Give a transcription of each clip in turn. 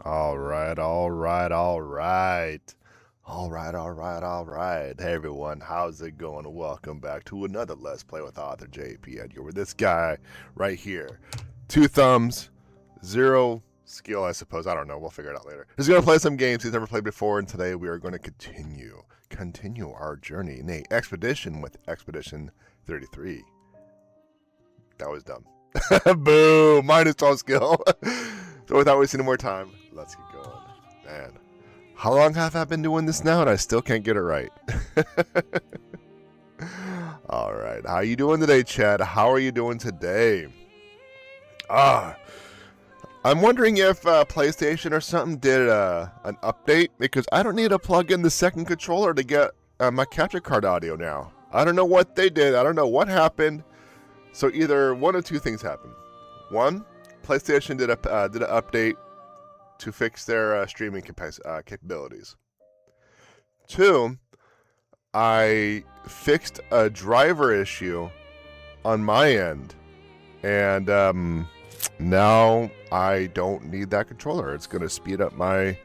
All right, all right, all right. All right, all right, all right. Hey everyone, how's it going? Welcome back to another Let's Play with author JPEdgar with this guy right here. 2 thumbs, 0 skill, I suppose. I don't know. We'll figure it out later. He's going to play some games he's never played before, and today we are going to continue our journey in a expedition with Expedition 33. That was dumb. Boom! Minus 12 skill. So without wasting any more time, let's get going. Man, how long have I been doing this now and I still can't get it right? All right, how you doing today, Chad? How are you doing today? I'm wondering if PlayStation or something did an update, because I don't need to plug in the second controller to get my capture card audio now. I don't know what they did. I don't know what happened. So either one of two things happened. One, PlayStation did an update to fix their streaming capabilities. Two, I fixed a driver issue on my end, and now I don't need that controller. It's going to speed up my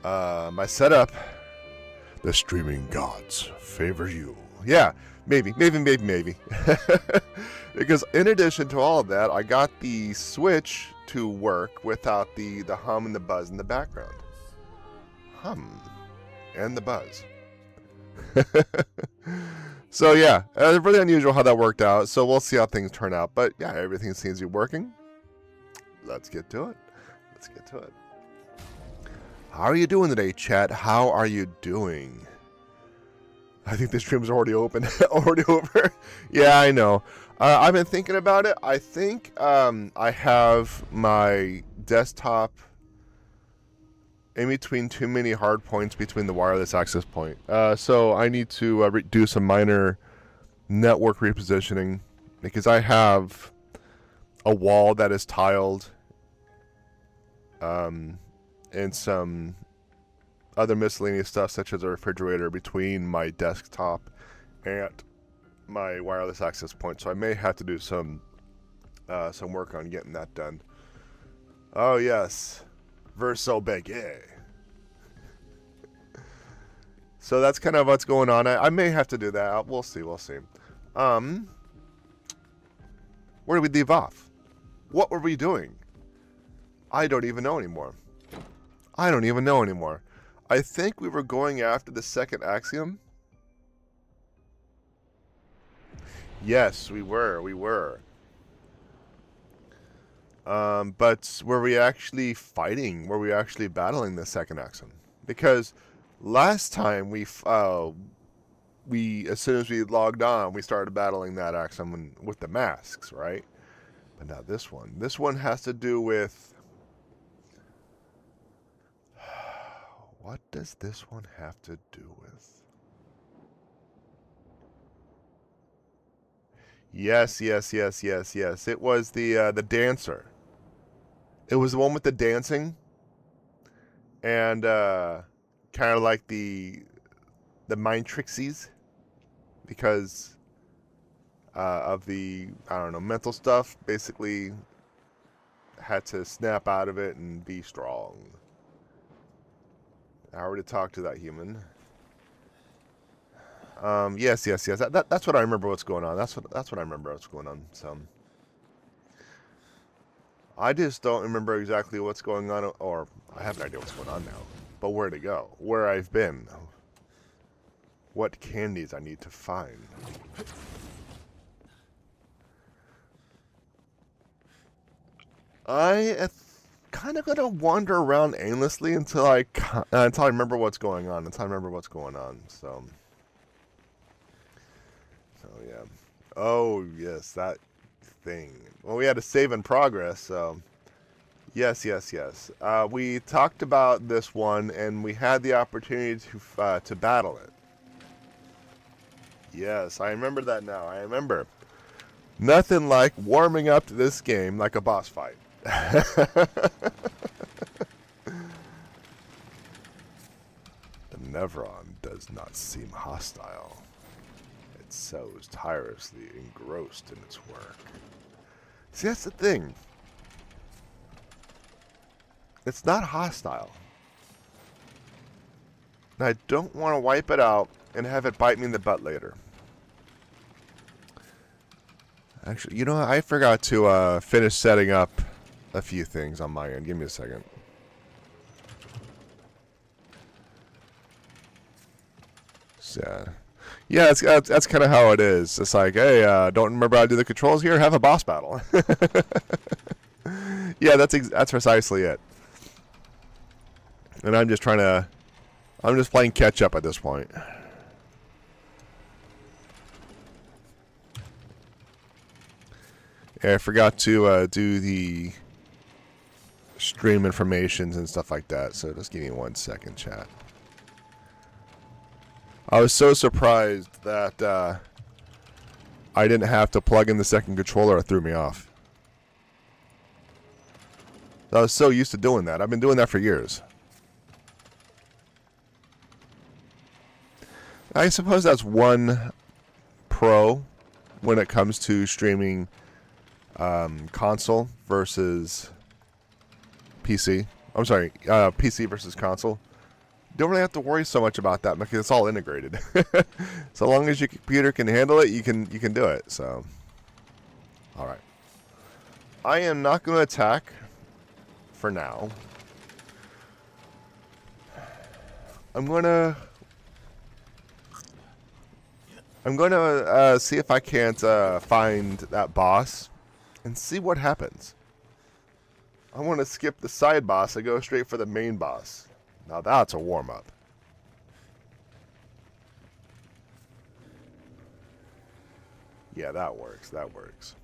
my setup. The streaming gods favor you. Yeah, maybe. Because in addition to all of that, I got the Switch to work without the hum and the buzz in the background. Hum and the buzz. So yeah, it's really unusual how that worked out. So we'll see how things turn out. But yeah, everything seems to be working. Let's get to it. How are you doing today, chat? How are you doing? I think the stream's already open. Already over. Yeah, I know. I've been thinking about it. I think I have my desktop in between too many hard points between the wireless access point. So I need to do some minor network repositioning, because I have a wall that is tiled and some other miscellaneous stuff, such as a refrigerator, between my desktop and my wireless access point. So I may have to do some work on getting that done. Oh yes, Verso Begay. So that's kind of what's going on. I may have to do that. We'll see. Where did we leave off? What were we doing? I don't even know anymore. I think we were going after the second axiom. Yes, we were. But were we actually fighting? Were we actually battling the second axiom? Because last time we as soon as we logged on, we started battling that axiom with the masks, right? But now this one has to do with. What does this one have to do with? Yes. It was the dancer. It was the one with the dancing, and kind of like the mind trixies, because of the, I don't know, mental stuff. Basically, had to snap out of it and be strong. I already talked to that human. Yes. That's what I remember. What's going on? That's what I remember. What's going on? So I just don't remember exactly what's going on, or I have an idea what's going on now. But where to go? Where I've been? What candies I need to find? I kind of gonna wander around aimlessly until I remember what's going on. So yeah. Oh yes, that thing. Well, we had a save in progress. So yes. We talked about this one, and we had the opportunity to battle it. Yes, I remember that now. I remember. Nothing like warming up to this game like a boss fight. The Nevron does not seem hostile. It sows tirelessly engrossed in its work. See, that's the thing. It's not hostile. And I don't want to wipe it out and have it bite me in the butt later. Actually, you know what? I forgot to finish setting up a few things on my end. Give me a second. So, yeah, that's kind of how it is. It's like, hey, don't remember how to do the controls here? Have a boss battle. Yeah, that's precisely it. And I'm just playing catch up at this point. Yeah, I forgot to do the stream informations and stuff like that. So just give me 1 second, chat. I was so surprised that I didn't have to plug in the second controller. It threw me off. I was so used to doing that. I've been doing that for years. I suppose that's one pro when it comes to streaming console versus PC. I'm sorry, PC versus console. Don't really have to worry so much about that because it's all integrated. So long as your computer can handle it, you can do it. So, all right. I am not going to attack for now. I'm going to see if I can't find that boss and see what happens. I want to skip the side boss and go straight for the main boss. Now that's a warm-up. Yeah, that works. That works.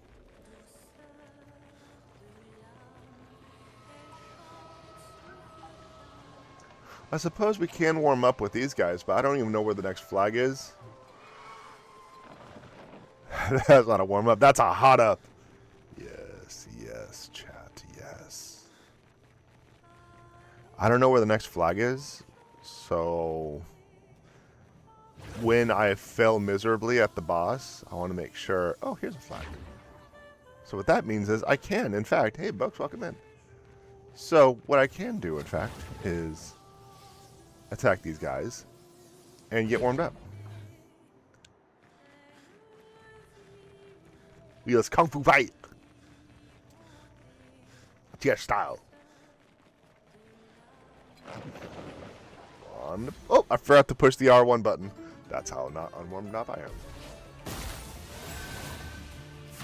I suppose we can warm up with these guys, but I don't even know where the next flag is. That's not a warm-up. That's a hot up. Yes, yes, chat, yes. I don't know where the next flag is, so when I fail miserably at the boss, I want to make sure... Oh, here's a flag. So what that means is I can, in fact... Hey, Bugs, welcome in. So what I can do, in fact, is attack these guys and get warmed up. We just kung fu fight. Jet style. Oh, I forgot to push the R1 button. That's how not unwarmed up I am.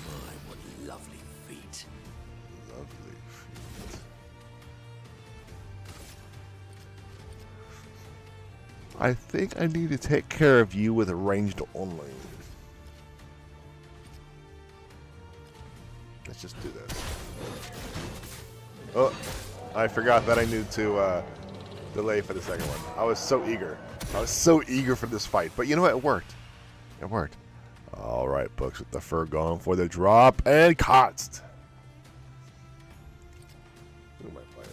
My, what lovely feet. Lovely feet. I think I need to take care of you with a ranged only. Let's just do this. Oh, I forgot that I needed to delay for the second one. I was so eager. I was so eager for this fight. But you know what? It worked. It worked. All right, Books with the fur going for the drop and caught. Who am I playing?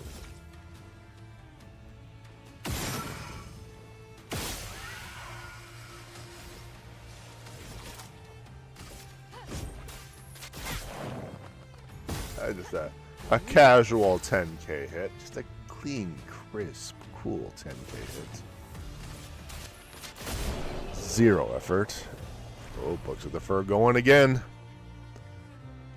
Just a casual 10k hit. Just a clean, crisp, cool 10k hit. Zero effort. Oh, Books with the fur going again.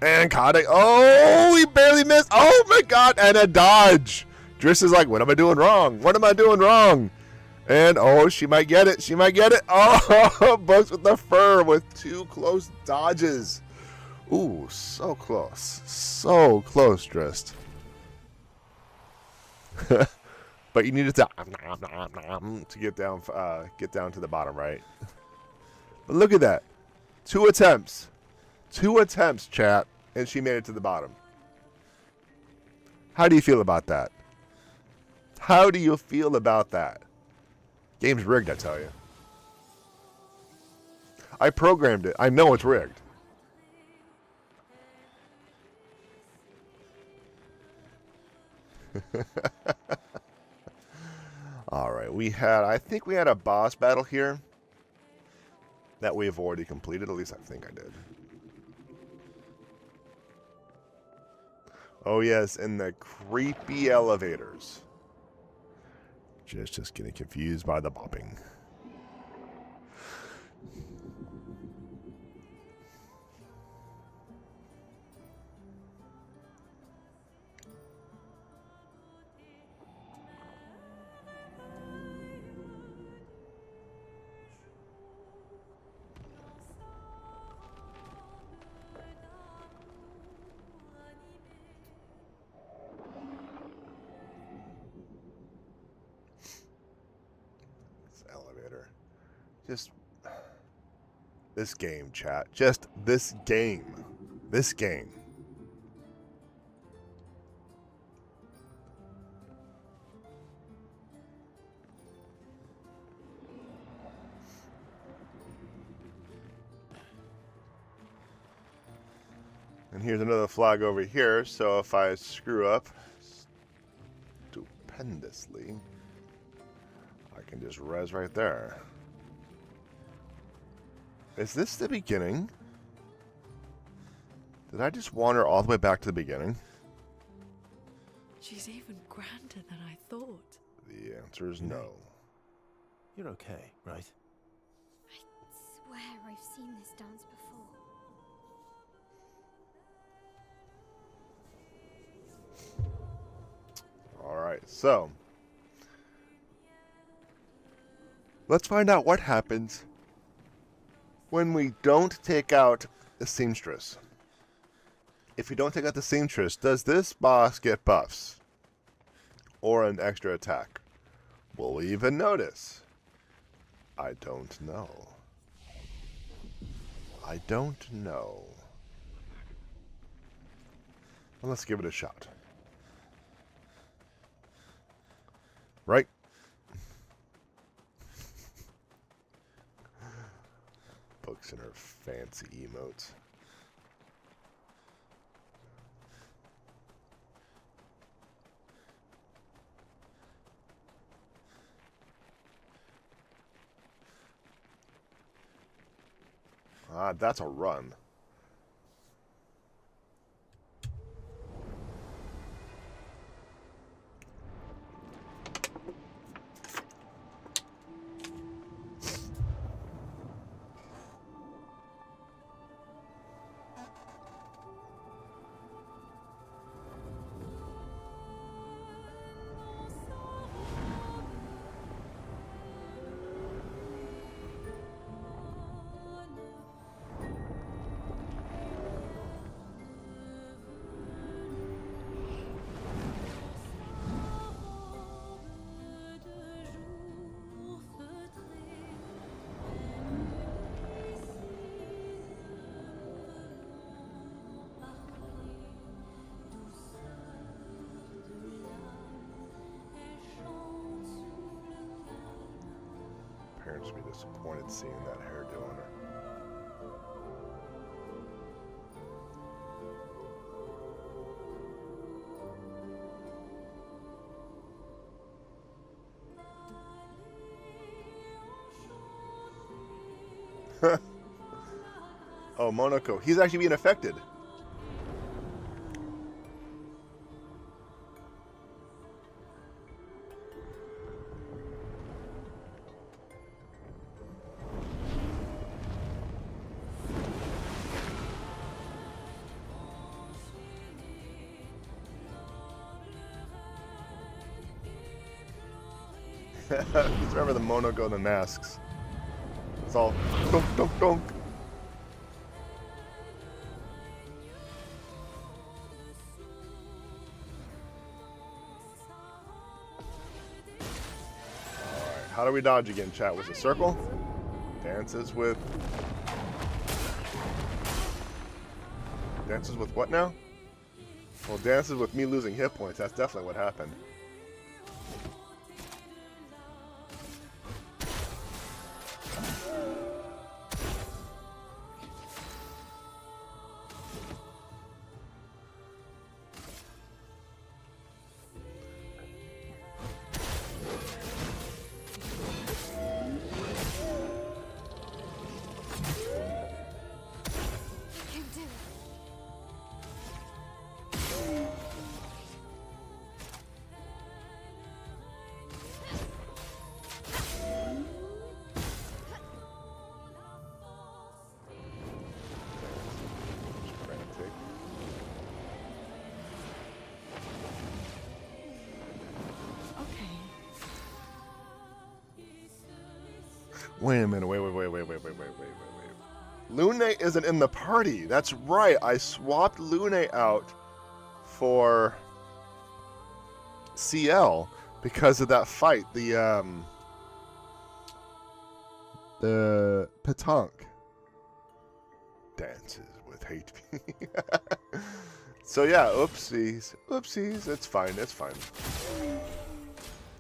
And caught it. Oh, he barely missed. Oh my god, and a dodge. Driss is like, what am I doing wrong? What am I doing wrong? And oh, she might get it. She might get it. Oh, Books with the fur with two close dodges. Ooh, so close. So close, Driss. But you needed to get down to the bottom, right? But look at that. 2 attempts. 2 attempts, chat, and she made it to the bottom. How do you feel about that? How do you feel about that? Game's rigged, I tell you. I programmed it. I know it's rigged. All right, I think we had a boss battle here that we've already completed. At least I think I did. Oh yes, in the creepy elevators. Just getting confused by the bopping. Elevator. Just this game, chat. Just this game. This game. And here's another flag over here, so if I screw up stupendously, I can just res right there. Is this the beginning? Did I just wander all the way back to the beginning? She's even grander than I thought. The answer is no. You're okay, right? I swear I've seen this dance before. Alright, so let's find out what happens when we don't take out the seamstress. If we don't take out the seamstress, does this boss get buffs? Or an extra attack? Will we even notice? I don't know. I don't know. Well, let's give it a shot. Right? Books and her fancy emotes. Ah, that's a run. Parents would be disappointed seeing that hairdo on her. Oh, Monoko. He's actually being affected. Just remember the Monoko, the masks. It's all donk, donk, donk. Alright, how do we dodge again, chat? Was it circle? Dances with... Dances with what now? Well, dances with me losing hit points. That's definitely what happened. Wait a minute. Wait. Lune isn't in the party. That's right. I swapped Lune out for CL because of that fight. The Petanque dances with HP. So yeah, oopsies. It's fine.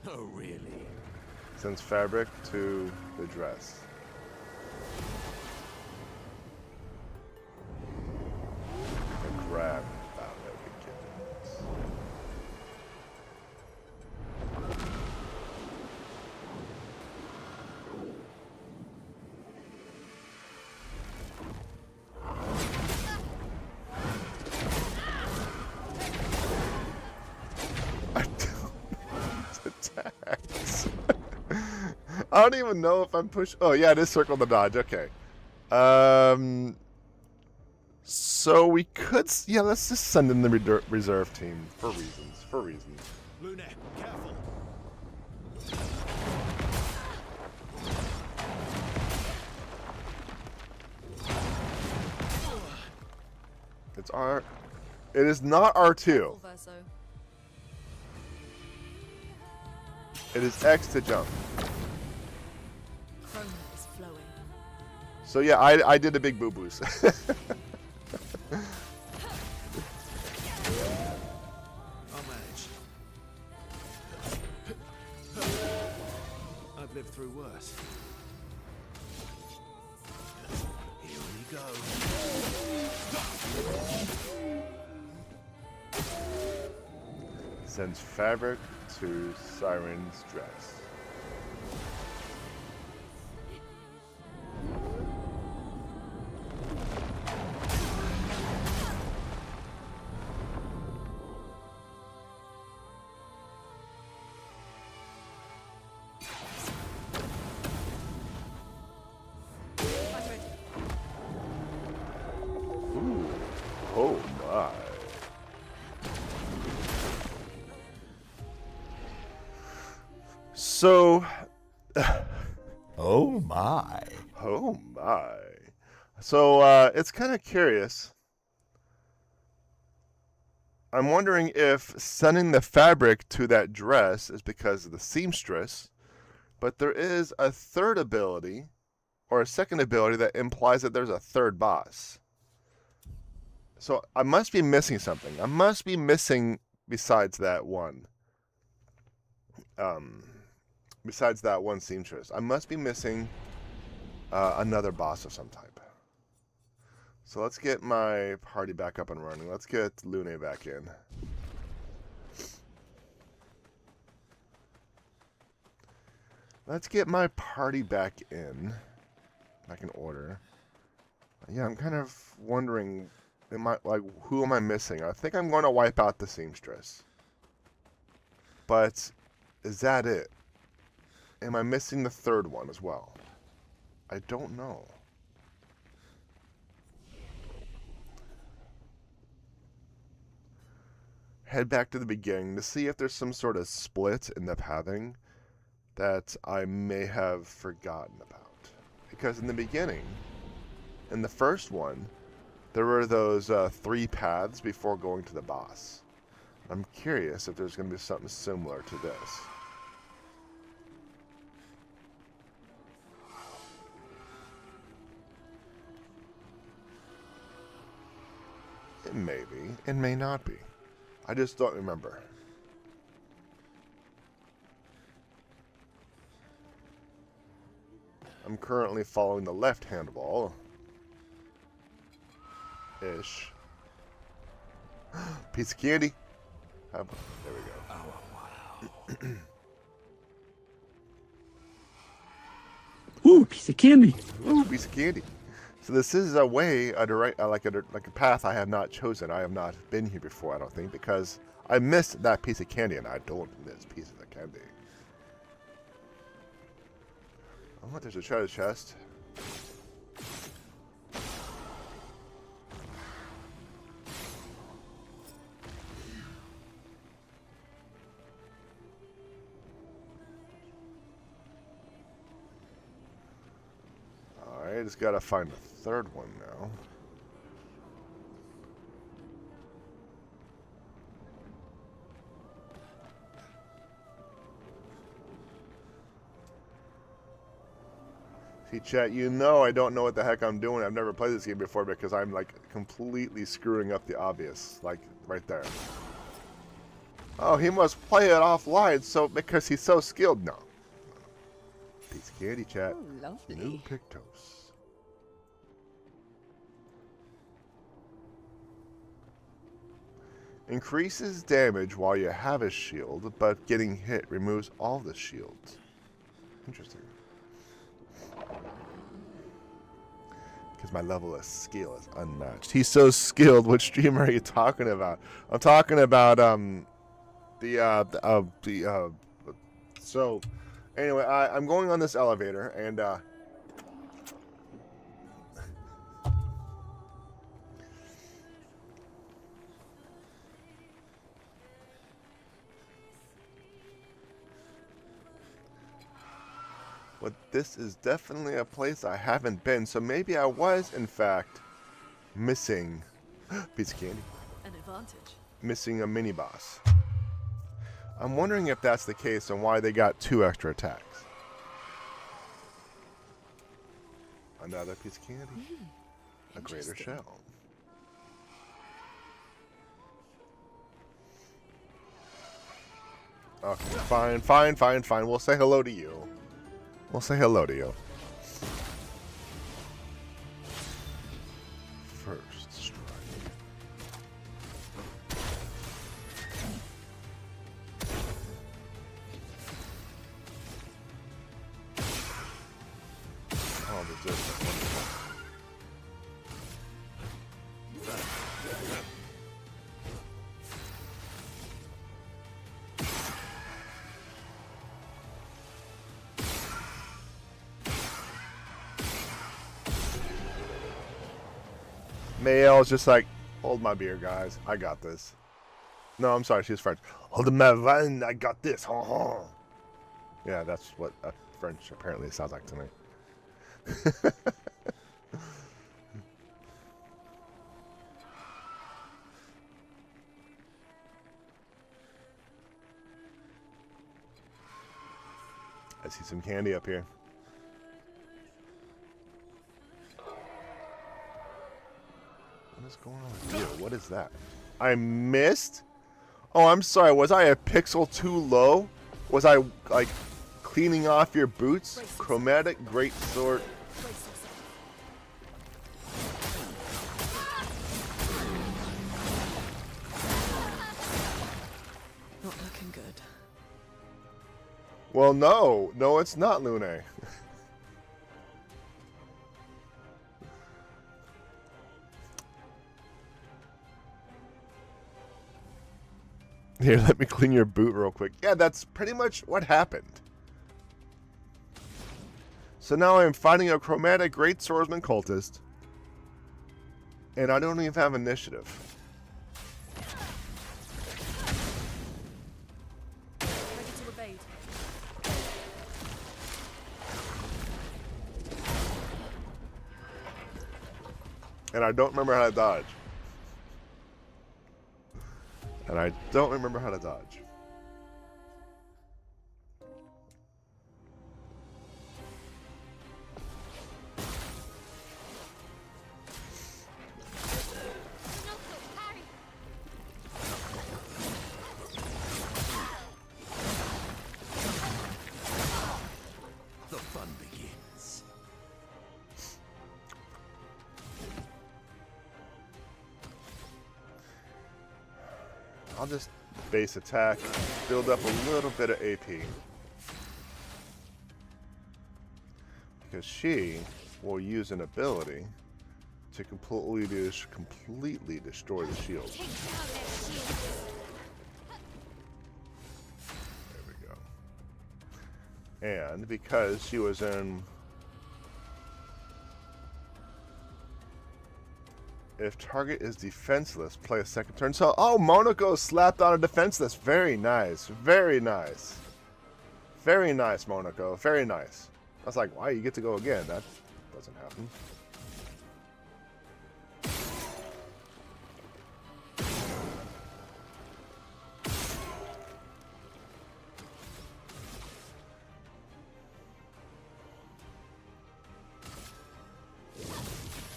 Oh, really? Sends fabric to the dress. And grab that begins. I don't attacks. I don't even know if I'm push. Oh yeah, it is circle the dodge. Okay. So we could. Yeah, let's just send in the reserve team for reasons. Lune, careful. It's R. It is not R2. Verso. It is X to jump. Chroma is flowing. So yeah, I did a big boo-boos. I'll manage. I've lived through worse. Here we go. Sends fabric to Siren's dress. Ooh. Oh my. So, Oh my. oh my. So, it's kind of curious. I'm wondering if sending the fabric to that dress is because of the seamstress, but there is a third ability, or a second ability, that implies that there's a third boss. So, I must be missing something. I must be missing besides that one. Besides that one seamstress, I must be missing another boss of some type. So let's get my party back up and running. Let's get Lune back in. Let's get my party back in order. Yeah, I'm kind of wondering, who am I missing? I think I'm going to wipe out the seamstress. But is that it? Am I missing the third one as well? I don't know. Head back to the beginning to see if there's some sort of split in the pathing that I may have forgotten about. Because in the beginning, in the first one, there were those 3 paths before going to the boss. I'm curious if there's going to be something similar to this. It may be. It may not be. I just don't remember. I'm currently following the left-hand wall. Ish. Piece of candy. There we go. Oh, wow. Ooh, piece of candy. Ooh, piece of candy. So this is a way, like a path I have not chosen. I have not been here before, I don't think, because I missed that piece of candy, and I don't miss pieces of candy. Oh, there's a treasure chest. just gotta find a third one now. See, chat, you know I don't know what the heck I'm doing. I've never played this game before because I'm, like, completely screwing up the obvious. Like, right there. Oh, he must play it offline so because he's so skilled. No. Piece of candy, chat. Oh, lovely. New Pictos. Increases damage while you have a shield, but getting hit removes all the shields. Interesting. Because my level of skill is unmatched. He's so skilled. Which streamer are you talking about? I'm talking about so anyway, I'm going on this elevator and but this is definitely a place I haven't been, so maybe I was in fact missing piece of candy. An advantage. Missing a mini boss. I'm wondering if that's the case and why they got 2 extra attacks. Another piece of candy. A greater shell. Okay, fine. We'll say hello to you. We'll say hello to you. First strike. Oh, resistance. Wonderful. Mael's just like, hold my beer, guys. I got this. No, I'm sorry, she's French. Hold my wine, I got this. Ha ha. Yeah, that's what French apparently sounds like to me. I see some candy up here. What is going on with you? What is that? I missed? Oh, I'm sorry. Was I a pixel too low? Was I, like, cleaning off your boots? Chromatic greatsword. Not looking good. Well, no. No, it's not, Lune. Here, let me clean your boot real quick. Yeah, that's pretty much what happened. So now I'm fighting a chromatic great swordsman cultist. And I don't even have initiative. Ready to evade. And I don't remember how to dodge. And I don't remember how to dodge. The fun begins. I'll just base attack, build up a little bit of AP. Because she will use an ability to completely destroy the shield. There we go. And because she was in... If target is defenseless, play a second turn. So, oh, Monaco slapped on a defenseless. Very nice. Very nice. Very nice, Monaco. Very nice. I was like, wow, you get to go again. That's doesn't happen.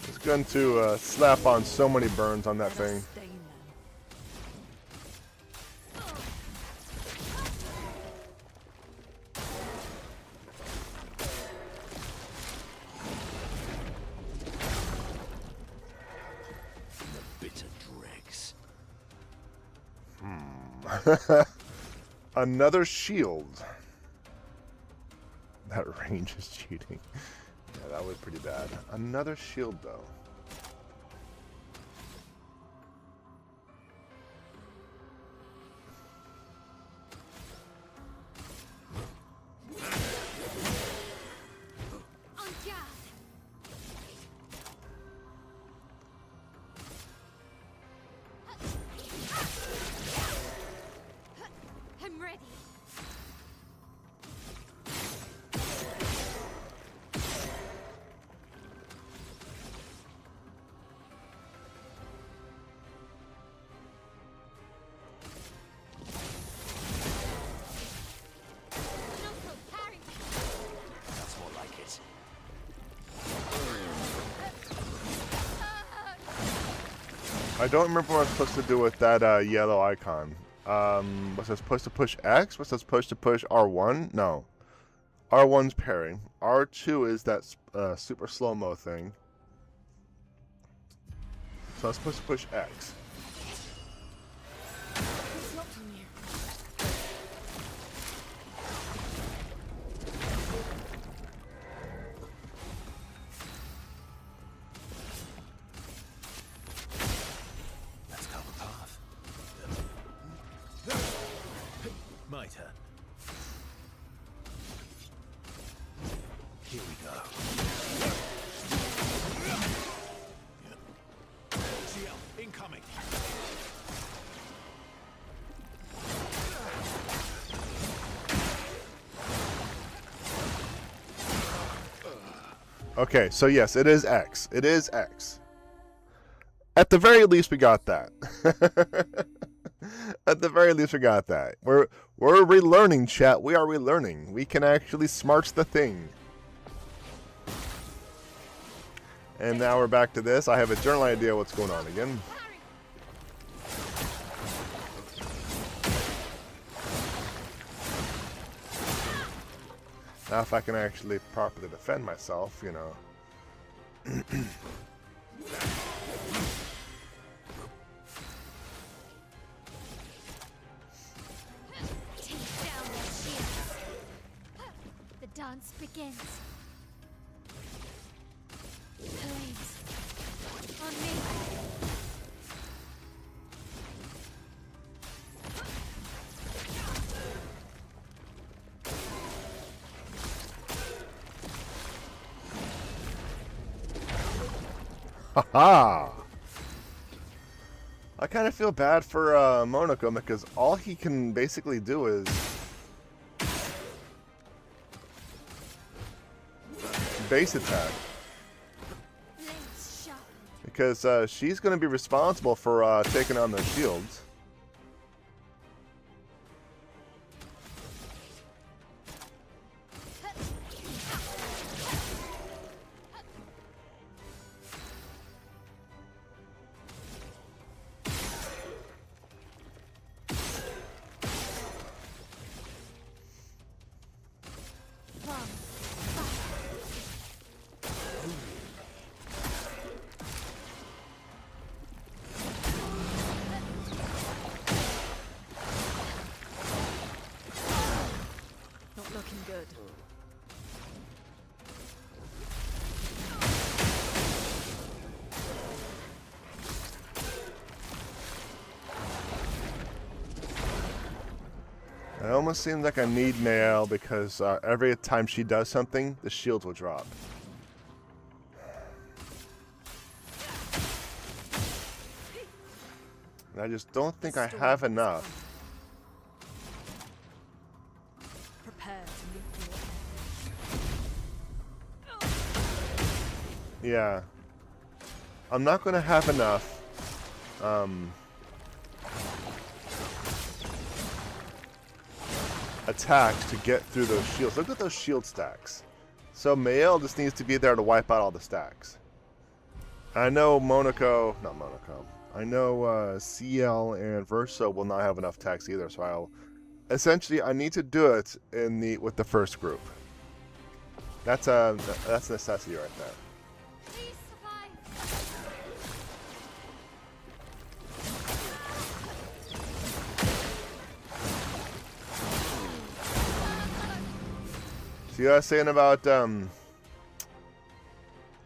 It's going to slap on so many burns on that thing. Stain them. The bitter dregs. Another shield. That range is cheating. Yeah, that was pretty bad. Another shield, though. On guard. I'm ready. Knuckle, parry. That's more like it. I don't remember what I'm supposed to do with that yellow icon. Was I supposed to push X? Was I supposed to push R1? No. R1's parrying. R2 is that super slow-mo thing. So I'm supposed to push X. It's locked on you. Let's cover path. My turn. Here we go. GL incoming. Okay, so yes, it is X. It is X. At the very least, we got that. At the very least, we got that. We're relearning, chat. We are relearning. We can actually smarts the thing. And now we're back to this. I have a general idea what's going on again. Now if I can actually properly defend myself, you know. Take down their shields. The dance begins. Flames. On me. Haha! I kind of feel bad for Monaco because all he can basically do is base attack. Flames sharp. Because she's going to be responsible for taking on those shields. Not looking good. It almost seems like I need Nael because every time she does something, the shields will drop. And I just don't think I have enough. Prepare to meet your Yeah. I'm not going to have enough. Attacks to get through those shields. Look at those shield stacks. So Mael just needs to be there to wipe out all the stacks. I know I know CL and Verso will not have enough attacks either, so I need to do it with the first group. That's a necessity right there. Please survive. See what I was saying about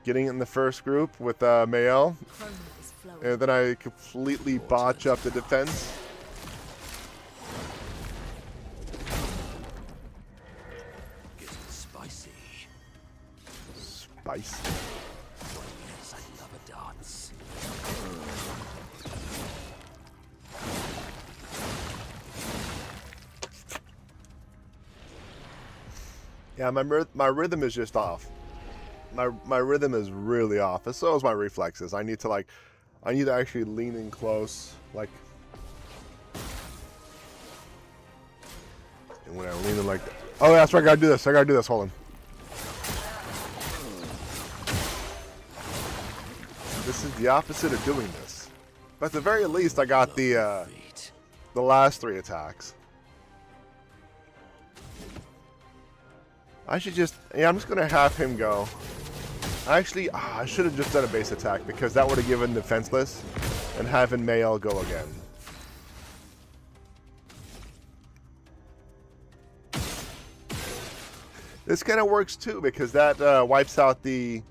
getting in the first group with Mael, Chrome is flowing. and then I completely botch up the defense. Getting spicy. Spicy. Yes, I love a dance. Yeah, my rhythm is just off. My rhythm is really off. And so is my reflexes. I need to actually lean in close, like. And when I lean in like that. Oh, that's right. I gotta do this. Hold on. This is the opposite of doing this. But at the very least, I got the last 3 attacks. I'm just gonna have him go. Actually, I should have just done a base attack because that would have given defenseless and having Mael go again. This kind of works too because that wipes out the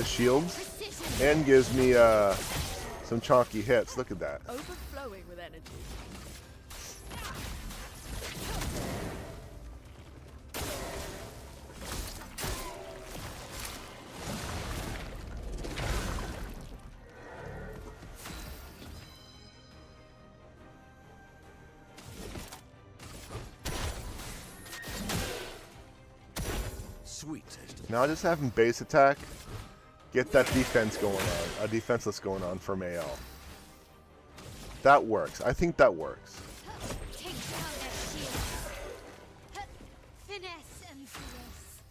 shields and gives me some chunky hits. Look at that. Overflowing with energy. Sweet taste of Now just have him base attack, get that defense going on, a defenseless going on for Mael. That works. I think that works. Take down their shields. Finesse and fierce.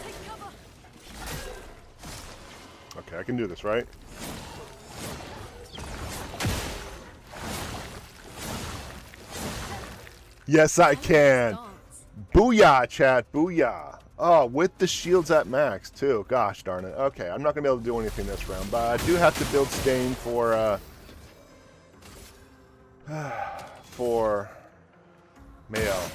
Take cover. Okay, I can do this, right? Yes, I can. Booyah, chat. Booyah. Oh, with the shields at max, too. Gosh darn it. Okay, I'm not going to be able to do anything this round, but I do have to build Stain for Mael.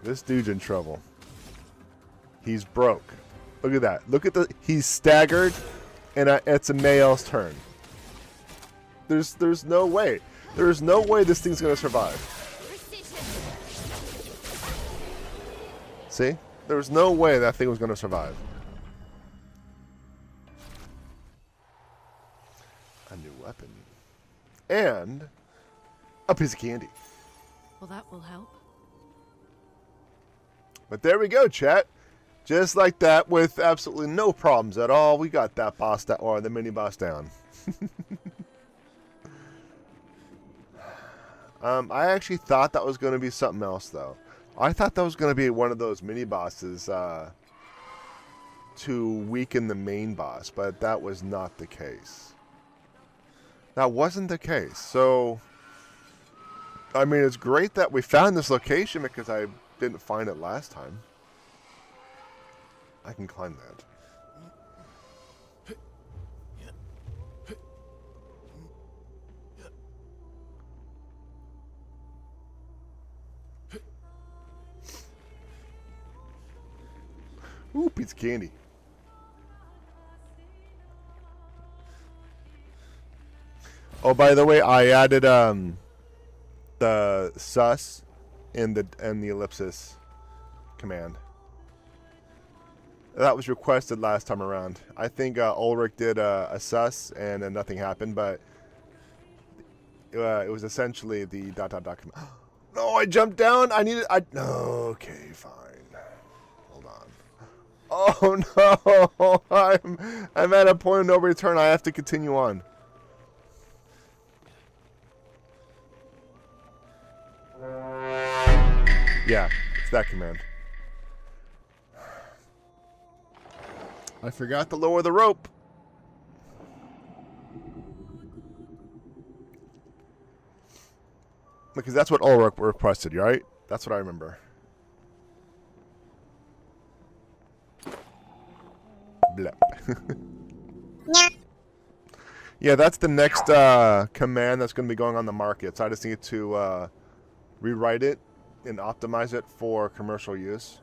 This dude's in trouble. He's broke. Look at that. Look at he's staggered, and it's a Mael's turn. There's no way. There's no way this thing's gonna survive. See? There's no way that thing was gonna survive. A new weapon. And a piece of candy. Well, that will help. But there we go, chat. Just like that, with absolutely no problems at all, we got that boss down, or the mini boss down. I actually thought that was going to be something else, though. I thought that was going to be one of those mini bosses to weaken the main boss, but that was not the case. That wasn't the case. So, I mean, it's great that we found this location because I didn't find it last time. I can climb that. Ooh, piece of candy. Oh, by the way, I added the sus in the ellipsis command. That was requested last time around. I think Ulrich did a sus and nothing happened, but it was essentially the ... command. No, I jumped down. No, okay, fine. Hold on. Oh no, I'm at a point of no return. I have to continue on. Yeah, it's that command. I forgot to lower the rope. Because that's what Ulrich requested, right? That's what I remember. Blep. Yeah, that's the next command that's going to be going on the market. So I just need to rewrite it and optimize it for commercial use.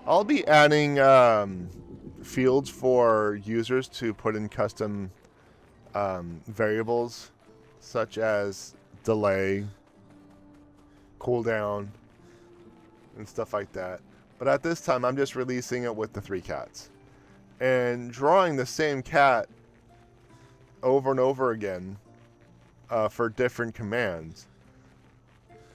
I'll be adding fields for users to put in custom variables such as delay, cooldown, and stuff like that. But at this time, I'm just releasing it with the 3 cats. And drawing the same cat over and over again for different commands,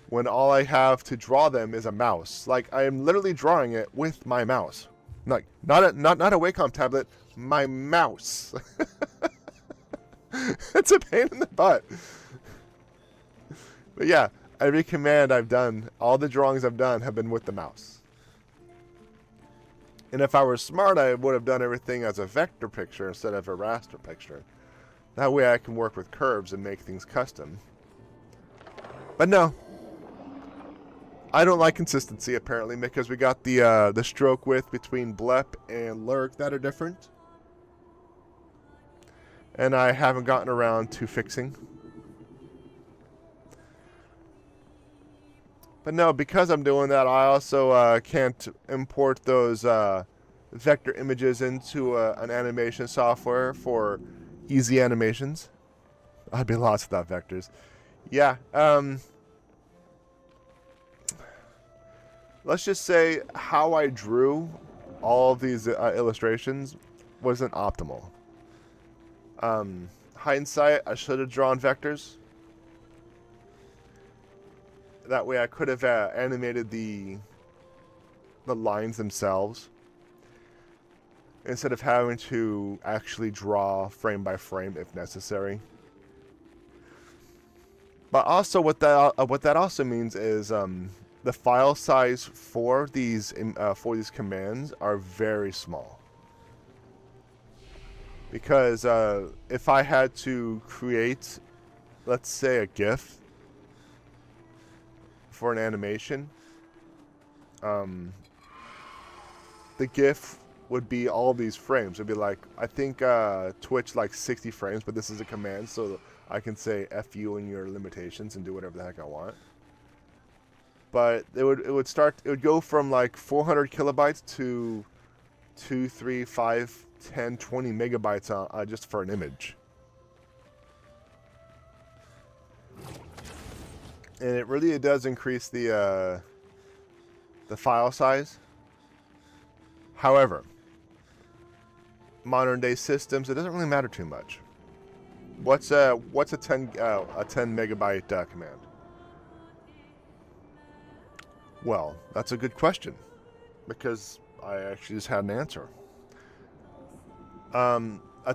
when all I have to draw them is a mouse. Like, I am literally drawing it with my mouse. Like, not a Wacom tablet, my mouse. It's a pain in the butt. But yeah, every command I've done, all the drawings I've done have been with the mouse. And if I were smart, I would have done everything as a vector picture instead of a raster picture. That way I can work with curves and make things custom. But no. I don't like consistency, apparently, because we got the stroke width between Blep and Lurk that are different. And I haven't gotten around to fixing. But no, because I'm doing that, I also can't import those vector images into an animation software for easy animations. I'd be lost without vectors. Yeah, let's just say how I drew all of these illustrations wasn't optimal. Hindsight, I should have drawn vectors. That way I could have animated the lines themselves instead of having to actually draw frame by frame if necessary. But also what that also means is the file size for these commands are very small. Because if I had to create, let's say, a GIF for an animation, the GIF would be all these frames. It'd be like, I think Twitch like 60 frames, but this is a command, so I can say F you and your limitations and do whatever the heck I want. But it would go from like 400 kilobytes to 2, 3, 5, 10, 20 megabytes just for an image. And it really does increase the file size. However, modern day systems, it doesn't really matter too much. What's a 10 megabyte command? Well, that's a good question, because I actually just had an answer. A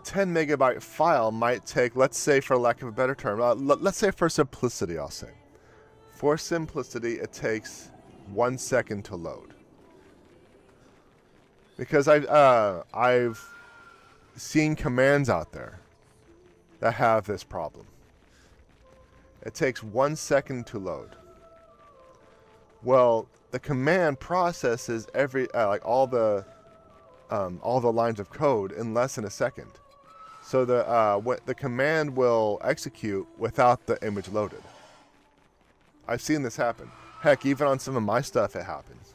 10 megabyte file might take, let's say, for lack of a better term, let's say for simplicity, I'll say. For simplicity, it takes 1 second to load. Because I've seen commands out there that have this problem. It takes 1 second to load. Well, the command processes like all the lines of code in less than a second. So the command will execute without the image loaded. I've seen this happen. Heck, even on some of my stuff, it happens.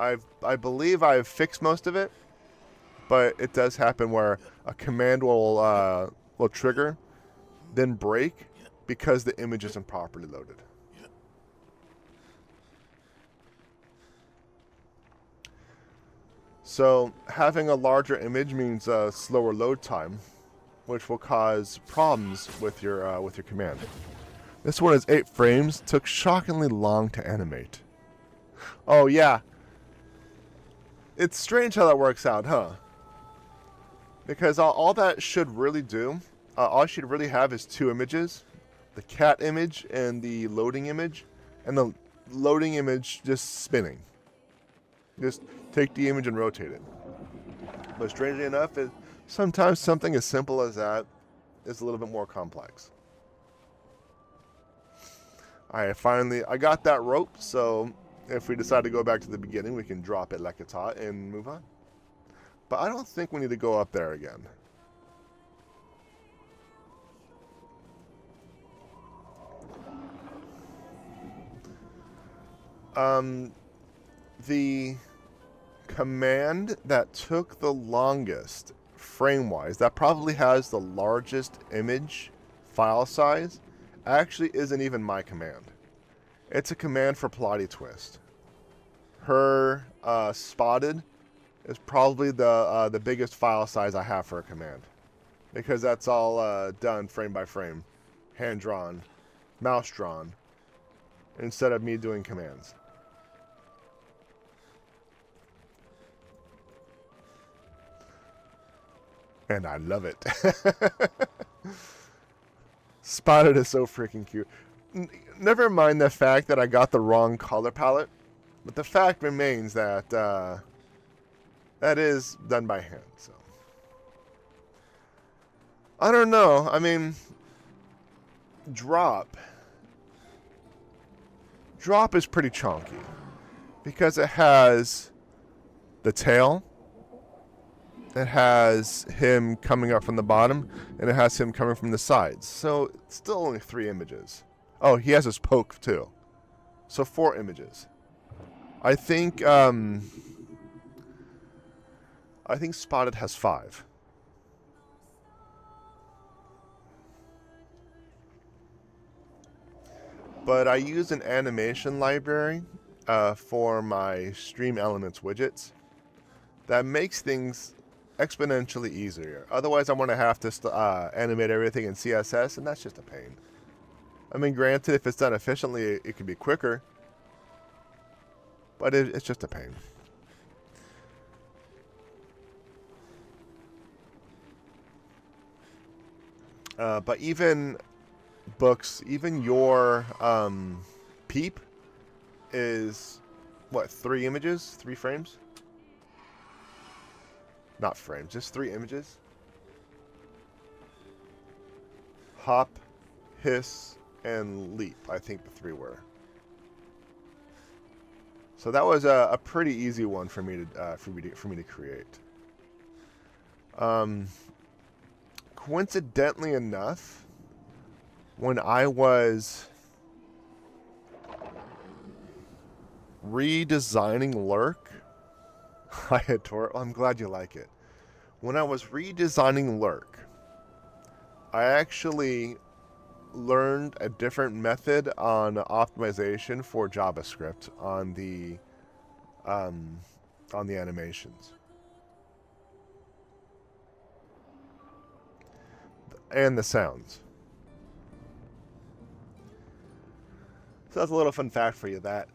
I believe I've fixed most of it, but it does happen where a command will will trigger, then break because the image isn't properly loaded. So having a larger image means a slower load time, which will cause problems with your command. This one is 8 frames, took shockingly long to animate. Oh yeah. It's strange how that works out, huh? Because all that should really do, all I should really have is 2 images. The cat image and the loading image. And the loading image just spinning. Just take the image and rotate it. But strangely enough, sometimes something as simple as that is a little bit more complex. Alright, finally, I got that rope, so if we decide to go back to the beginning, we can drop it like it's hot and move on. But I don't think we need to go up there again. The command that took the longest frame-wise, that probably has the largest image file size, actually isn't even my command. It's a command for Plotty Twist. Her spotted is probably the biggest file size I have for a command, because that's all done frame by frame, hand drawn, mouse drawn, instead of me doing commands. And I love it. Spotted is so freaking cute. Never mind the fact that I got the wrong color palette, but the fact remains that that is done by hand. So I don't know. I mean, drop is pretty chunky because it has the tail. It has him coming up from the bottom, and it has him coming from the sides. So it's still only 3 images. Oh, he has his poke too. So 4 images. I think Spotted has 5. But I use an animation library for my Stream Elements widgets that makes things exponentially easier. Otherwise, I'm going to have to animate everything in CSS, and that's just a pain. I mean, granted, if it's done efficiently, it can be quicker, but it's just a pain. But even books, even your Peep is, what, 3 images? 3 frames? Not frames, just 3 images. Hop, hiss, and leap. I think the 3 were. So that was a pretty easy one for me to create. Coincidentally enough, when I was redesigning Lurk, I adore it. I'm glad you like it. When I was redesigning Lurk, I actually learned a different method on optimization for JavaScript on the animations and the sounds. So that's a little fun fact for you. That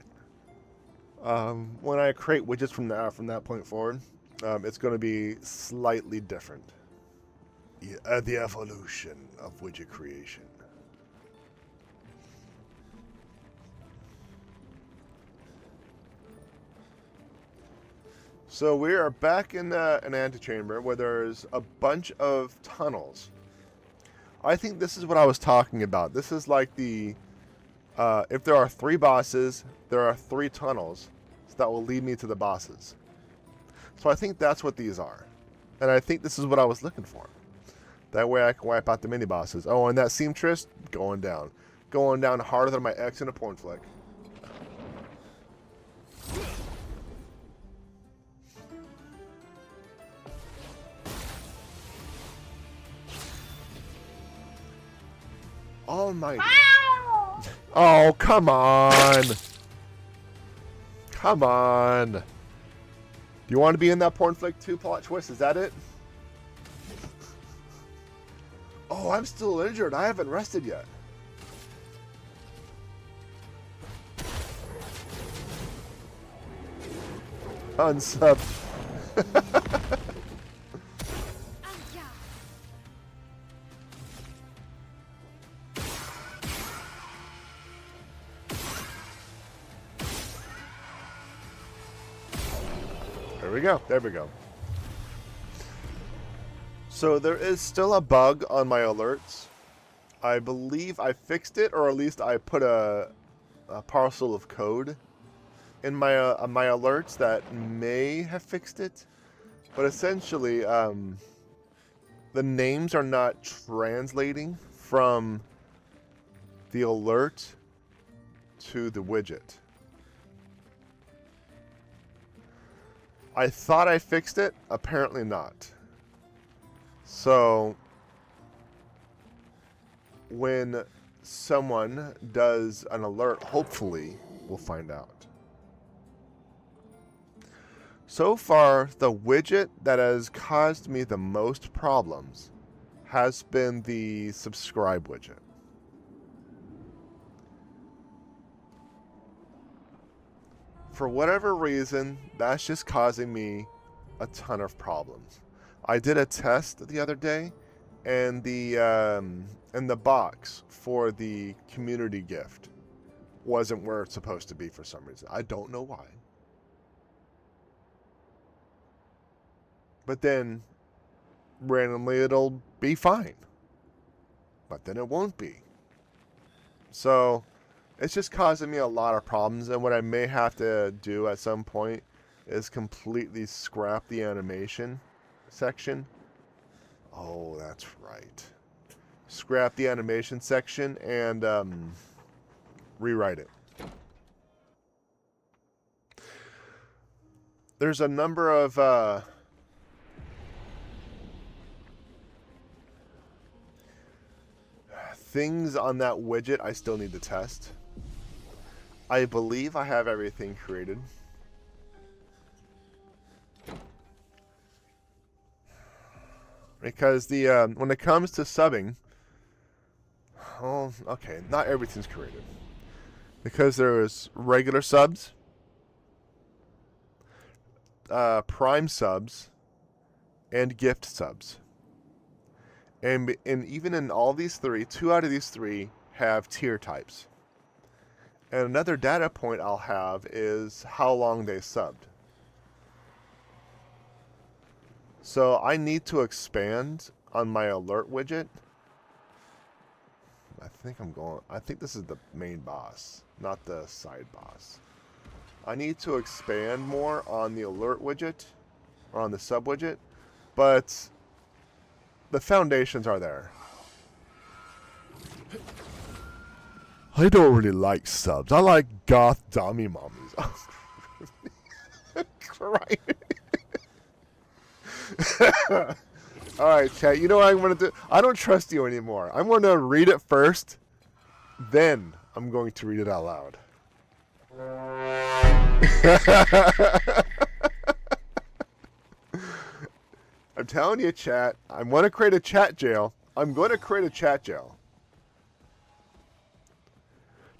when I create widgets from that point forward, it's going to be slightly different. The evolution of widget creation. So we are back in an antechamber where there's a bunch of tunnels. I think this is what I was talking about. This is like the if there are 3 bosses, there are 3 tunnels that will lead me to the bosses. So I think that's what these are. And I think this is what I was looking for. That way I can wipe out the mini bosses. Oh, and that seamstress, going down. Going down harder than my ex in a porn flick. Oh my. Oh, come on. Come on. Do you want to be in that porn flick 2 plot twist? Is that it? Oh, I'm still injured. I haven't rested yet. Unsub. There we go. There we go. So there is still a bug on my alerts. I believe I fixed it, or at least I put a parcel of code in my alerts that may have fixed it. But essentially, the names are not translating from the alert to the widget. I thought I fixed it, apparently not. So when someone does an alert, hopefully we'll find out. So far, the widget that has caused me the most problems has been the subscribe widget. For whatever reason, that's just causing me a ton of problems. I did a test the other day, and the box for the community gift wasn't where it's supposed to be for some reason. I don't know why. But then, randomly, it'll be fine. But then it won't be. So it's just causing me a lot of problems, and what I may have to do at some point is completely scrap the animation section. Oh, that's right. Scrap the animation section and rewrite it. There's a number of things on that widget I still need to test. I believe I have everything created. Because the when it comes to subbing, oh, okay, not everything's created. Because there's regular subs, prime subs, and gift subs. And even in all these three, 2 out of these 3 have tier types. And another data point I'll have is how long they subbed. So I need to expand on my alert widget. I think this is the main boss, not the side boss. I need to expand more on the alert widget, or on the sub widget, but the foundations are there. I don't really like subs. I like goth dummy mommies. Right. Alright, chat. You know what I'm going to do? I don't trust you anymore. I'm going to read it first. Then I'm going to read it out loud. I'm telling you, chat. I'm going to create a chat jail. I'm going to create a chat jail.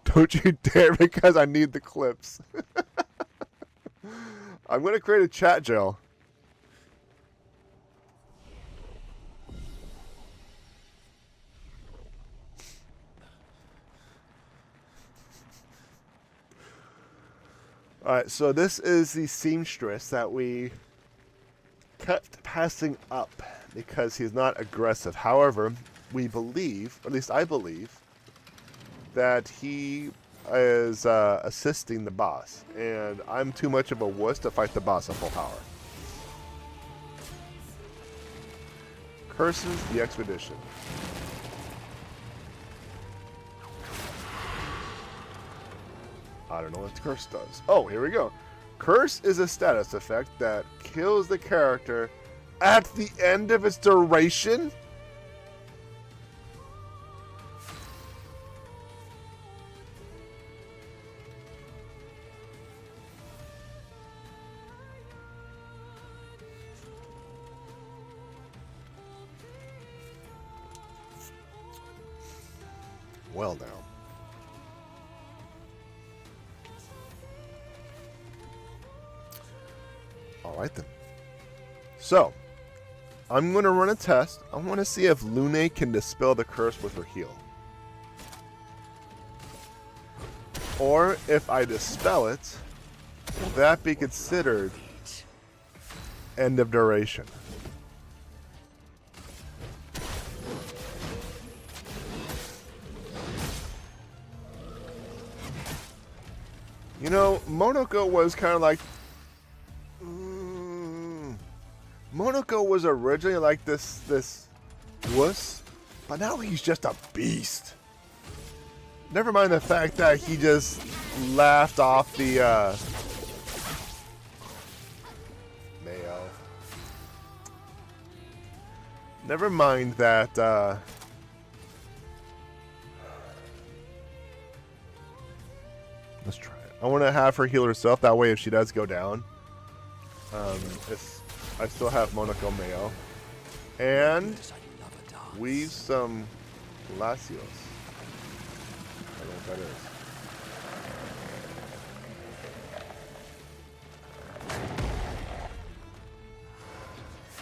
Don't you dare, because I need the clips. I'm going to create a chat jail. Alright, so this is the seamstress that we kept passing up because he's not aggressive. However, we believe, or at least I believe, that he is assisting the boss. And I'm too much of a wuss to fight the boss at full power. Curses the expedition. I don't know what curse does. Oh, here we go. Curse is a status effect that kills the character at the end of its duration. well now. Alright then. So, I'm going to run a test. I want to see if Lune can dispel the curse with her heal. Or if I dispel it, will that be considered end of duration? You know, Monoko was kind of like... Monoko was originally like this wuss, but now he's just a beast. Never mind the fact that he just laughed off the Mayo. Never mind that let's try it. I want to have her heal herself. That way, if she does go down, I still have Monoko Mayo. And weave some Glacios. I don't know what that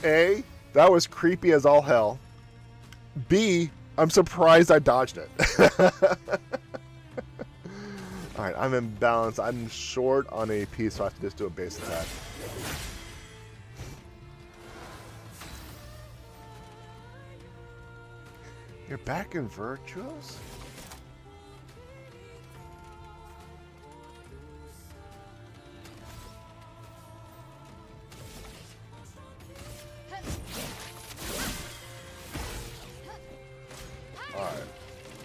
is. A, that was creepy as all hell. B, I'm surprised I dodged it. Alright, I'm in balance. I'm short on AP, so I have to just do a base attack. You're back in Virtuos? Alright.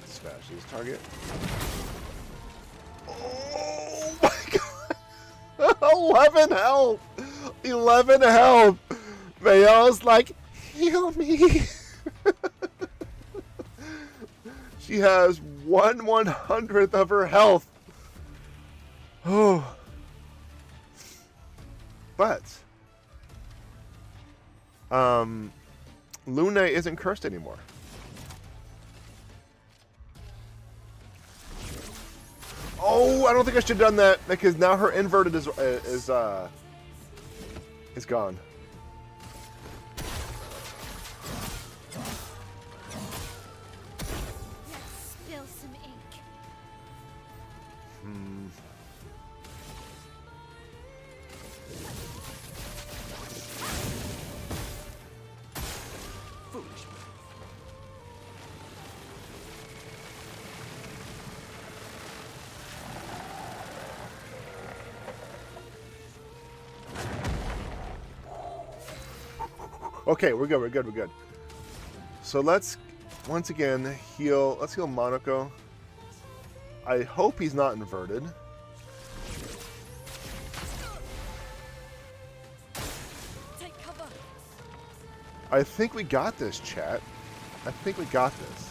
Smash this target. Oh my god! 11 health! 11 health! Mayo's like, heal me! She has 1/100th of her health. Oh. But Lune isn't cursed anymore. Oh, I don't think I should have done that because now her inverted is gone. Okay, we're good, we're good, we're good. So let's, once again, heal. Let's heal Monoko. I hope he's not inverted. Take cover. I think we got this, chat. I think we got this.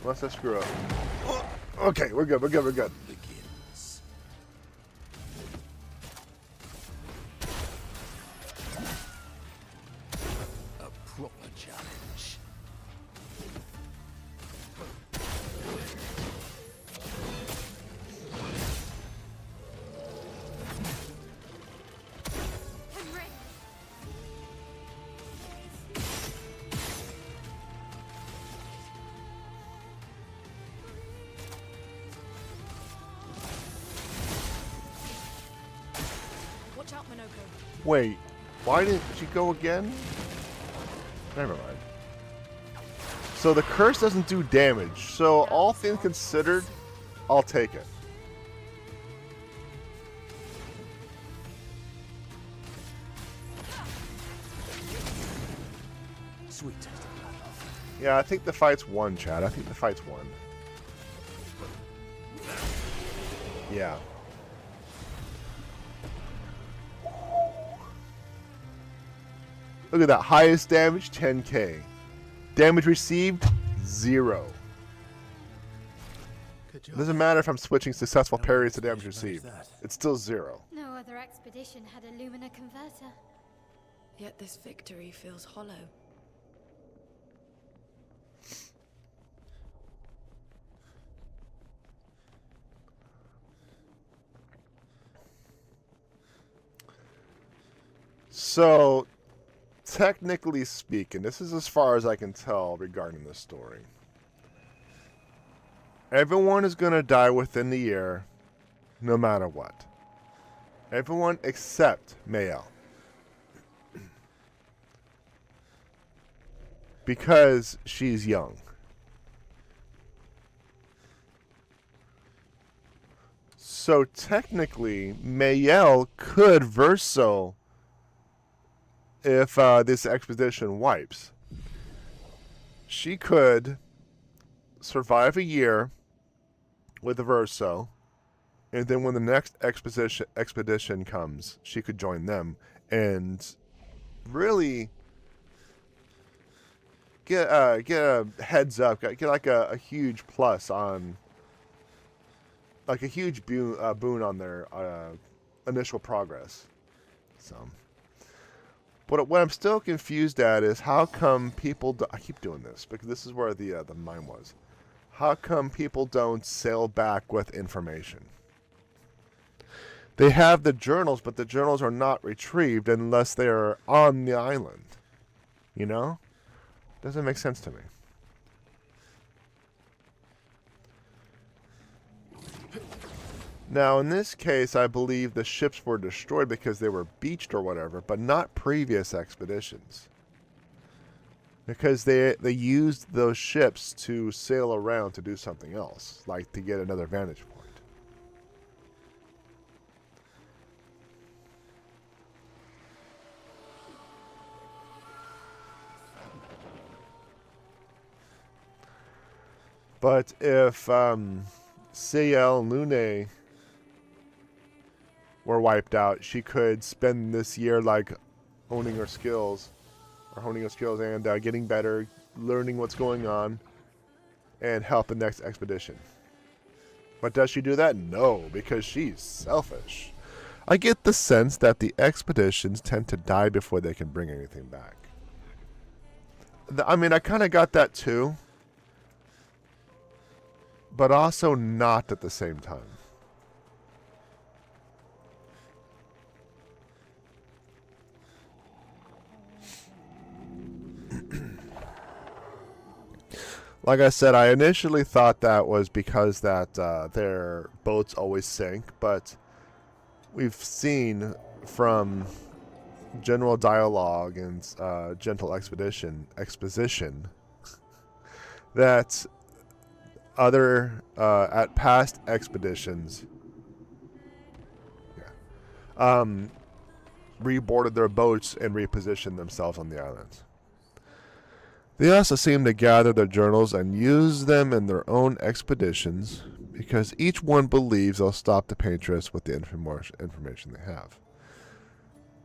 Unless I screw up. Okay, we're good, we're good, we're good. Wait, why didn't she go again? Never mind. So the curse doesn't do damage. So all things considered, I'll take it. Sweet. Yeah, I think the fight's won, Chad. I think the fight's won. Yeah. Look at that. Highest damage, 10k. Damage received, 0. Doesn't matter if I'm switching successful parries to damage received. It's still 0. No other expedition had a Lumina converter. Yet this victory feels hollow. So, technically speaking, this is as far as I can tell regarding this story. Everyone is going to die within the year, no matter what. Everyone except Mayel. Because she's young. So technically, Mayel could verso if this expedition wipes. She could survive a year with a verso, and then when the next expedition comes, she could join them and really get a heads up, get like a huge plus on, like a huge boon on their initial progress. So, but what I'm still confused at is how come people I keep doing this because this is where the mine was. How come people don't sail back with information? They have the journals, but the journals are not retrieved unless they are on the island. You know? Doesn't make sense to me. Now, in this case, I believe the ships were destroyed because they were beached or whatever, but not previous expeditions. Because they used those ships to sail around to do something else, like to get another vantage point. But if Ciel and Lune were wiped out, she could spend this year like honing her skills and getting better, learning what's going on, and help the next expedition. But does she do that? No, because she's selfish. I get the sense that the expeditions tend to die before they can bring anything back. I mean, I kind of got that too, but also not at the same time. Like I said, I initially thought that was because that their boats always sink, but we've seen from general dialogue and gentle exposition that other at past expeditions reboarded their boats and repositioned themselves on the islands. They also seem to gather their journals and use them in their own expeditions because each one believes they'll stop the Paintress with the information they have.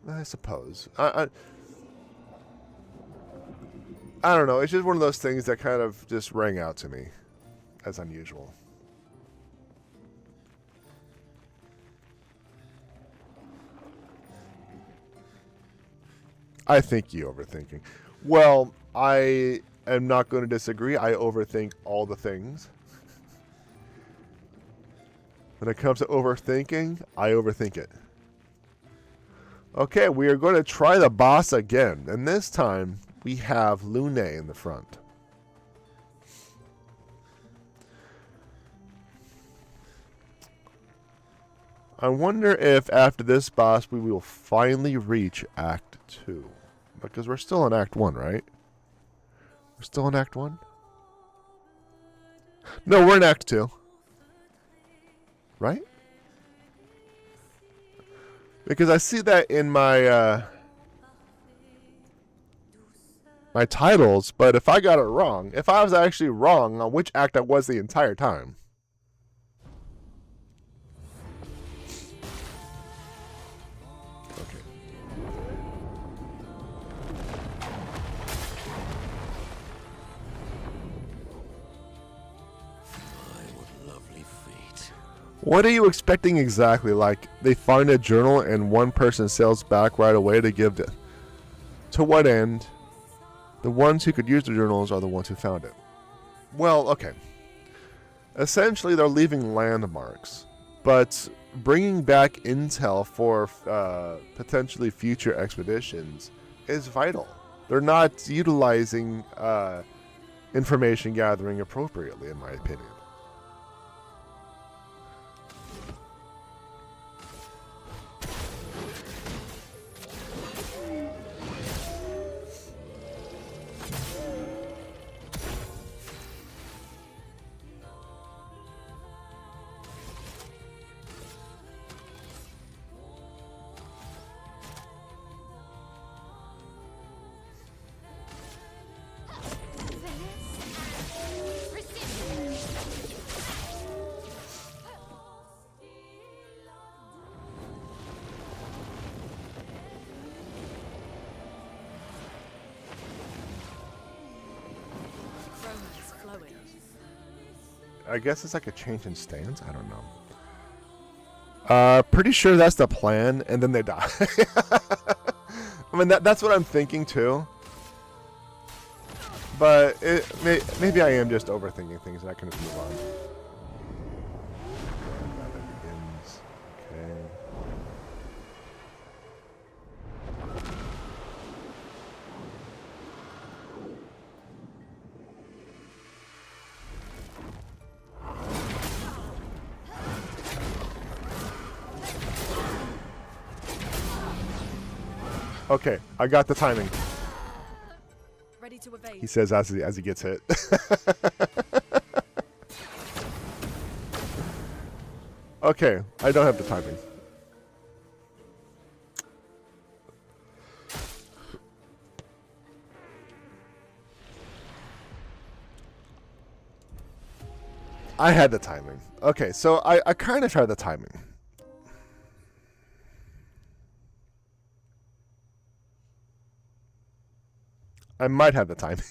I suppose. I don't know. It's just one of those things that kind of just rang out to me as unusual. I think you overthinking. Well, I am not going to disagree. I overthink all the things. When it comes to overthinking, I overthink it. Okay, we are going to try the boss again. And this time, we have Lune in the front. I wonder if after this boss, we will finally reach Act 2. Because we're still in Act 1, right? We're still in Act 1? No, we're in Act 2. Right? Because I see that in my my titles, but if I got it wrong, if I was actually wrong on which act I was the entire time. Okay. What are you expecting exactly? Like, they find a journal and one person sails back right away to give it. To what end? The ones who could use the journals are the ones who found it. Well, okay. Essentially, they're leaving landmarks. But bringing back intel for potentially future expeditions is vital. They're not utilizing information gathering appropriately, in my opinion. Romance flowing. I guess it's like a change in stance. I don't know. Pretty sure that's the plan, and then they die. I mean, that's what I'm thinking too. But maybe I am just overthinking things, and I can just move on. That begins. Okay. Okay, I got the timing. Ready to evade. He says as he gets hit. Okay, I don't have the timing. I had the timing. Okay, so I kind of had the timing. I might have the timing.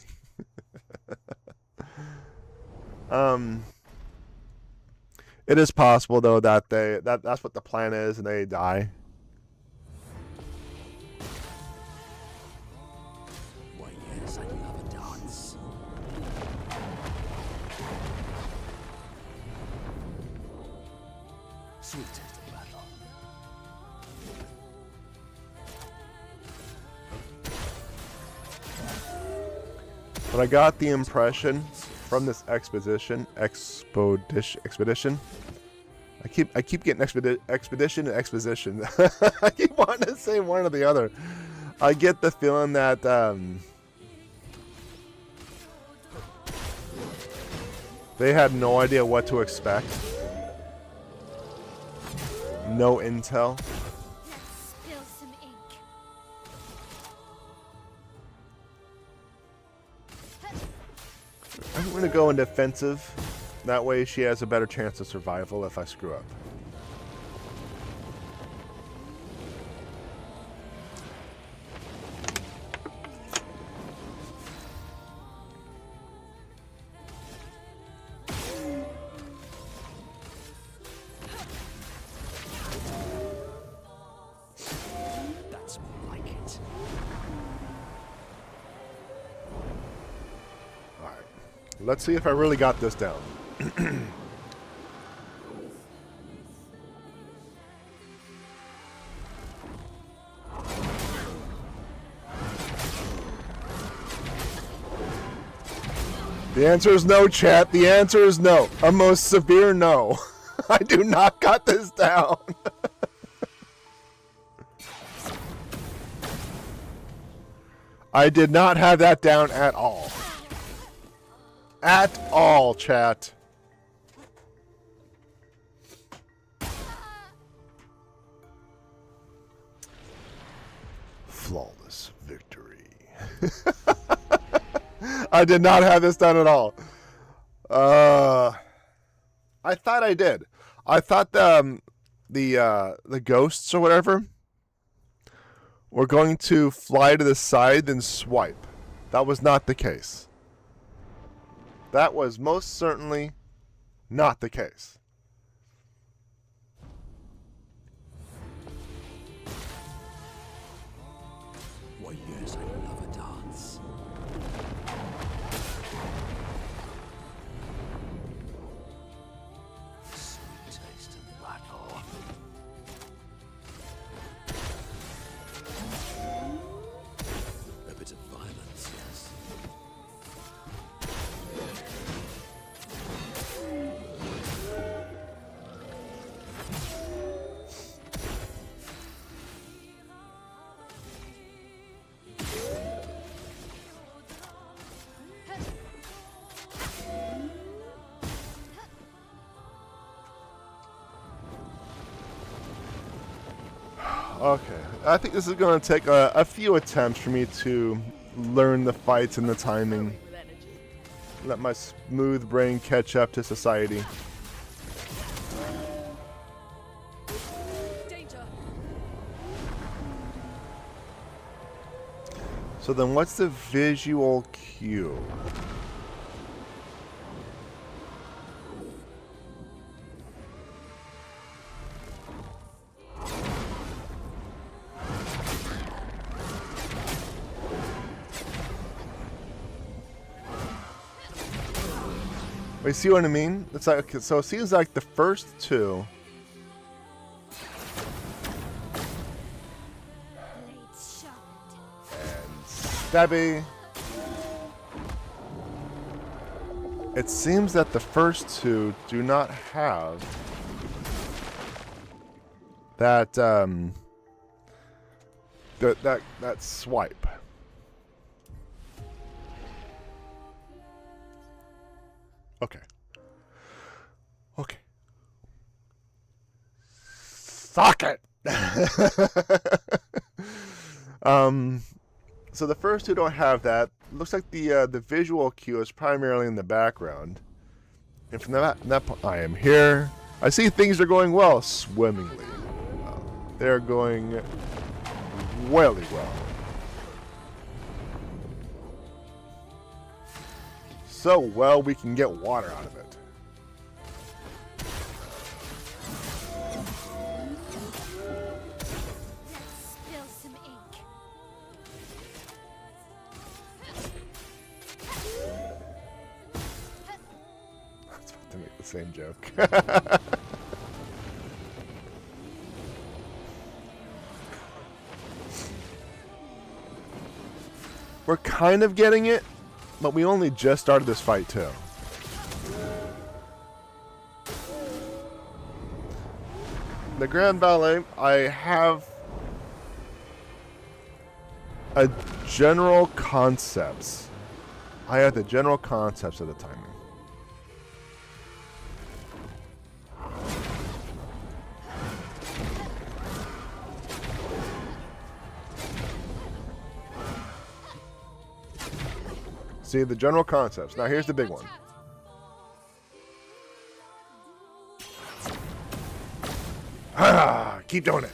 It is possible though that that's what the plan is and they die. Why, yes, I love a dance. Sweet taste of battle. But I got the impression from this expedition. I keep getting expedition and exposition. I keep wanting to say one or the other. I get the feeling that they had no idea what to expect. No intel. Let's spill some ink. I'm gonna go in defensive. That way she has a better chance of survival if I screw up. That's more like it. Alright. Let's see if I really got this down. The answer is no, chat. The answer is no. A most severe no. I do not got this down. I did not have that down at all. At all, chat. Flawless victory. I did not have this done at all. I thought I did. I thought the ghosts or whatever were going to fly to the side and swipe. That was not the case. That was most certainly not the case. Why, yes, I love a dance. Sweet taste of battle. Okay, I think this is going to take a few attempts for me to learn the fights and the timing. With energy. Let my smooth brain catch up to society. Danger. So then what's the visual cue? You see what I mean? It's like, so it seems like the first two. Blades sharpened. And stabby. It seems that the first two do not have that that swipe. Okay. Okay. Suck it. So the first two don't have that. Looks like the visual cue is primarily in the background. And from that point, I am here. I see things are going well, swimmingly. They're going really well. So well we can get water out of it. Let's spill some ink. I was about to make the same joke. We're kind of getting it, but we only just started this fight too. The Grand Ballet, I have a general concepts. I have the general concepts of the timing. See, the general concepts. Now here's the big one. Ah, keep doing it.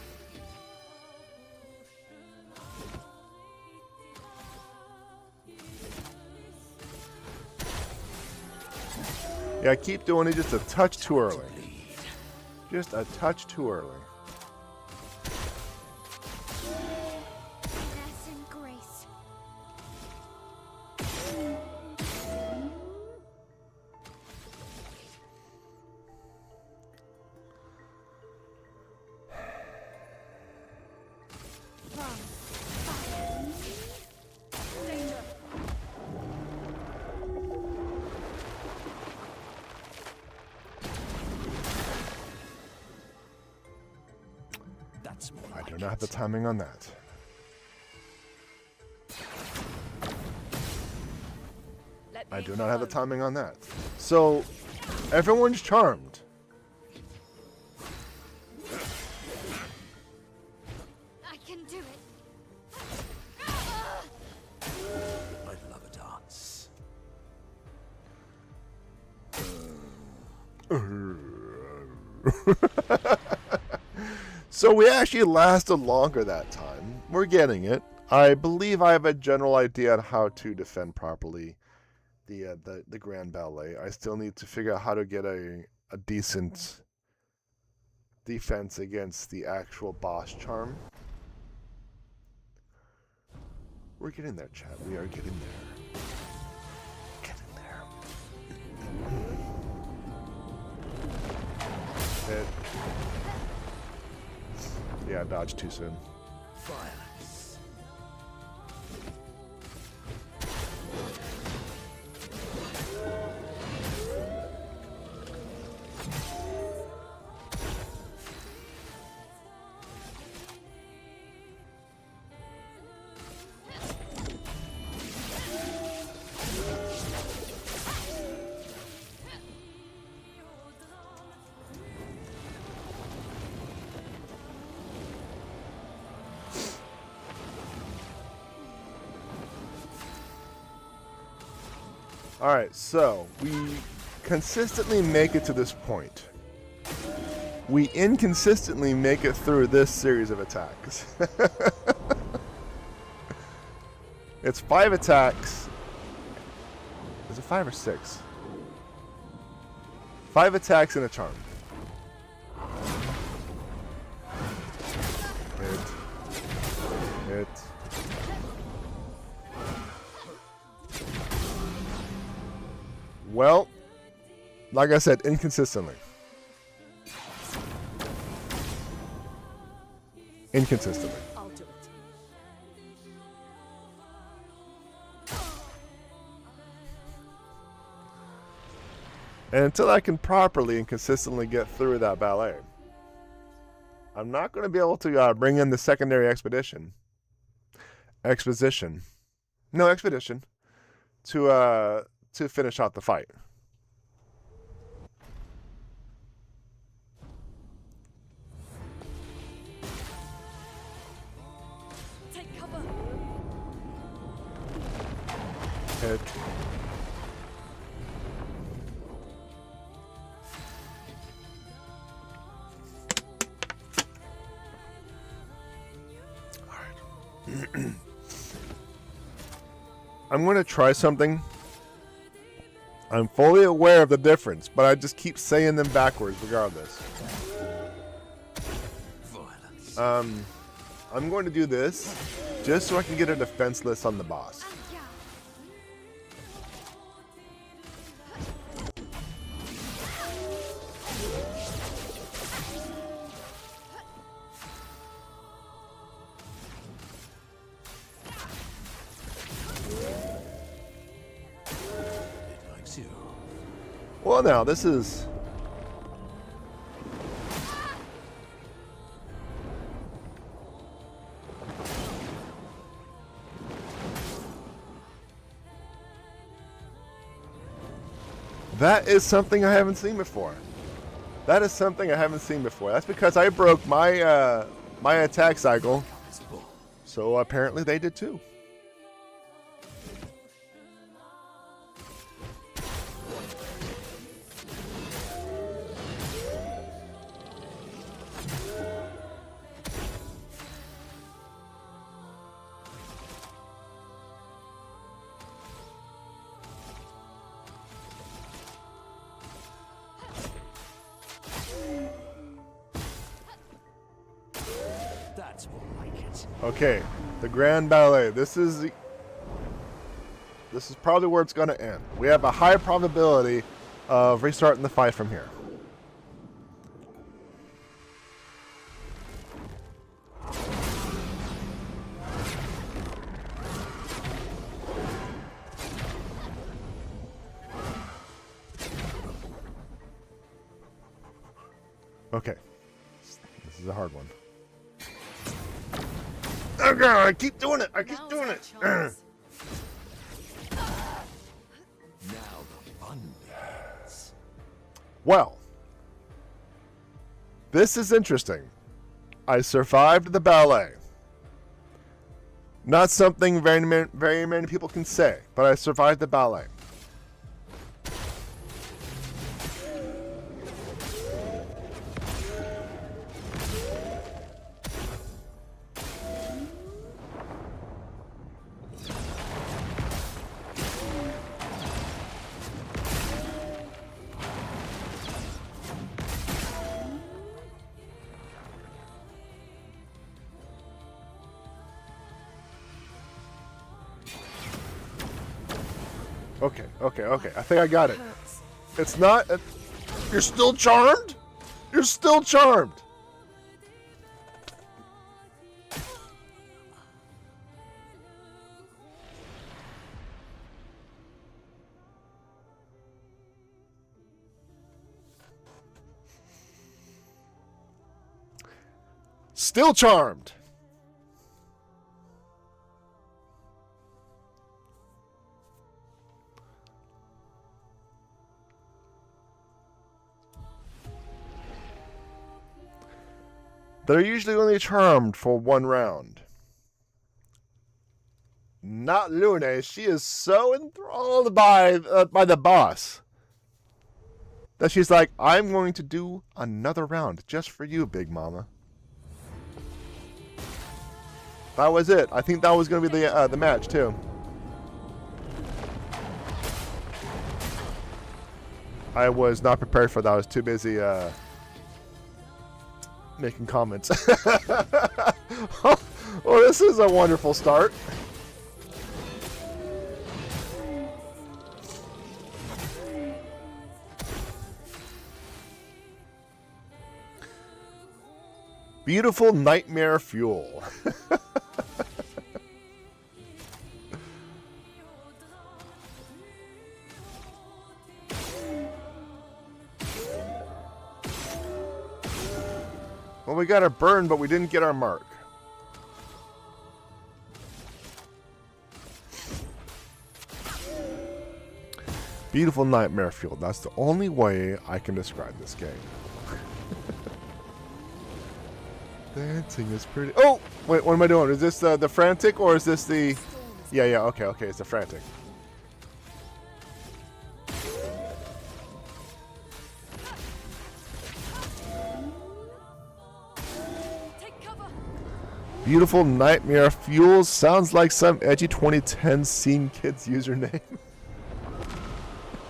Yeah, keep doing it just a touch too early. Just a touch too early. Finesse and grace. Danger. That's more I like do not have the it. timing on that. Let I the do ink not have the flow. timing on that. So, everyone's charmed. I can do it. I love a dance. So we actually lasted longer that time. We're getting it. I believe I have a general idea on how to defend properly the Grand Ballet. I still need to figure out how to get a decent defense against the actual boss charm. We're getting there, chat. We are getting there. Getting there. Hit. Yeah, dodge too soon. Violence. Alright, so we consistently make it to this point. We inconsistently make it through this series of attacks. It's 5 attacks. Is it 5 or 6? 5 attacks and a charm. Hit. Well, like I said, inconsistently. Inconsistently. I'll do it. And until I can properly and consistently get through that ballet, I'm not going to be able to bring in the secondary exposition to finish out the fight. Take cover. Hit. I'm going to try something. I'm fully aware of the difference, but I just keep saying them backwards regardless. Violence. I'm going to do this just so I can get a defense list on the boss. It likes you. Well, now, this is... That is something I haven't seen before. That is something I haven't seen before. That's because I broke my my attack cycle. So apparently they did too. That's more like it. Okay, the Grand Ballet. This is probably where it's going to end. We have a high probability of restarting the fight from here. Okay, this is a hard one. Oh god, I keep doing it. I keep doing it. Now the fun begins. Well, this is interesting. I survived the ballet. Not something very many people can say, but I survived the ballet. Okay. I think I got it. It's not... You're still charmed? You're still charmed! Still charmed! They're usually only charmed for one round. not Lune. She is so enthralled by the boss that she's like, I'm going to do another round just for you, Big Mama. That was it. I think that was going to be the match too. I was not prepared for that. I was too busy making comments. Well, this is a wonderful start. Beautiful nightmare fuel. Well, we got our burn, but we didn't get our mark. Beautiful nightmare fuel. That's the only way I can describe this game. Dancing is pretty... Oh! Wait, what am I doing? Is this the frantic, or is this the... Yeah, okay, it's the frantic. Beautiful nightmare fuel sounds like some edgy 2010 scene kids username.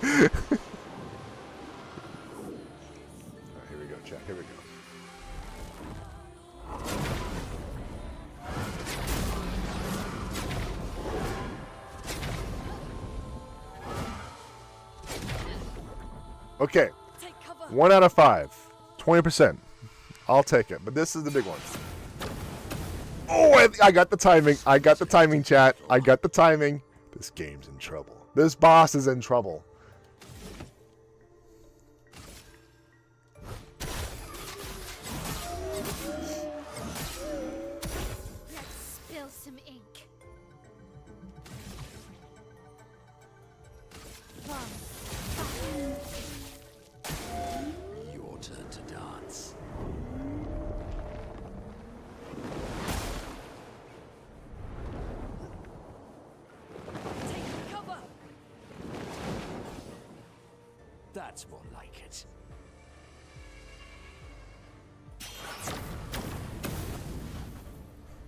Here we go, chat. Here we go. Okay, 1 out of 5, 20%. I'll take it, but this is the big one. Oh, I got the timing. I got the timing, chat. I got the timing. This game's in trouble. This boss is in trouble. Let's spill some ink. Your turn to dance. Take cover. That's more like it.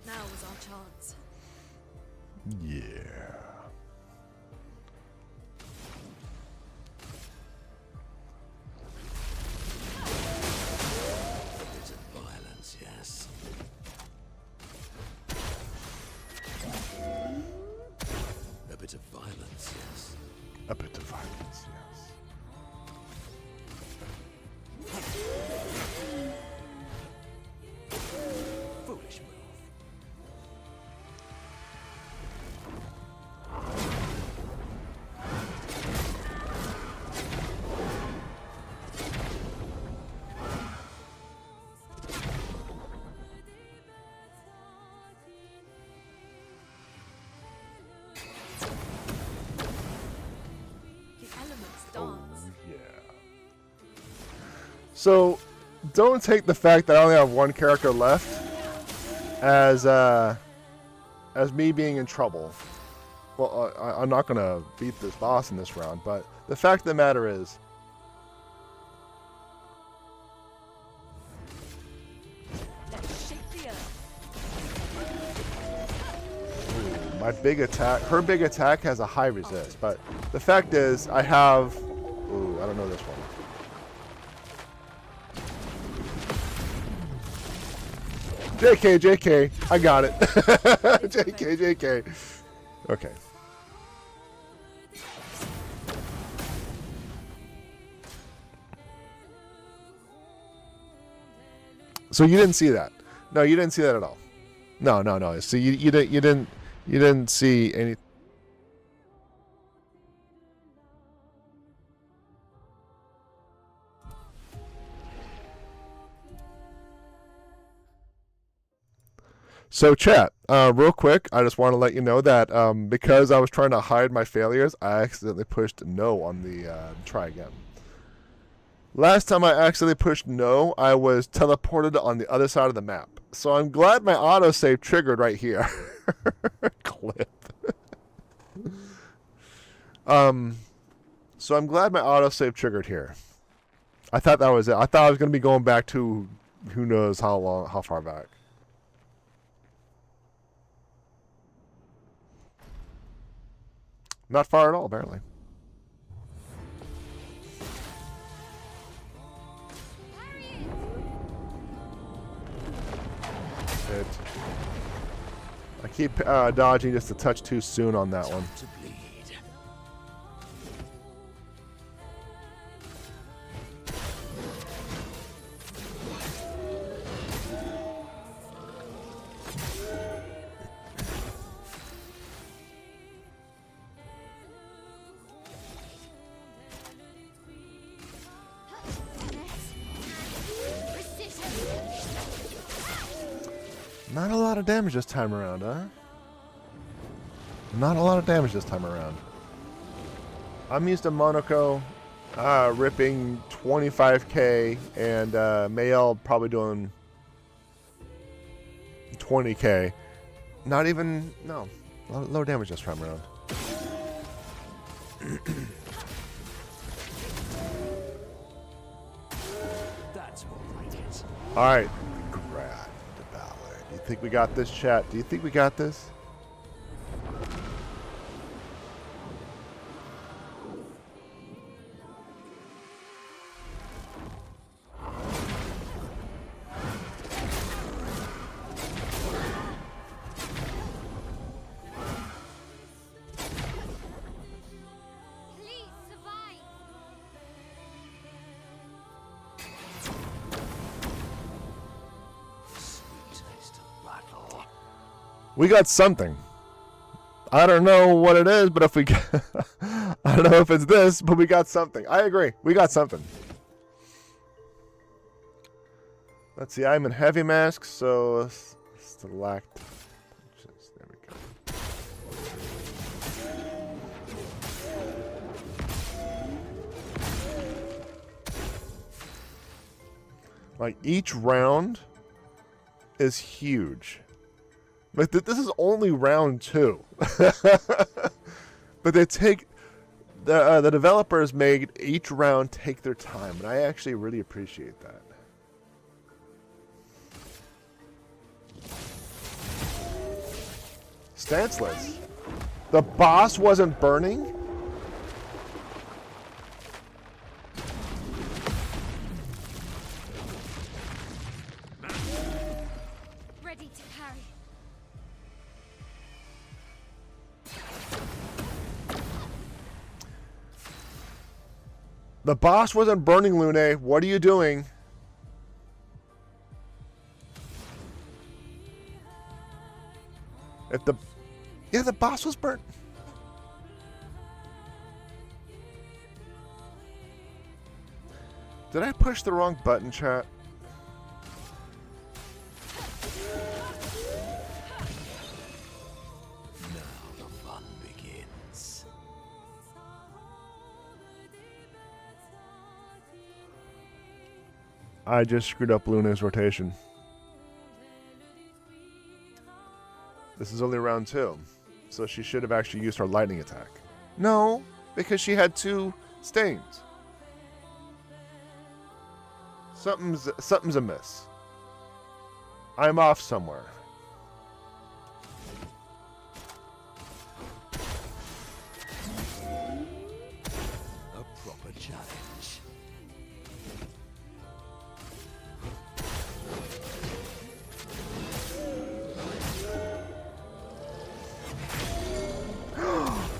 Now was our chance. Yeah. A bit of violence, yes. A bit of violence, yes. A bit of violence, yes. Foolish move. The elements dance. Yeah. So, don't take the fact that I only have one character left as me being in trouble. Well, I'm not gonna beat this boss in this round, but the fact of the matter is, Let's shake the earth. my big attack, her big attack has a high resist, but the fact is, I have, ooh, I don't know this one. JK, I got it. JK. Okay. So you didn't see that? No, you didn't see that at all. No. So you didn't see any. So chat, real quick, I just want to let you know that because I was trying to hide my failures, I accidentally pushed no on the try again. Last time I accidentally pushed no, I was teleported on the other side of the map. So I'm glad my autosave triggered right here. Clip. So I'm glad my autosave triggered here. I thought that was it. I thought I was going to be going back to who knows how far back. Not far at all, apparently. I keep dodging just a touch too soon on that one. To bleed. Not a lot of damage this time around, huh? Not a lot of damage this time around. I'm used to Monaco ripping 25k and Mayel probably doing 20k. Not even, no, low damage this time around. That's more like it. All right. Do you think we got this, chat? Do you think we got this? Please survive. Sweet taste of battle. We got something. I don't know what it is, but if we got I don't know if it's this, but we got something. I agree. We got something. Let's see. I'm in heavy mask, so select. There we go. Like each round is huge. Like this is only round 2, but they take the developers made each round take their time, and I actually really appreciate that. Stanceless. The boss wasn't burning? Ready to carry. The boss wasn't burning, Lune. What are you doing? If the... Yeah, the boss was burnt. Did I push the wrong button, chat? Now the fun begins. I just screwed up Luna's rotation. This is only round 2, so she should have actually used her lightning attack. No, because she had 2 stains. Something's amiss. I'm off somewhere. A proper challenge.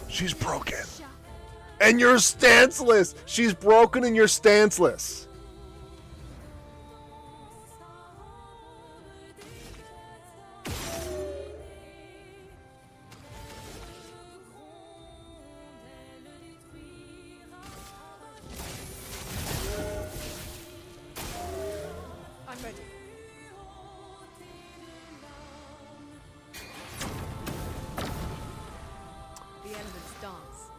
She's broken. And you're stanceless. She's broken and you're stanceless. I'm ready. The elements dance.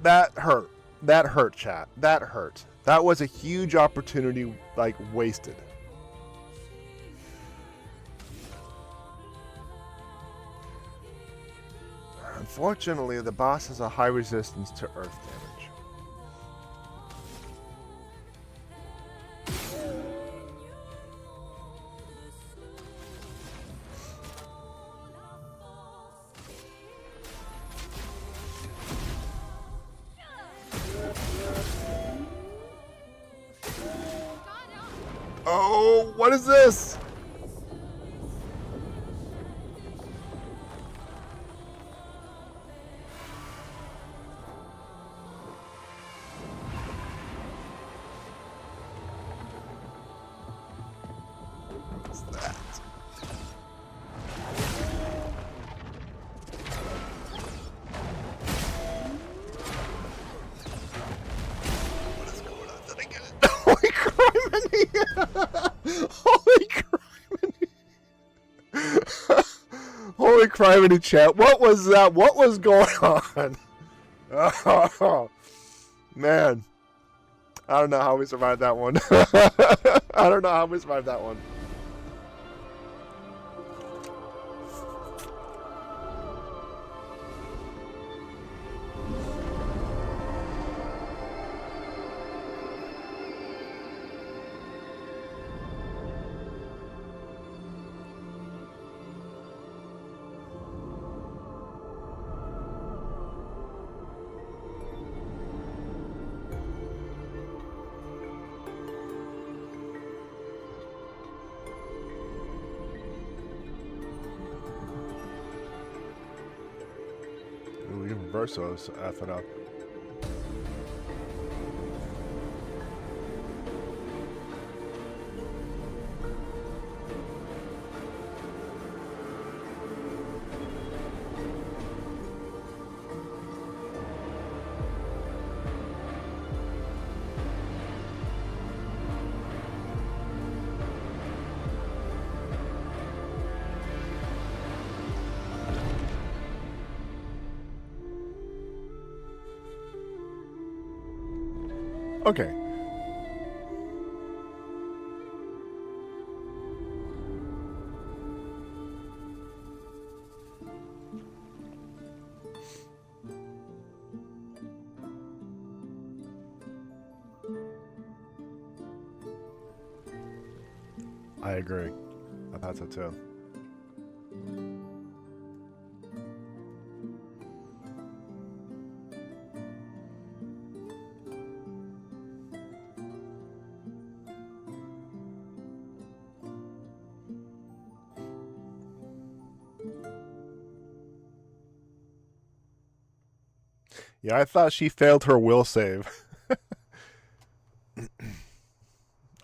That hurt. That hurt, chat. That hurt. That was a huge opportunity, like, wasted. Fortunately, the boss has a high resistance to earth damage. Oh, what is this? What's that? What is going on? Did I get it? Holy criminy! Holy criminy! Holy criminy, chat. What was that? What was going on? Oh, man. I don't know how we survived that one. I don't know how we survived that one. We can reverse those, F it up. Okay. I agree. I thought so too. Yeah, I thought she failed her will save.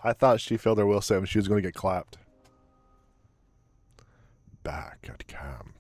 I thought she failed her will save and she was going to get clapped. Back at camp.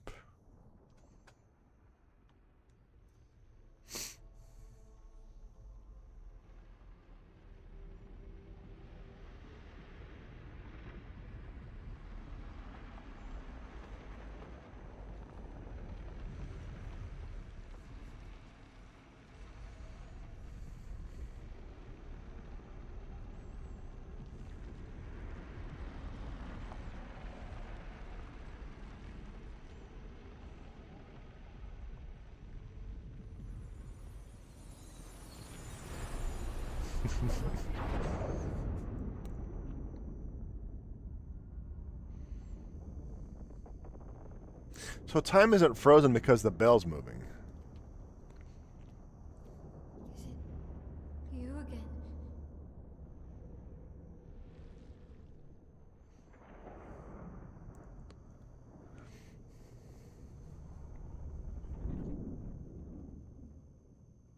So time isn't frozen because the bell's moving. Is it you again?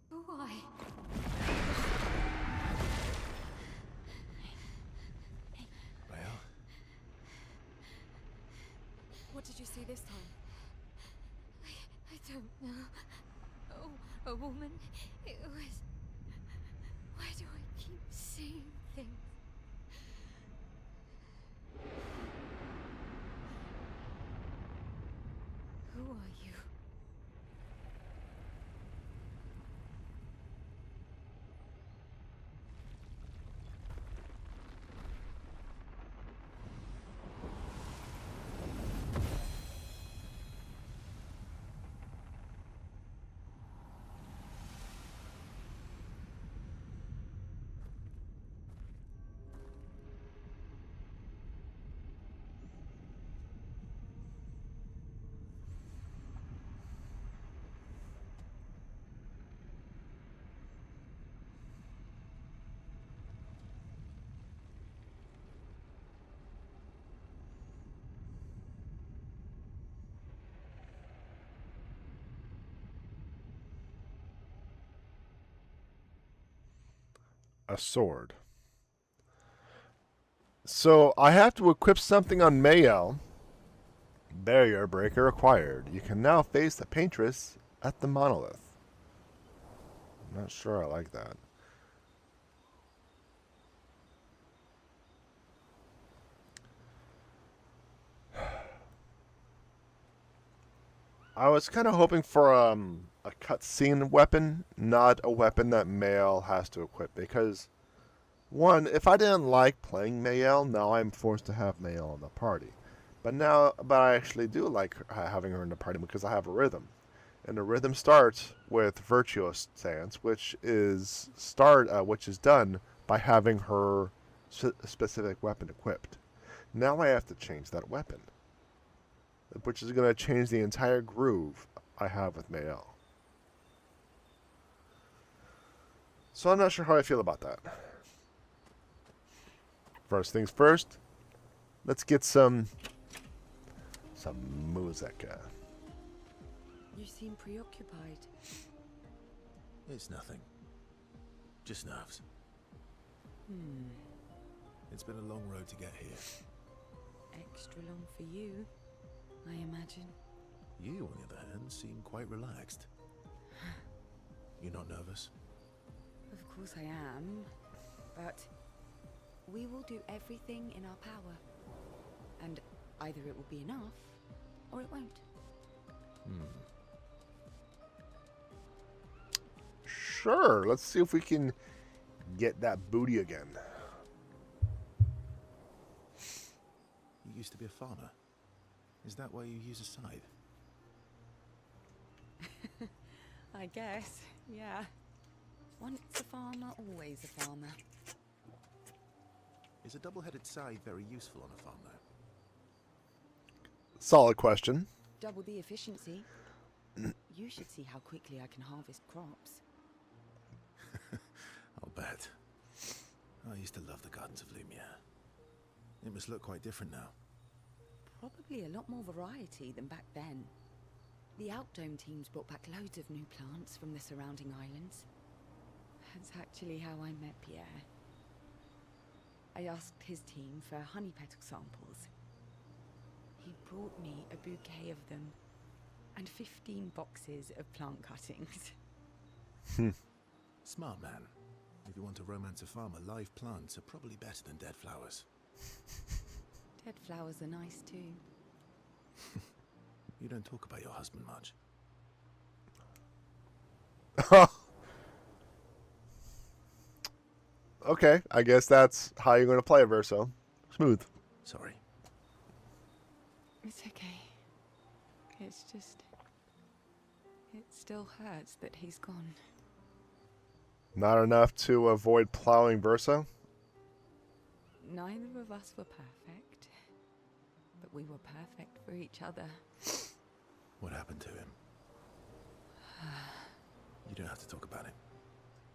Why? Well, What did you see this time? I don't know. Oh, a woman. It was. Why do I keep seeing things? Who are you? a sword. So I have to equip something on Mael. Barrier breaker acquired. You can now face the paintress at the monolith. I'm not sure I like that. I was kind of hoping for a cutscene weapon, not a weapon that Mael has to equip. Because, one, if I didn't like playing Mael, now I'm forced to have Mael in the party. But I actually do like having her in the party because I have a rhythm. And the rhythm starts with Virtuo Stance, which is done by having her specific weapon equipped. Now I have to change that weapon, which is going to change the entire groove I have with Mael. So I'm not sure how I feel about that. First things first, let's get some music. You seem preoccupied. It's nothing. Just nerves. It's been a long road to get here. Extra long for you, I imagine. You, on the other hand, seem quite relaxed. You're not nervous? Of course I am, but we will do everything in our power. And either it will be enough, or it won't. Sure, let's see if we can get that booty again. You used to be a farmer. Is that why you use a scythe? I guess, yeah. Once a farmer, always a farmer. Is a double-headed scythe very useful on a farm, though? Solid question. Double the efficiency. You should see how quickly I can harvest crops. I'll bet. I used to love the gardens of Lumiere. It must look quite different now. Probably a lot more variety than back then. The Outdome teams brought back loads of new plants from the surrounding islands. That's actually how I met Pierre. I asked his team for honey petal samples. He brought me a bouquet of them, and 15 boxes of plant cuttings. Smart man. If you want to romance a farmer, live plants are probably better than dead flowers. Dead flowers are nice too. You don't talk about your husband much. Okay, I guess that's how you're going to play it, Verso. Smooth. Sorry. It's okay. It's just... it still hurts that he's gone. Not enough to avoid plowing Verso? Neither of us were perfect, but we were perfect for each other. What happened to him? You don't have to talk about it.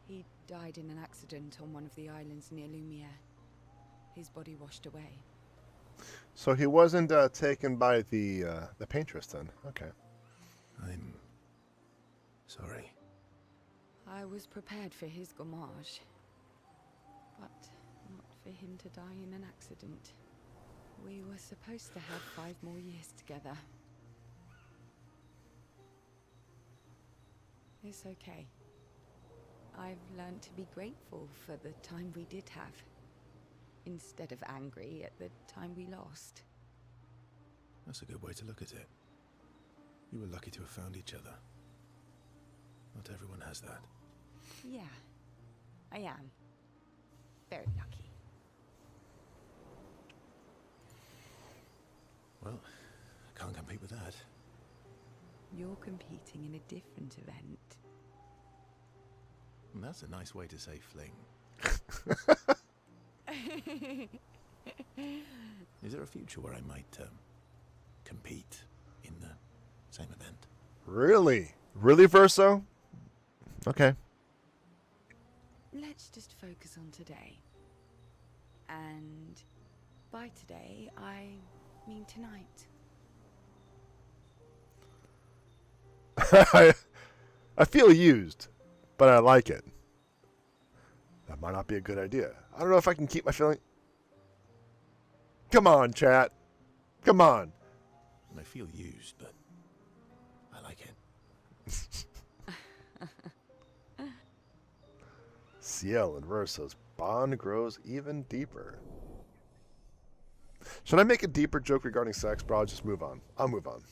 He died in an accident on one of the islands near Lumiere. His body washed away. So he wasn't taken by the paintress then? Okay. I'm sorry. I was prepared for his gommage, but not for him to die in an accident. We were supposed to have 5 more years together. It's okay. I've learned to be grateful for the time we did have, instead of angry at the time we lost. That's a good way to look at it. You were lucky to have found each other. Not everyone has that. Yeah, I am. Very lucky. Well, I can't compete with that. You're competing in a different event. And that's a nice way to say fling. Is there a future where I might compete in the same event? Really? Really, Verso? Okay. Let's just focus on today. And by today, I mean tonight. I feel used, but I like it. The That might not be a good idea. I don't know if I can keep my feeling. Come on, chat. Come on. I feel used, but I like it. Ciel and Verso's bond grows even deeper. Should I make a deeper joke regarding sex, bro? I'll just move on. I'll move on.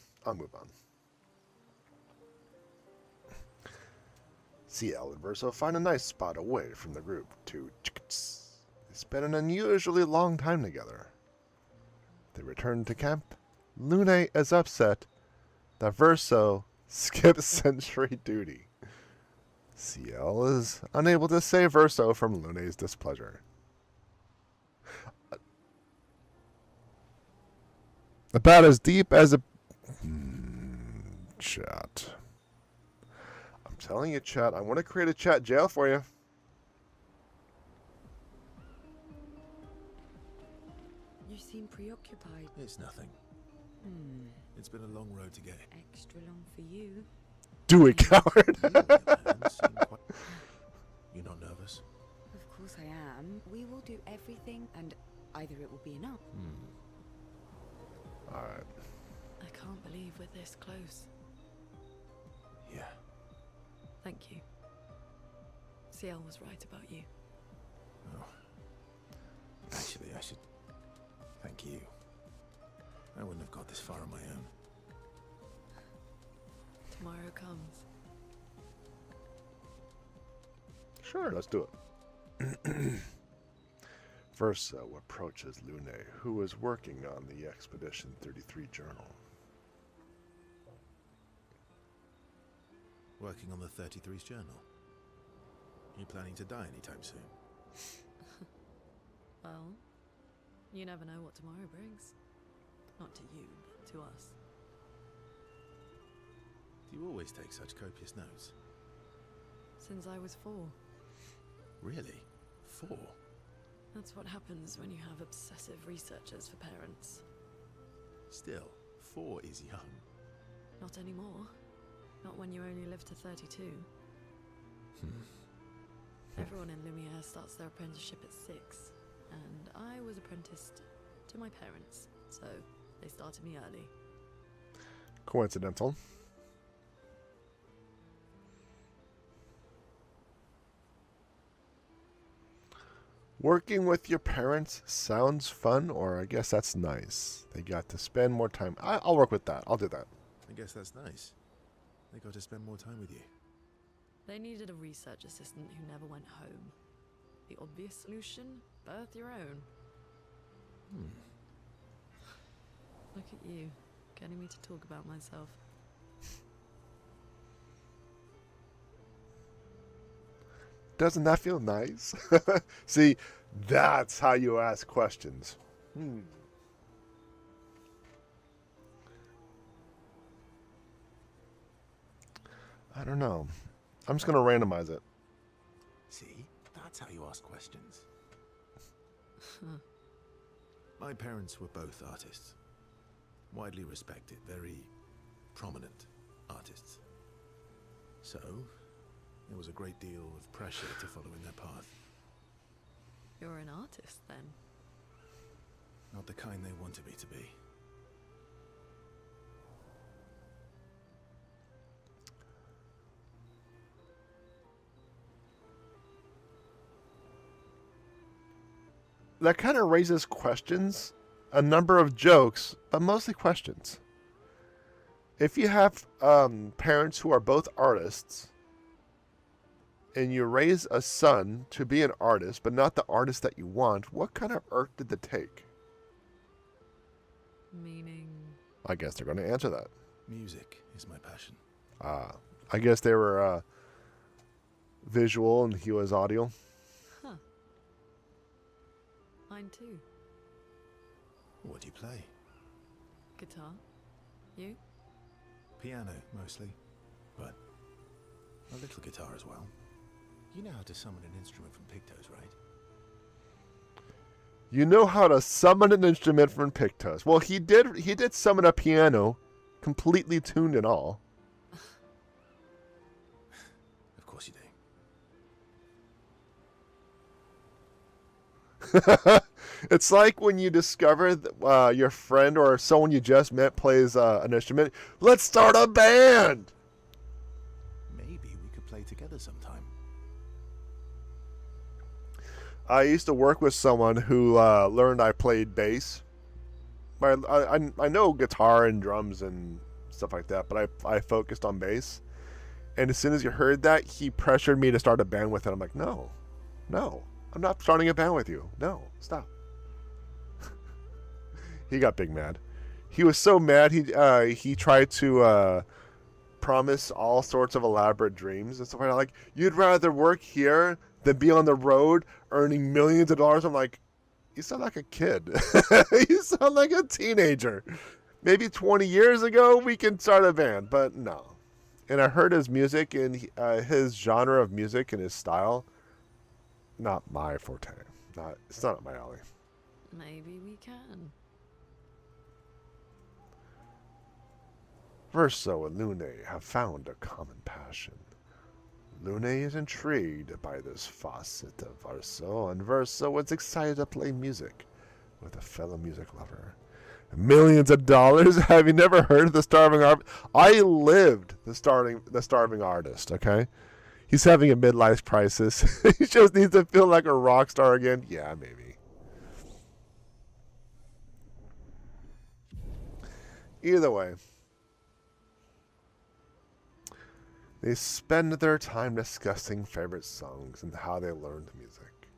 Ciel and Verso find a nice spot away from the group to spend an unusually long time together. They return to camp. Lune is upset that Verso skips sentry duty. Ciel is unable to save Verso from Lune's displeasure. About as deep as a... chat. I'm telling you, chat, I want to create a chat jail for you. You seem preoccupied. It's nothing. It's been a long road to get. Extra long for you. Do it, coward. You're not nervous? Of course I am. We will do everything, and either it will be enough. Alright. I can't believe we're this close. Yeah. Thank you. Ciel was right about you. Oh. Actually, I should thank you. I wouldn't have got this far on my own. Tomorrow comes. Sure, let's do it. Verso approaches Lune, who is working on the Expedition 33 journal. Working on the 33's journal. You planning to die anytime soon? Well, you never know what tomorrow brings. Not to you, but to us. Do you always take such copious notes? Since I was 4. Really? 4? That's what happens when you have obsessive researchers for parents. Still, 4 is young. Not anymore. Not when you only live to 32. Everyone in Lumiere starts their apprenticeship at 6, and I was apprenticed to my parents, so they started me early. Coincidental. Working with your parents sounds fun, or I guess that's nice. They got to spend more time. I'll work with that. I'll do that. I guess that's nice. They got to spend more time with you. They needed a research assistant who never went home. The obvious solution? Birth your own. Look at you, getting me to talk about myself. Doesn't that feel nice? See, that's how you ask questions. I don't know. I'm just going to randomize it. See? That's how you ask questions. My parents were both artists. Widely respected, very prominent artists. So, there was a great deal of pressure to follow in their path. You're an artist, then? Not the kind they wanted me to be. That kind of raises questions, a number of jokes, but mostly questions. If you have parents who are both artists, and you raise a son to be an artist, but not the artist that you want, what kind of art did they take? Meaning? I guess they're going to answer that. Music is my passion. I guess they were visual and he was audio. Huh. Mine too. What do you play? Guitar. You? Piano, mostly. But a little guitar as well. You know how to summon an instrument from Pictos, right? You know how to summon an instrument from Pictos. Well, he did summon a piano, completely tuned and all. Of course you do. It's like when you discover your friend or someone you just met plays an instrument. Let's start a band! Maybe we could play together sometime. I used to work with someone who learned I played bass. I know guitar and drums and stuff like that, but I focused on bass. And as soon as you heard that, he pressured me to start a band with it. I'm like, no, I'm not starting a band with you. No, stop. He got big mad. He was so mad, he tried to promise all sorts of elaborate dreams and stuff like that. Like, you'd rather work here than be on the road earning millions of dollars. I'm like, you sound like a kid. You sound like a teenager. Maybe 20 years ago we can start a band, but no. And I heard his music and his genre of music and his style. Not my forte. It's not up my alley. Maybe we can. Verso and Lune have found a common passion. Lune is intrigued by this facet of Verso, and Verso is excited to play music with a fellow music lover. Millions of dollars? Have you never heard of the starving artist? I lived the starving artist, okay? He's having a midlife crisis. He just needs to feel like a rock star again. Yeah, maybe. Either way, they spend their time discussing favorite songs and how they learned music.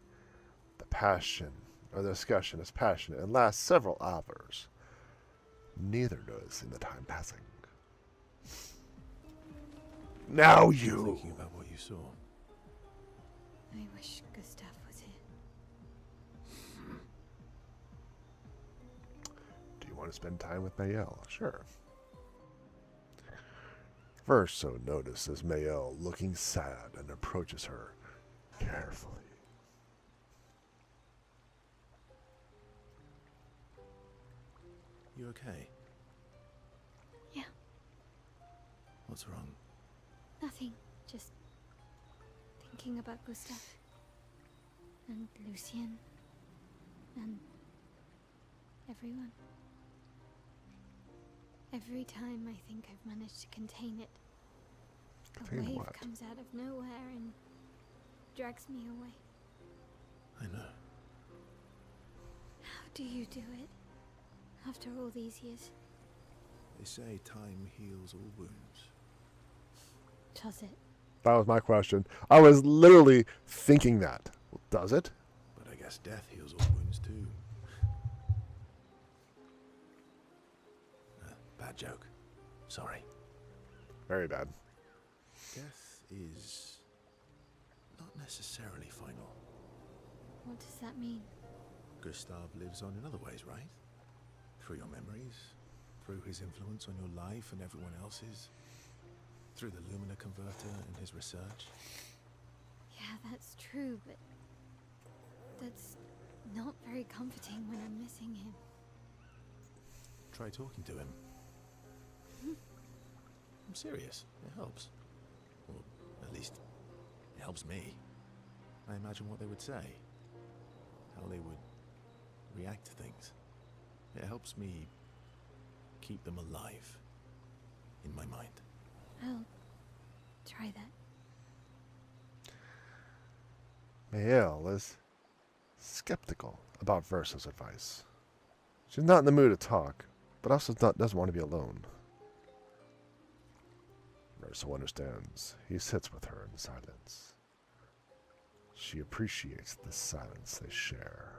The discussion is passionate and lasts several hours. Neither does in the time passing. Now you. Thinking about what you saw. I wish Gustav was here. Do you want to spend time with Mayel? Sure. Verso notices Mayel looking sad and approaches her carefully. You okay? Yeah, What's wrong? nothing. Just thinking about Gustav. And Lucien. And everyone. Every time I think I've managed to contain it, a Contain wave what? comes out of nowhere and drags me away. I know. How do you do it? After all these years, They say time heals all wounds. does it? That was my question. I was literally thinking that. Well, does it? But I guess death heals all wounds too. Bad joke. Sorry. Very bad. Death is not necessarily final. What does that mean? Gustav lives on in other ways, right? Through your memories, through his influence on your life and everyone else's, through the Lumina converter and his research. Yeah, that's true, but that's not very comforting when I'm missing him. Try talking to him. I'm serious. It helps. Or at least, it helps me. I imagine what they would say. How they would react to things. It helps me keep them alive in my mind. I'll try that. Mayel is skeptical about Verso's advice. She's not in the mood to talk, but also doesn't want to be alone. Verso understands. He sits with her in silence. She appreciates the silence they share.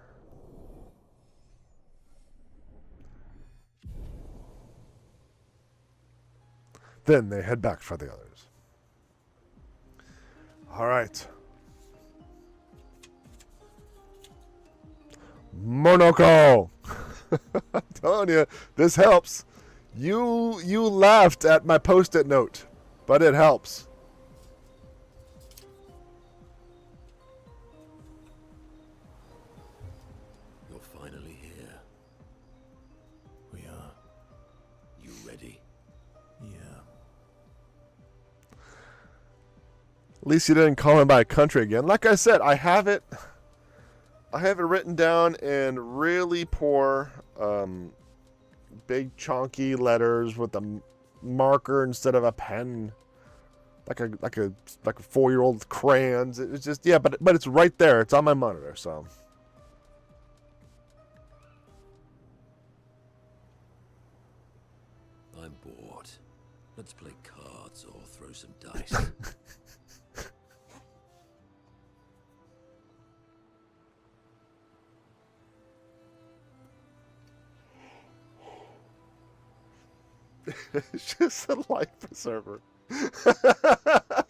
Then they head back for the others. All right. Monoko! I'm telling you, this helps. You laughed at my post-it note, but it helps. You're finally here. We are. You ready? Yeah. At least you didn't call him by country again. Like I said, I have it I have it written down in really poor, big chunky letters with a marker instead of a pen, like a 4-year-old crayons. It's just, yeah, but it's right there. It's on my monitor, so. I'm bored. Let's play cards or throw some dice. It's just a life preserver. Nuh-uh.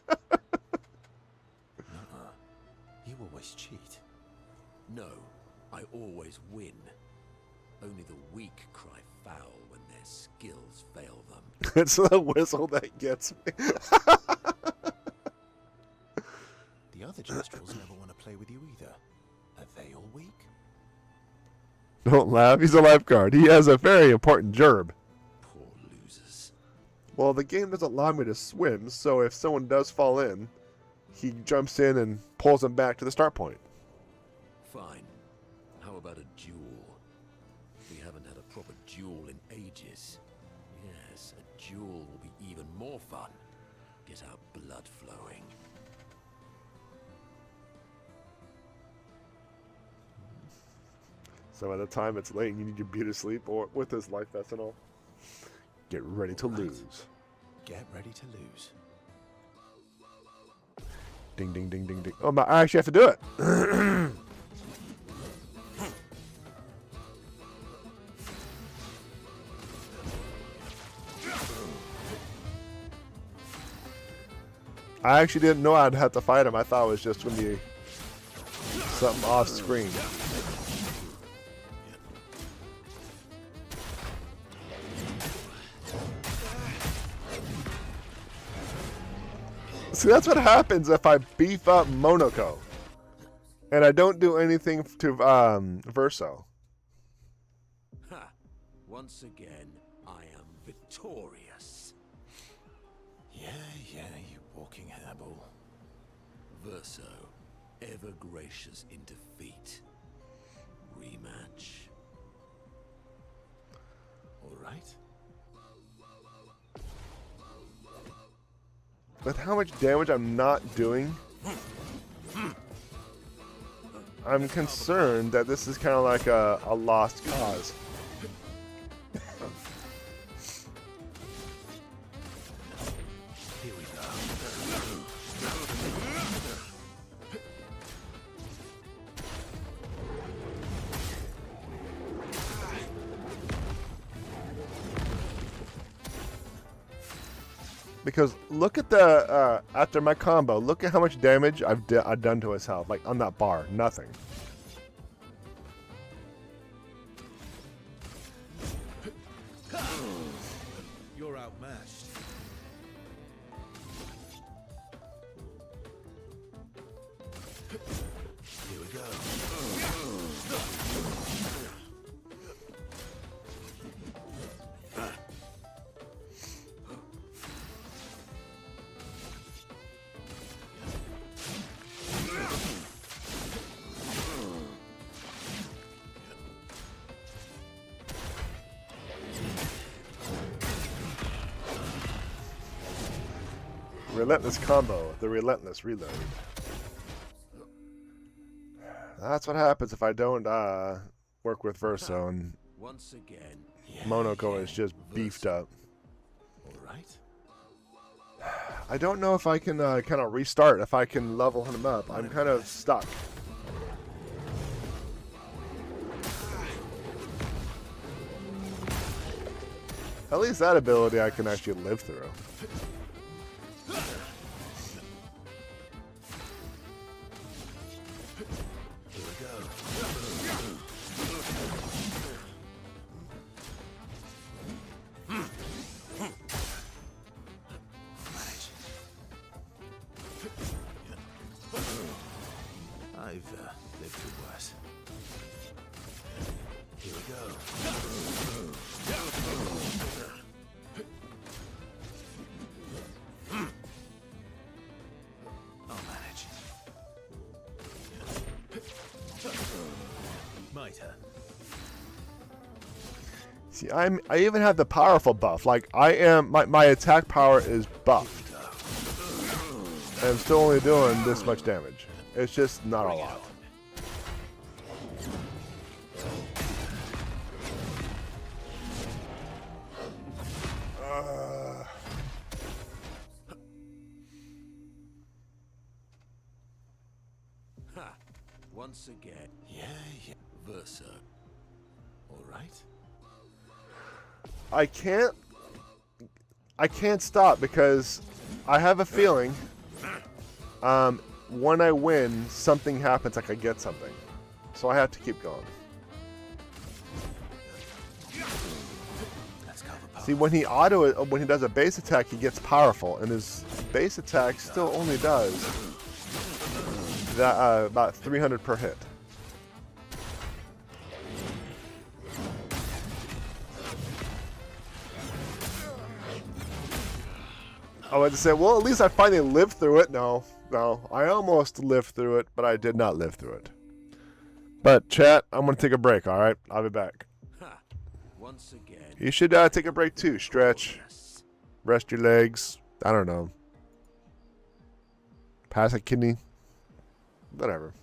You always cheat. No, I always win. Only the weak cry foul when their skills fail them. It's the whistle that gets me. The other Jestrels never want to play with you either. Are they all weak? Don't laugh. He's a lifeguard. He has a very important job. Poor losers. Well, the game doesn't allow me to swim, so if someone does fall in, he jumps in and pulls them back to the start point. Fine. How about a duel? We haven't had a proper duel in ages. Yes, a duel will be even more fun. Get our blood flowing. So by the time it's late and you need your beauty sleep or with his life vest and all, get ready to lose. Get ready to lose. Ding, ding, ding, ding, ding. Oh, I actually have to do it. I actually didn't know I'd have to fight him. I thought it was just going to be something off screen. See, that's what happens if I beef up Monoko. And I don't do anything to Verso. Ha! Once again, I am victorious. Yeah, you walking hairball. Verso, ever gracious in defeat. Rematch. All right. With how much damage I'm not doing, I'm concerned that this is kind of like a lost cause. Here we go. Because look at the, after my combo, look at how much damage I've done to his health. Like, on that bar, nothing. You're outmatched. Here we go. Relentless combo, the relentless reload. That's what happens if I don't work with Verso and Once again, Monoko is just beefed up. All right. I don't know if I can kind of restart, if I can level him up. I'm kind of stuck. At least that ability I can actually live through. Here we go. I've lived through worse. Here we go. See, I even have the powerful buff. Like I am, my attack power is buffed. And I'm still only doing this much damage. It's just not a lot. Ha! Once again. Yeah. Versa. All right. I can't stop because I have a feeling when I win, something happens, like I get something. So I have to keep going. See, when he does a base attack, he gets powerful, and his base attack still only does that about 300 per hit. I would say, well, at least I finally lived through it. No, I almost lived through it, but I did not live through it. But chat, I'm gonna take a break. All right, I'll be back. Ha! Once again. You should take a break too. Stretch, rest your legs. I don't know. Pass a kidney. Whatever.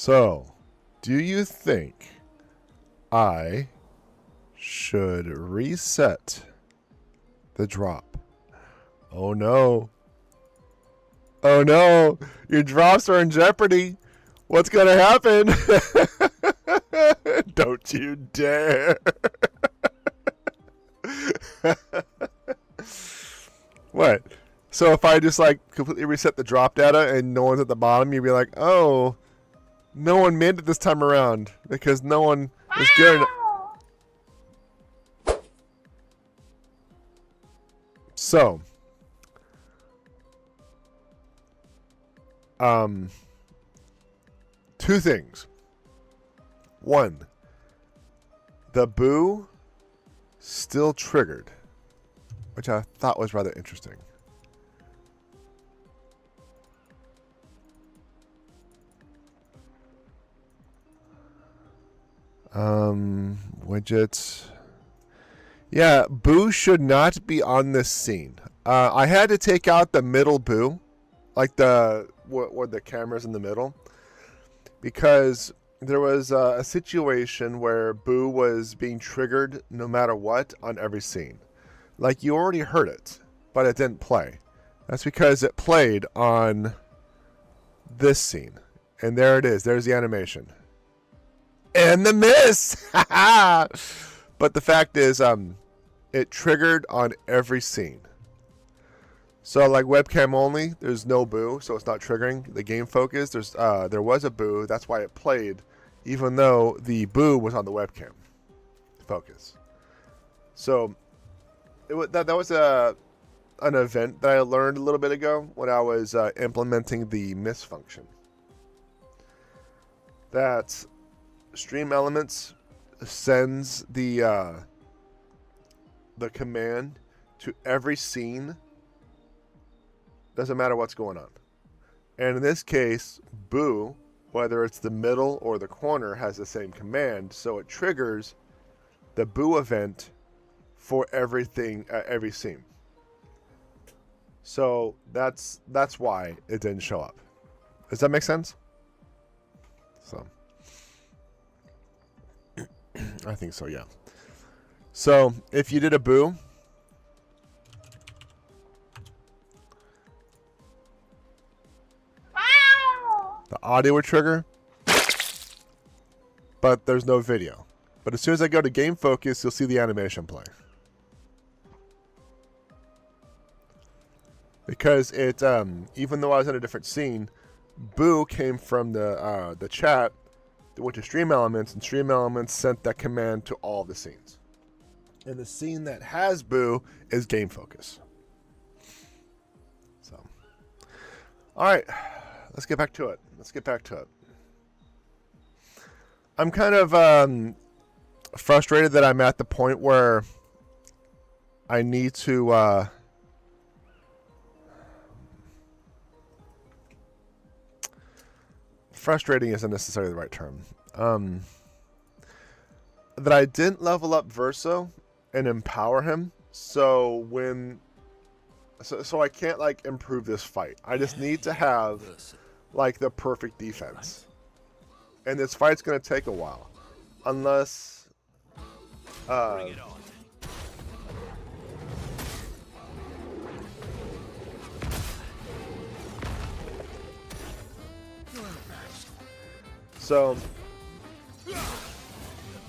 So, do you think I should reset the drop? Oh no. Oh no. Your drops are in jeopardy. What's going to happen? Don't you dare. What? So if I just like completely reset the drop data and no one's at the bottom, you'd be like, oh, no one made it this time around because no one is good enough. So, two things. One, the boo still triggered, which I thought was rather interesting. Widgets. Yeah, boo should not be on this scene. I had to take out the middle boo, like the where the camera's in the middle, because there was a situation where boo was being triggered no matter what on every scene. Like you already heard it, but it didn't play. That's because it played on this scene, and there it is. There's the animation. And the miss! But the fact is, it triggered on every scene. So like webcam only, there's no boo, so it's not triggering. The game focus, there was a boo, that's why it played, even though the boo was on the webcam focus. So that was an event that I learned a little bit ago when I was implementing the miss function. That Stream Elements sends the command to every scene. Doesn't matter what's going on. And in this case, boo, whether it's the middle or the corner, has the same command, so it triggers the boo event for everything, every scene. So that's why it didn't show up. Does that make sense? So I think so, yeah. So if you did a boo, the audio would trigger, but there's no video. But as soon as I go to game focus, you'll see the animation play. Because it, even though I was in a different scene, boo came from the chat, went to Stream Elements, and Stream Elements sent that command to all the scenes. And the scene that has boo is game focus. So, all right, let's get back to it. I'm kind of frustrated that I'm at the point where I need to frustrating isn't necessarily the right term. That I didn't level up Verso and empower him, so I can't like improve this fight. I just need to have like the perfect defense, and this fight's gonna take a while, unless Bring it on. so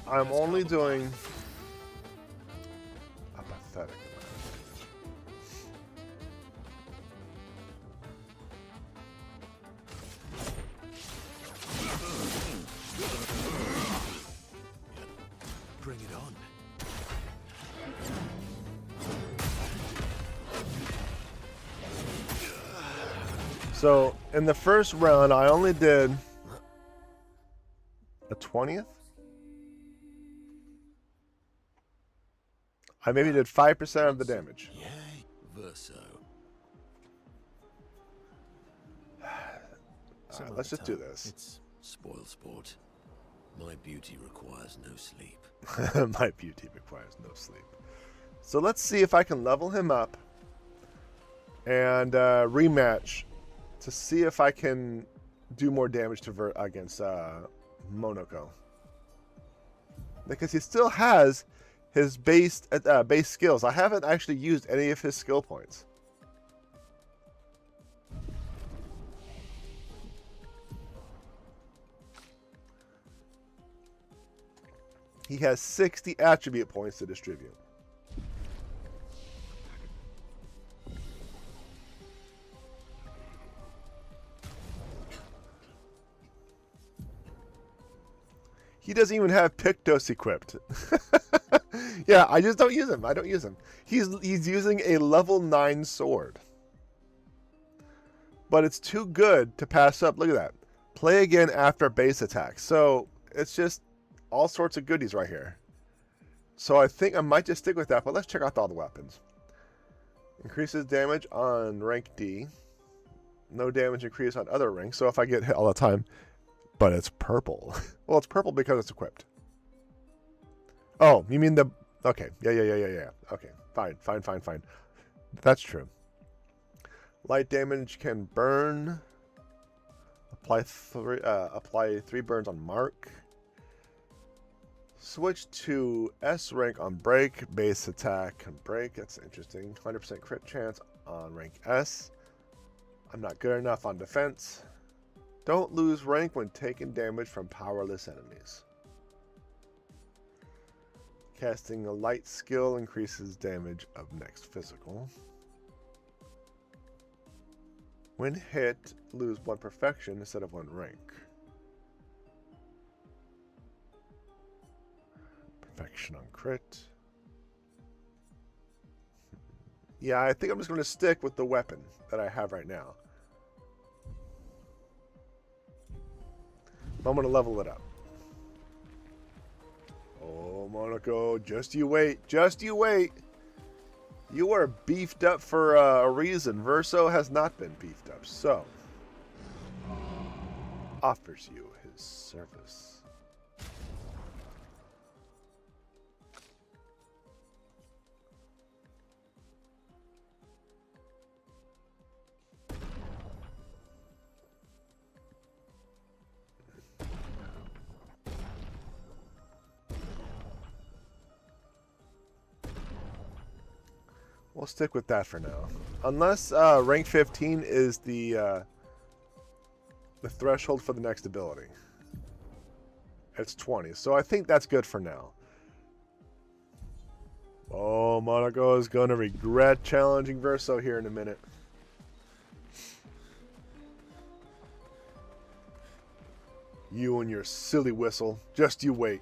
I'm only doing a pathetic Bring it on. So in the first round, I only did a 20th. I maybe did 5% of the damage. Yay. Verso. All right, let's just do this. It's Spoil sport. My beauty requires no sleep. My beauty requires no sleep. So let's see if I can level him up and rematch to see if I can do more damage to against Monoko, because he still has his base skills. I haven't actually used any of his skill points. He has 60 attribute points to distribute. He doesn't even have Pictos equipped. Yeah, I just don't use him. I don't use him. He's using a level 9 sword. But it's too good to pass up. Look at that. Play again after base attack. So it's just all sorts of goodies right here. So I think I might just stick with that, but let's check out all the weapons. Increases damage on rank D. No damage increase on other ranks. So if I get hit all the time, but it's purple. Well, it's purple because it's equipped. Oh, you mean the... Okay. Yeah. Okay. Fine. That's true. Light damage can burn. Apply 3 burns on mark. Switch to S rank on break. Base attack on break. That's interesting. 100% crit chance on rank S. I'm not good enough on defense. Don't lose rank when taking damage from powerless enemies. Casting a light skill increases damage of next physical. When hit, lose 1 perfection instead of 1 rank. Perfection on crit. Yeah, I think I'm just going to stick with the weapon that I have right now. I'm going to level it up. Oh, Monoko, just you wait. Just you wait. You are beefed up for a reason. Verso has not been beefed up, so offers you his service. We'll stick with that for now. Unless rank 15 is the threshold for the next ability. It's 20, so I think that's good for now. Oh, Monoko is going to regret challenging Verso here in a minute. You and your silly whistle. Just you wait.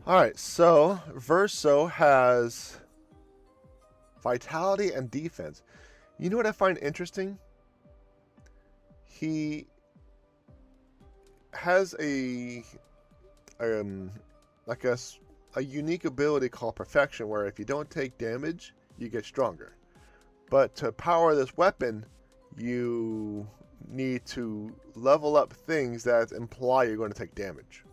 Alright, so Verso has vitality and defense. You know what I find interesting? He has a unique ability called Perfection, where if you don't take damage, you get stronger. But to power this weapon, you need to level up things that imply you're going to take damage.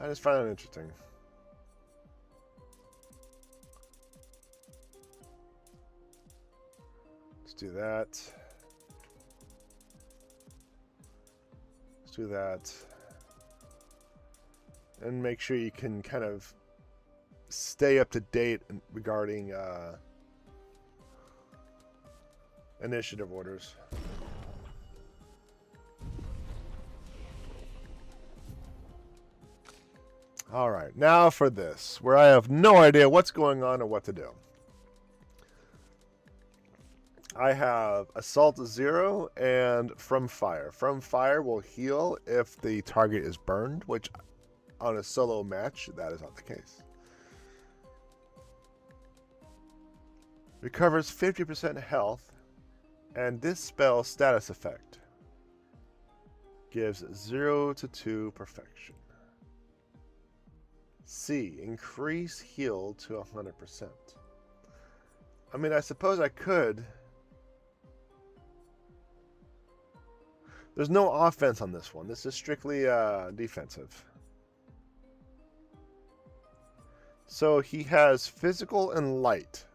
I just find it interesting. Let's do that. Let's do that. And make sure you can kind of stay up to date regarding initiative orders. Alright, now for this, where I have no idea what's going on or what to do. I have Assault 0 and From Fire. From Fire will heal if the target is burned, which on a solo match, that is not the case. Recovers 50% health, and this spell status effect. Gives 0 to 2 perfection. C. Increase heal to 100%. I mean, I suppose I could. There's no offense on this one. This is strictly defensive. So he has physical and light.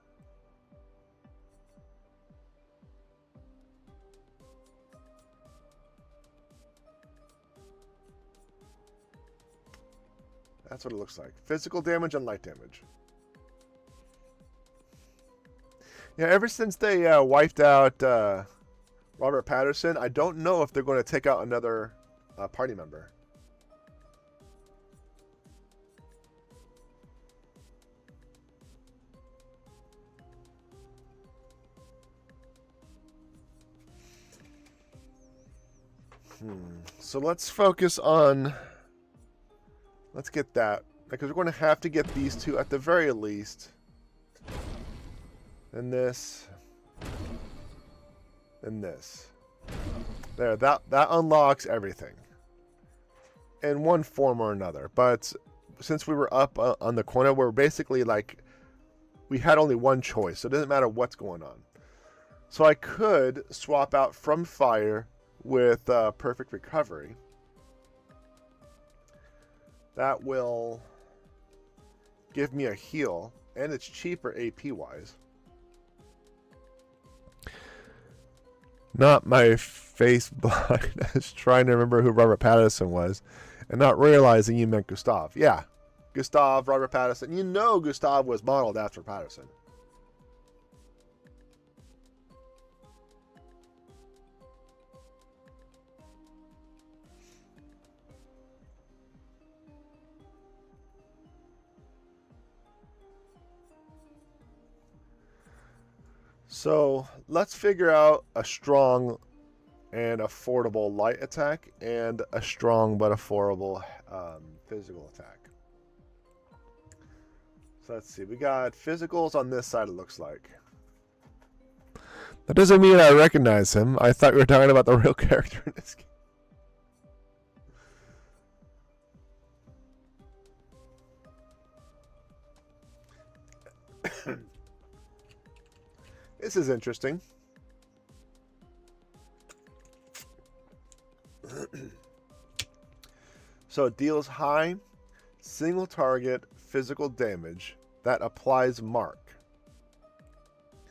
That's what it looks like. Physical damage and light damage. Yeah, ever since they wiped out Robert Patterson, I don't know if they're going to take out another party member. So let's focus on... Let's get that. Because we're going to have to get these two at the very least. And this. And this. There, that unlocks everything. In one form or another. But since we were up on the corner, we're basically like... We had only one choice. So it doesn't matter what's going on. So I could swap out from fire with perfect recovery. That will give me a heal, and it's cheaper AP-wise. Not my face blind as trying to remember who Robert Pattinson was, and not realizing you meant Gustav. Yeah, Gustav, Robert Pattinson. You know Gustav was modeled after Pattinson. So let's figure out a strong and affordable light attack and a strong but affordable physical attack. So let's see. We got physicals on this side, it looks like. That doesn't mean I recognize him. I thought we were talking about the real character in this game. This is interesting. So it deals high, single target physical damage that applies mark.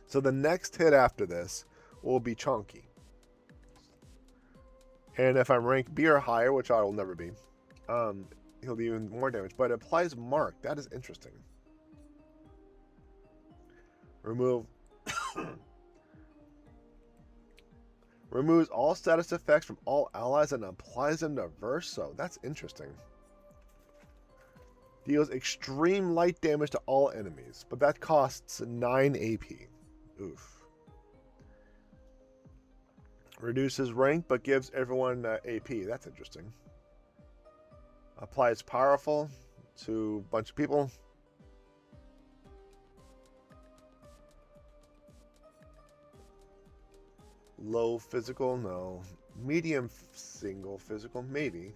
So the next hit after this will be chunky. And if I'm rank B or higher, which I will never be, he'll do even more damage. But it applies mark. That is interesting. Remove... Removes all status effects from all allies and applies them to Verso. That's interesting. Deals extreme light damage to all enemies, but that costs 9 AP. Oof. Reduces rank, but gives everyone AP. That's interesting. Applies powerful to a bunch of people. Low physical, no. Medium single physical, maybe.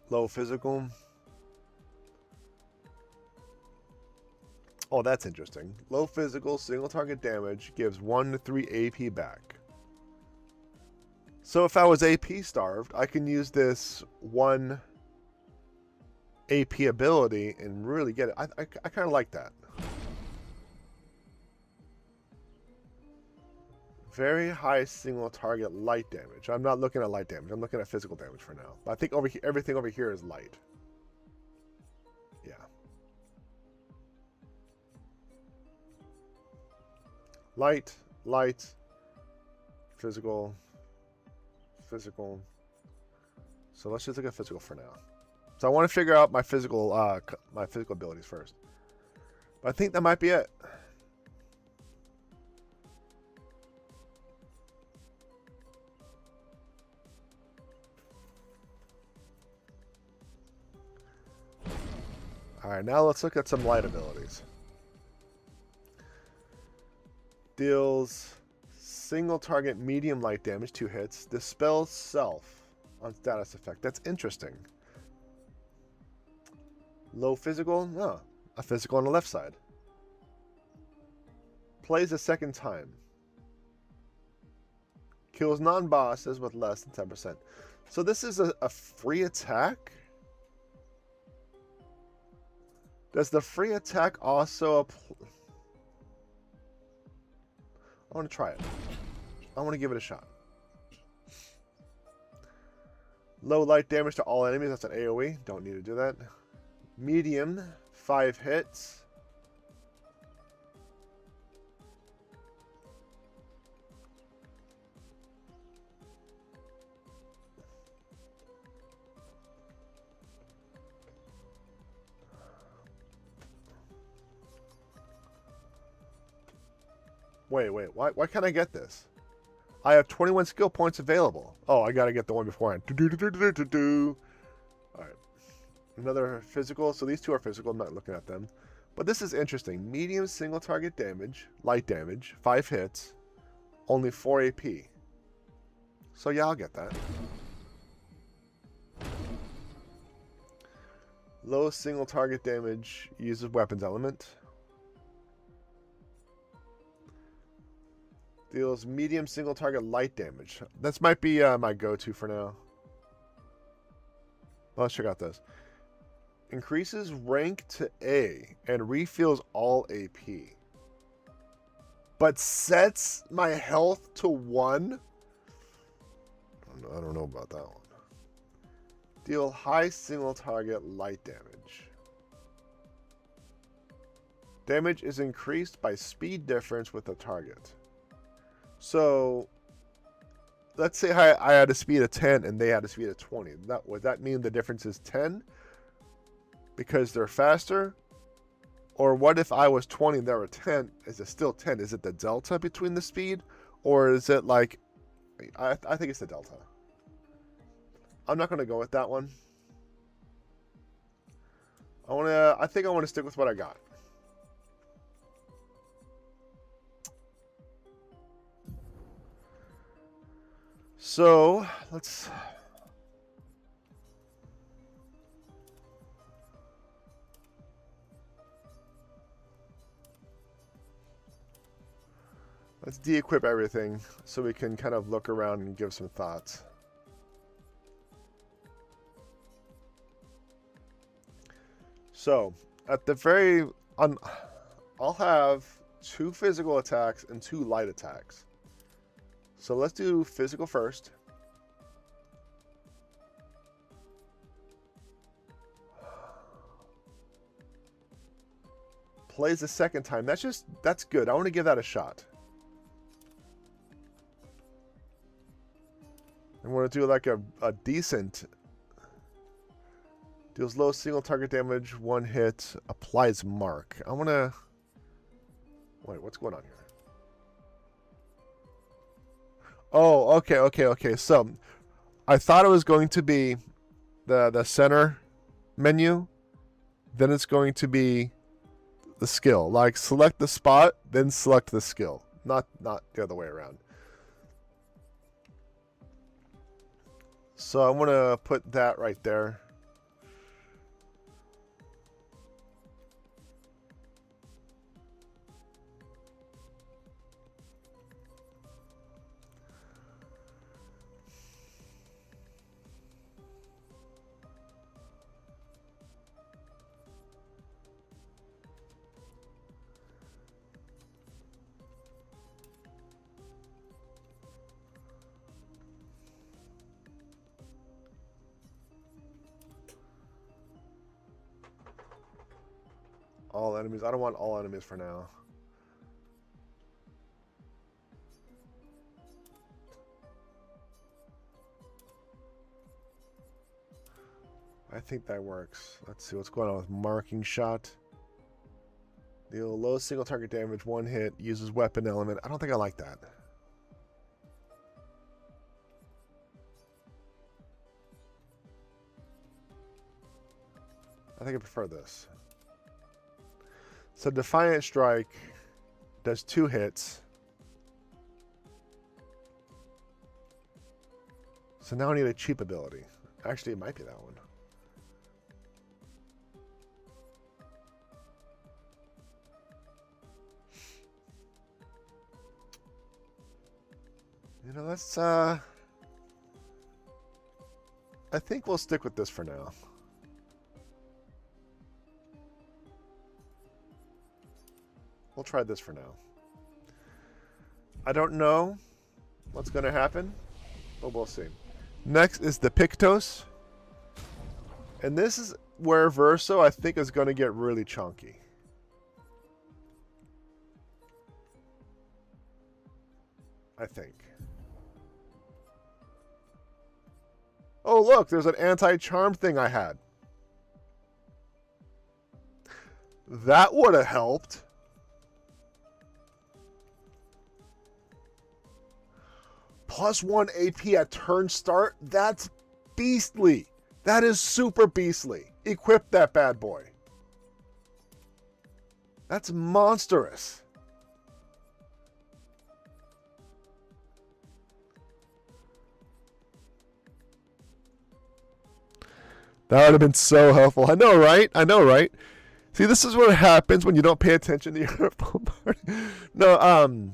Low physical. Oh, that's interesting. Low physical, single target damage gives 1 to 3 AP back. So if I was AP starved, I can use this 1 AP ability and really get it. I kind of like that. Very high single target light damage. I'm not looking at light damage. I'm looking at physical damage for now. But I think over here, everything over here is light. Yeah. Light, physical. So let's just look at physical for now. So I want to figure out my physical abilities first. But I think that might be it. Alright, now let's look at some light abilities. Deals single target medium light damage, 2 hits. Dispels self on status effect. That's interesting. Low physical? No. A physical on the left side. Plays a second time. Kills non-bosses with less than 10%. So this is a free attack? Does the free attack also I want to try it. I want to give it a shot. Low light damage to all enemies. That's an AoE. Don't need to do that. Medium, 5 hits. Wait, why can't I get this? I have 21 skill points available. Oh, I gotta get the one beforehand. Alright. Another physical. So these two are physical. I'm not looking at them. But this is interesting. Medium single target damage, light damage, 5 hits, only 4 AP. So yeah, I'll get that. Low single target damage, uses weapons element. Deals medium single target light damage. This might be my go-to for now. Let's check out this. Increases rank to A and refills all AP. But sets my health to 1? I don't know about that one. Deal high single target light damage. Damage is increased by speed difference with the target. So, let's say I had a speed of 10 and they had a speed of 20. Would that mean the difference is 10? Because they're faster? Or what if I was 20 and they were 10? Is it still 10? Is it the delta between the speed? Or is it like... I think it's the delta. I'm not going to go with that one. I think I want to stick with what I got. So, let's de-equip everything so we can kind of look around and give some thoughts. So, at the very... I'll have 2 physical attacks and 2 light attacks. So let's do physical first. Plays a second time. That's good. I want to give that a shot. I want to do like a decent... Deals low single target damage, 1 hit, applies mark. I want to... Wait, what's going on here? Oh, okay. So, I thought it was going to be the center menu. Then it's going to be the skill. Like, select the spot, then select the skill. Not the other way around. So, I want to put that right there. All enemies. I don't want all enemies for now. I think that works. Let's see what's going on with marking shot. Deal low single target damage, 1 hit, uses weapon element. I don't think I like that. I think I prefer this. So Defiant Strike does 2 hits. So now I need a cheap ability. Actually, it might be that one. You know, let's, I think we'll stick with this for now. We'll try this for now. I don't know what's going to happen, but we'll see. Next is the Pictos. And this is where Verso, I think, is going to get really chunky. I think. Oh, look, there's an anti-charm thing I had. That would have helped. +1 AP at turn start. That's beastly. That is super beastly. Equip that bad boy. That's monstrous. That would have been so helpful. I know, right? I know, right? See, this is what happens when you don't pay attention to your opponent. No,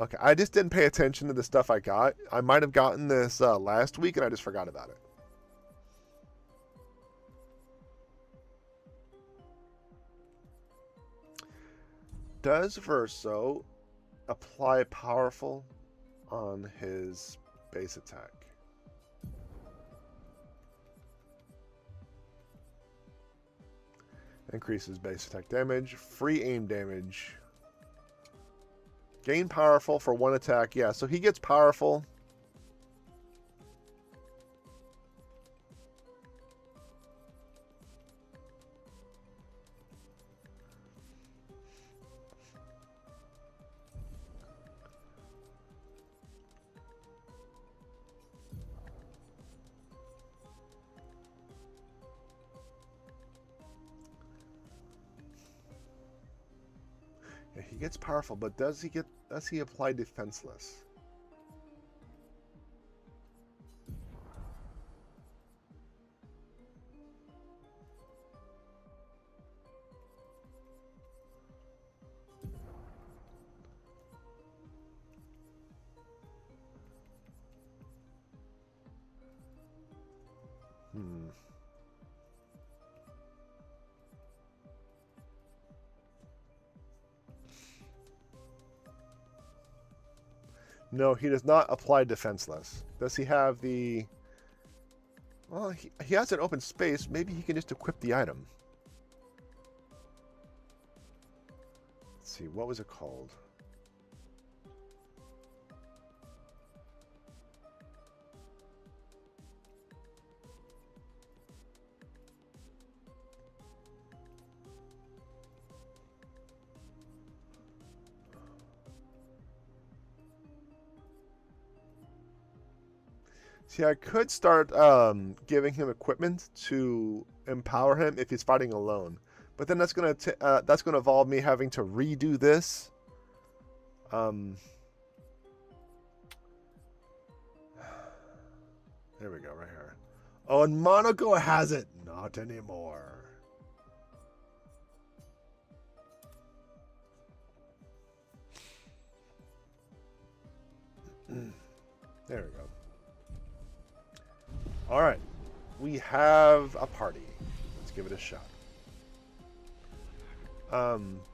okay, I just didn't pay attention to the stuff I got. I might have gotten this last week and I just forgot about it. Does Verso apply powerful on his base attack? Increases base attack damage, free aim damage. Gain powerful for 1 attack. Yeah, so he gets powerful. Yeah, he gets powerful, but does he apply defenseless? No, he does not apply defenseless. Does he have the... Well, he has an open space. Maybe he can just equip the item. Let's see, what was it called? See, I could start giving him equipment to empower him if he's fighting alone, but then that's gonna involve me having to redo this. There we go, right here. Oh, and Monaco has it. Not anymore. There we go. All right, we have a party. Let's give it a shot.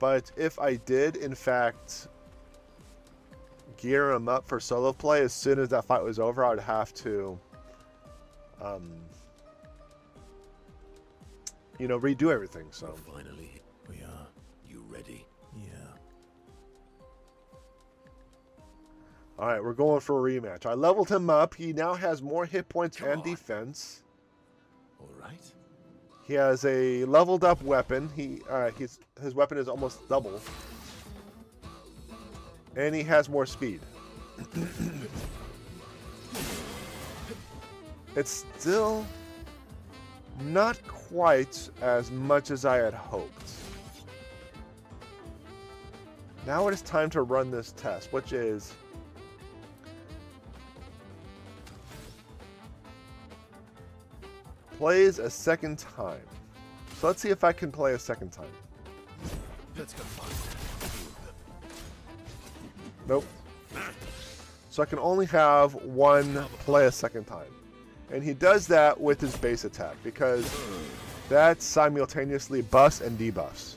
But if I did, in fact, gear him up for solo play, as soon as that fight was over, I would have to, you know, redo everything. So finally, We are. you ready? Yeah. all right, we're going for a rematch. I leveled him up. He now has more hit points Come and on. defense. All right. He has a leveled up weapon. His weapon is almost double. And he has more speed. It's still not quite as much as I had hoped. Now it is time to run this test, which is plays a second time. So let's see if I can play a second time. Let's go find Nope. So I can only have one play a second time. And he does that with his base attack because that simultaneously buffs and debuffs.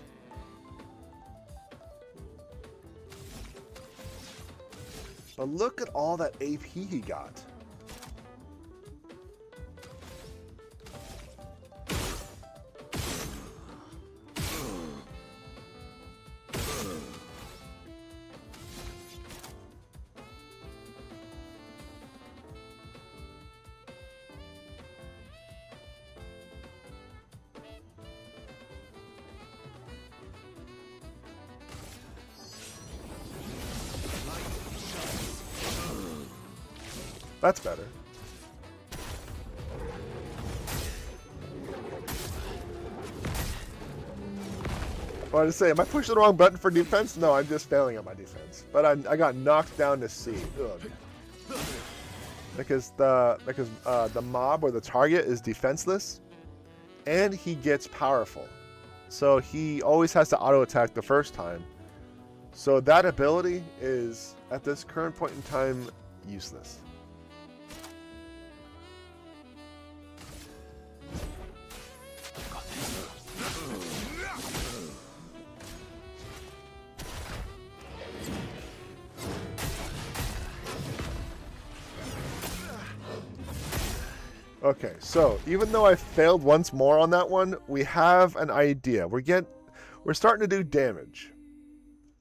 But look at all that AP he got. That's better. Well, I was say, am I pushing the wrong button for defense? No, I'm just failing at my defense. But I got knocked down to C. Ugh. Because the mob or the target is defenseless, and he gets powerful, so he always has to auto attack the first time. So that ability is at this current point in time useless. Okay, so even though I failed once more on that one, we have an idea. We're starting to do damage.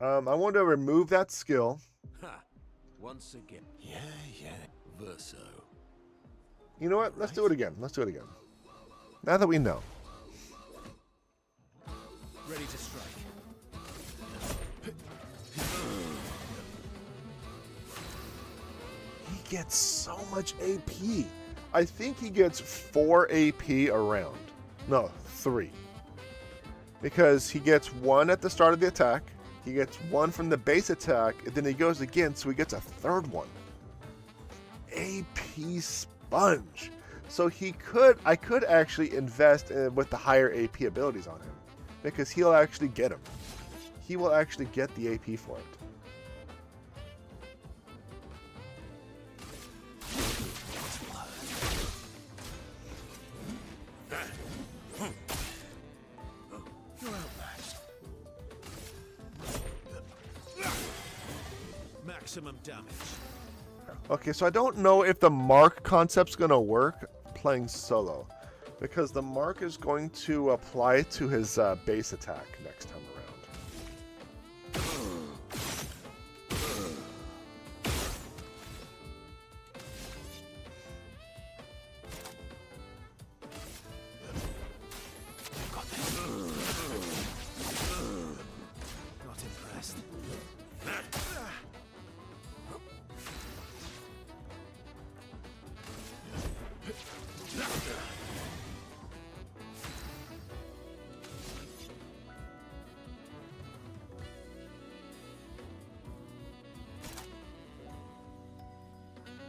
I want to remove that skill. Ha! Once again. Yeah. Verso. You know what? Let's do it again. Let's do it again. Now that we know. Ready to strike. He gets so much AP. I think he gets 4 AP around. No, 3. Because he gets 1 at the start of the attack, he gets 1 from the base attack, and then he goes again, so he gets a 3rd one. AP sponge. So I could actually invest with the higher AP abilities on him, because he'll actually get him. He will actually get the AP for it. Maximum damage. Okay, so I don't know if the mark concept's going to work playing solo, because the mark is going to apply to his base attack next time around. Not impressed.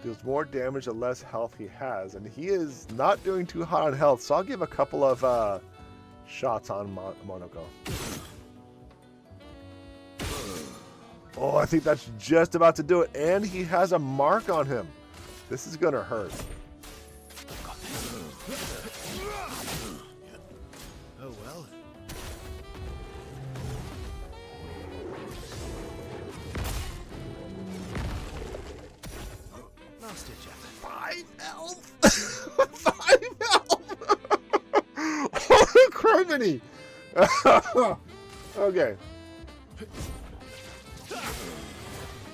Deals more damage the less health he has, and he is not doing too hot on health, so I'll give a couple of shots on Monoko. Oh, I think that's just about to do it, and he has a mark on him. This is gonna hurt. Oh well. Last ditch effort. 5 health. 5 health. Oh, criminy. Okay.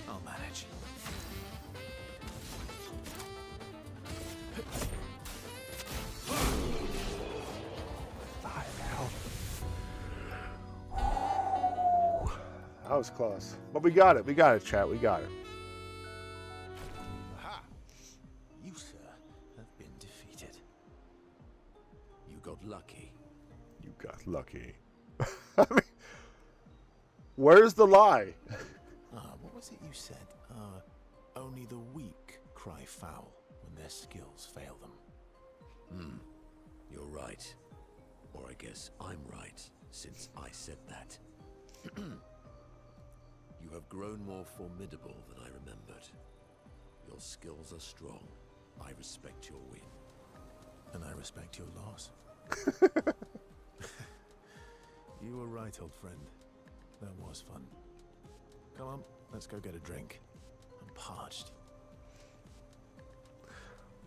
I'll manage. That was close, but we got it. We got it, chat. We got it. Aha! You, sir, have been defeated. You got lucky. got lucky. I mean, where's the lie? What was it you said? Only the weak cry foul when their skills fail them. You're right. Or I guess I'm right, since I said that. You have grown more formidable than I remembered. Your skills are strong. I respect your win. And I respect your loss. You were right, old friend. That was fun. Come on, let's go get a drink. I'm parched.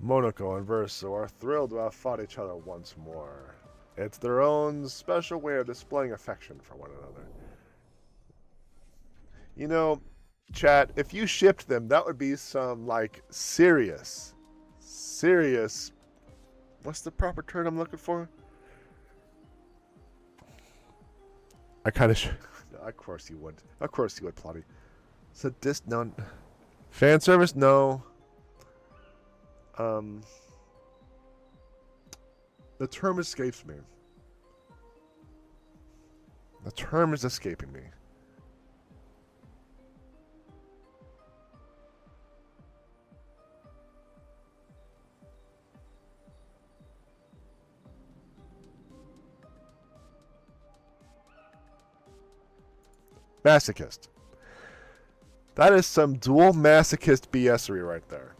Monoko and Verso are thrilled to have fought each other once more. It's their own special way of displaying affection for one another. You know, chat, if you shipped them, that would be some, like, serious, what's the proper term I'm looking for? I kind of of course you would. Of course you would, Plotty. So no. Fan service? No. The term escapes me. The term is escaping me. Masochist. That is some dual masochist BSery right there.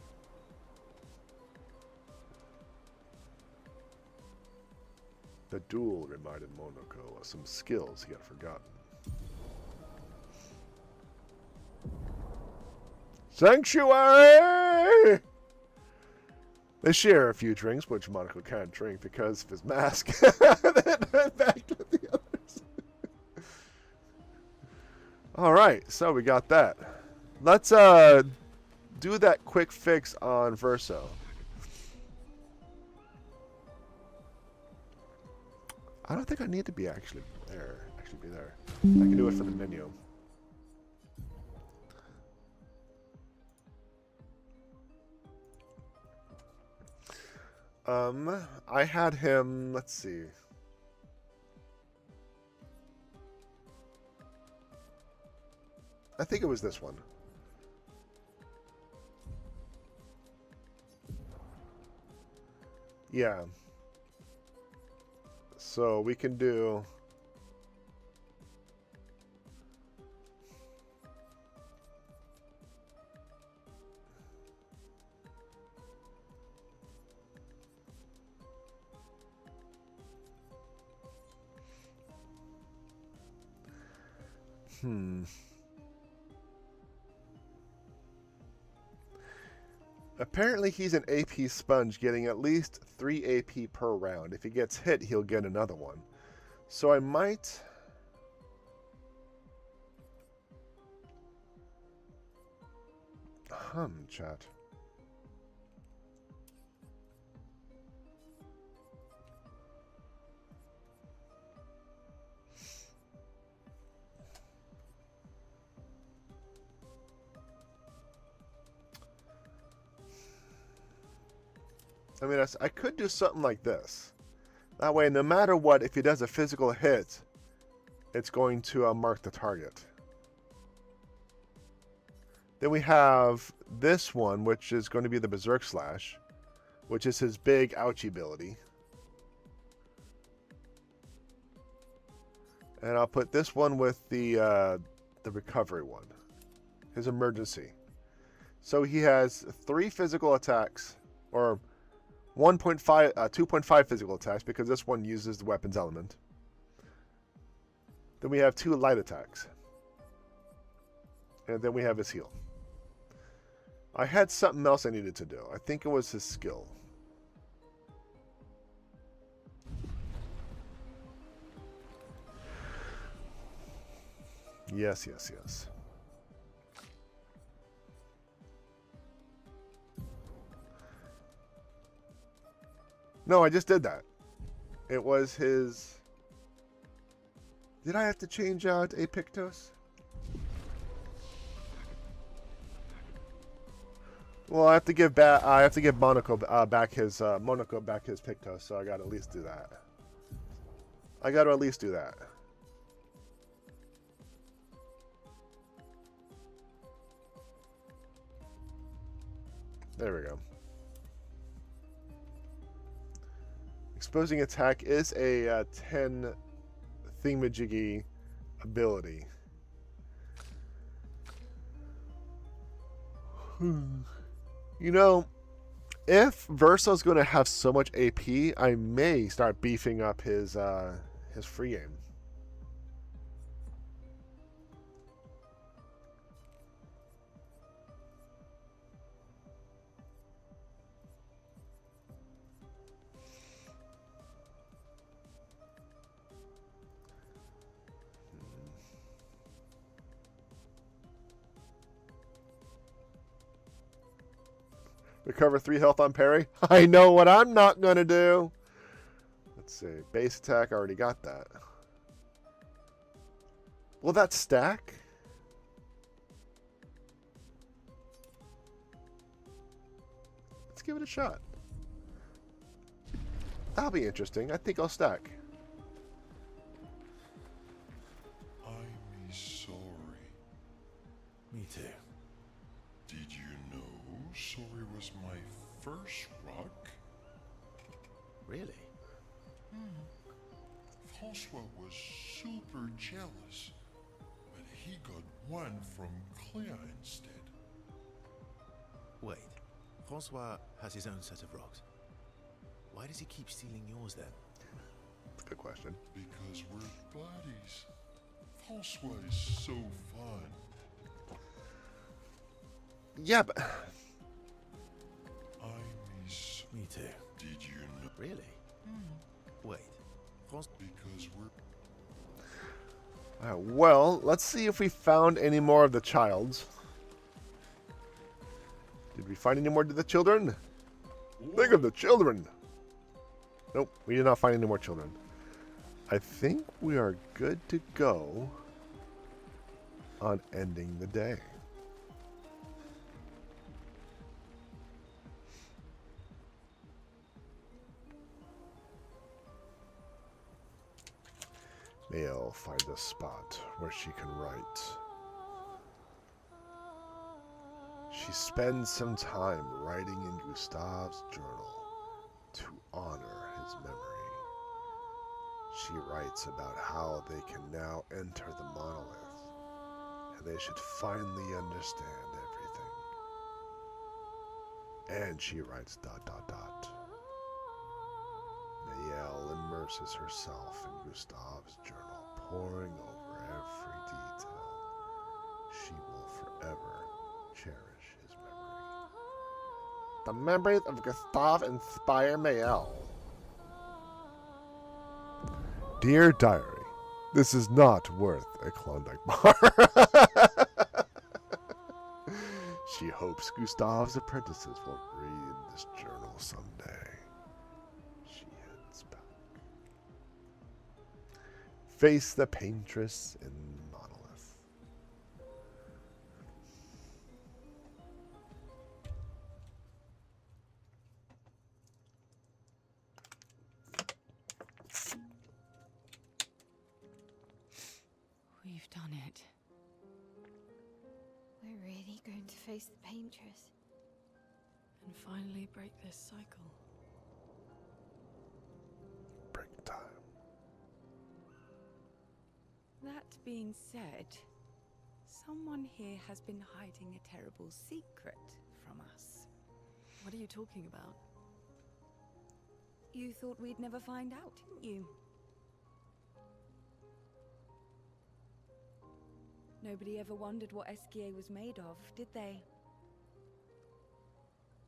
The duel reminded Monoko of some skills he had forgotten. Sanctuary! They share a few drinks, which Monoko can't drink because of his mask. Then back to the others. Alright, so we got that. Let's do that quick fix on Verso. I don't think I need to be actually there. I can do it for the menu. I had him, let's see. I think it was this one. Yeah. So we can do... Apparently he's an AP sponge, getting at least 3 AP per round. If he gets hit, he'll get another one. So I might... chat. I mean, I could do something like this. That way, no matter what, if he does a physical hit, it's going to mark the target. Then we have this one, which is going to be the Berserk Slash, which is his big ouchie ability. And I'll put this one with the recovery one, his emergency. So he has 3 physical attacks, or 2.5 physical attacks, because this one uses the weapons element. Then we have 2 light attacks. And then we have his heal. I had something else I needed to do. I think it was his skill. Yes. No, I just did that. It was his... Did I have to change out Apictos? Well, I have to give Monoko back his Pictos, so I got to at least do that. I got to at least do that. There we go. Exposing attack is a 10 thingamajiggy ability. You know, if Verso's going to have so much AP, I may start beefing up his free game. Recover 3 health on parry. I know what I'm not going to do. Let's see. Base attack, I already got that. Will that stack? Let's give it a shot. That'll be interesting. I think I'll stack. I'm sorry. Me too. Did you know Sorry was my first rock? Really? Francois was super jealous, but he got one from Claire instead. Wait. Francois has his own set of rocks. Why does he keep stealing yours then? Good question. Because we're buddies. Francois is so fun. Yeah, but... Me too. Did you know? Really? Wait. Because we're... well, let's see if we found any more of the childs. Did we find any more of the children? Think of the children! Nope, we did not find any more children. I think we are good to go on ending the day. Mael finds a spot where she can write. She spends some time writing in Gustave's journal to honor his memory. She writes about how they can now enter the monolith, and they should finally understand everything. And she writes ... Mael immerses herself in Gustave's journal, poring over every detail. She will forever cherish his memory. The memories of Gustave inspire Mael. Dear Diary, this is not worth a Klondike bar. She hopes Gustave's apprentices will read this journal someday. Face the paintress in monolith. We've done it. We're really going to face the paintress. And finally break this cycle. Break time. That being said, someone here has been hiding a terrible secret from us. What are you talking about? You thought we'd never find out, didn't you? Nobody ever wondered what Esquier was made of, did they?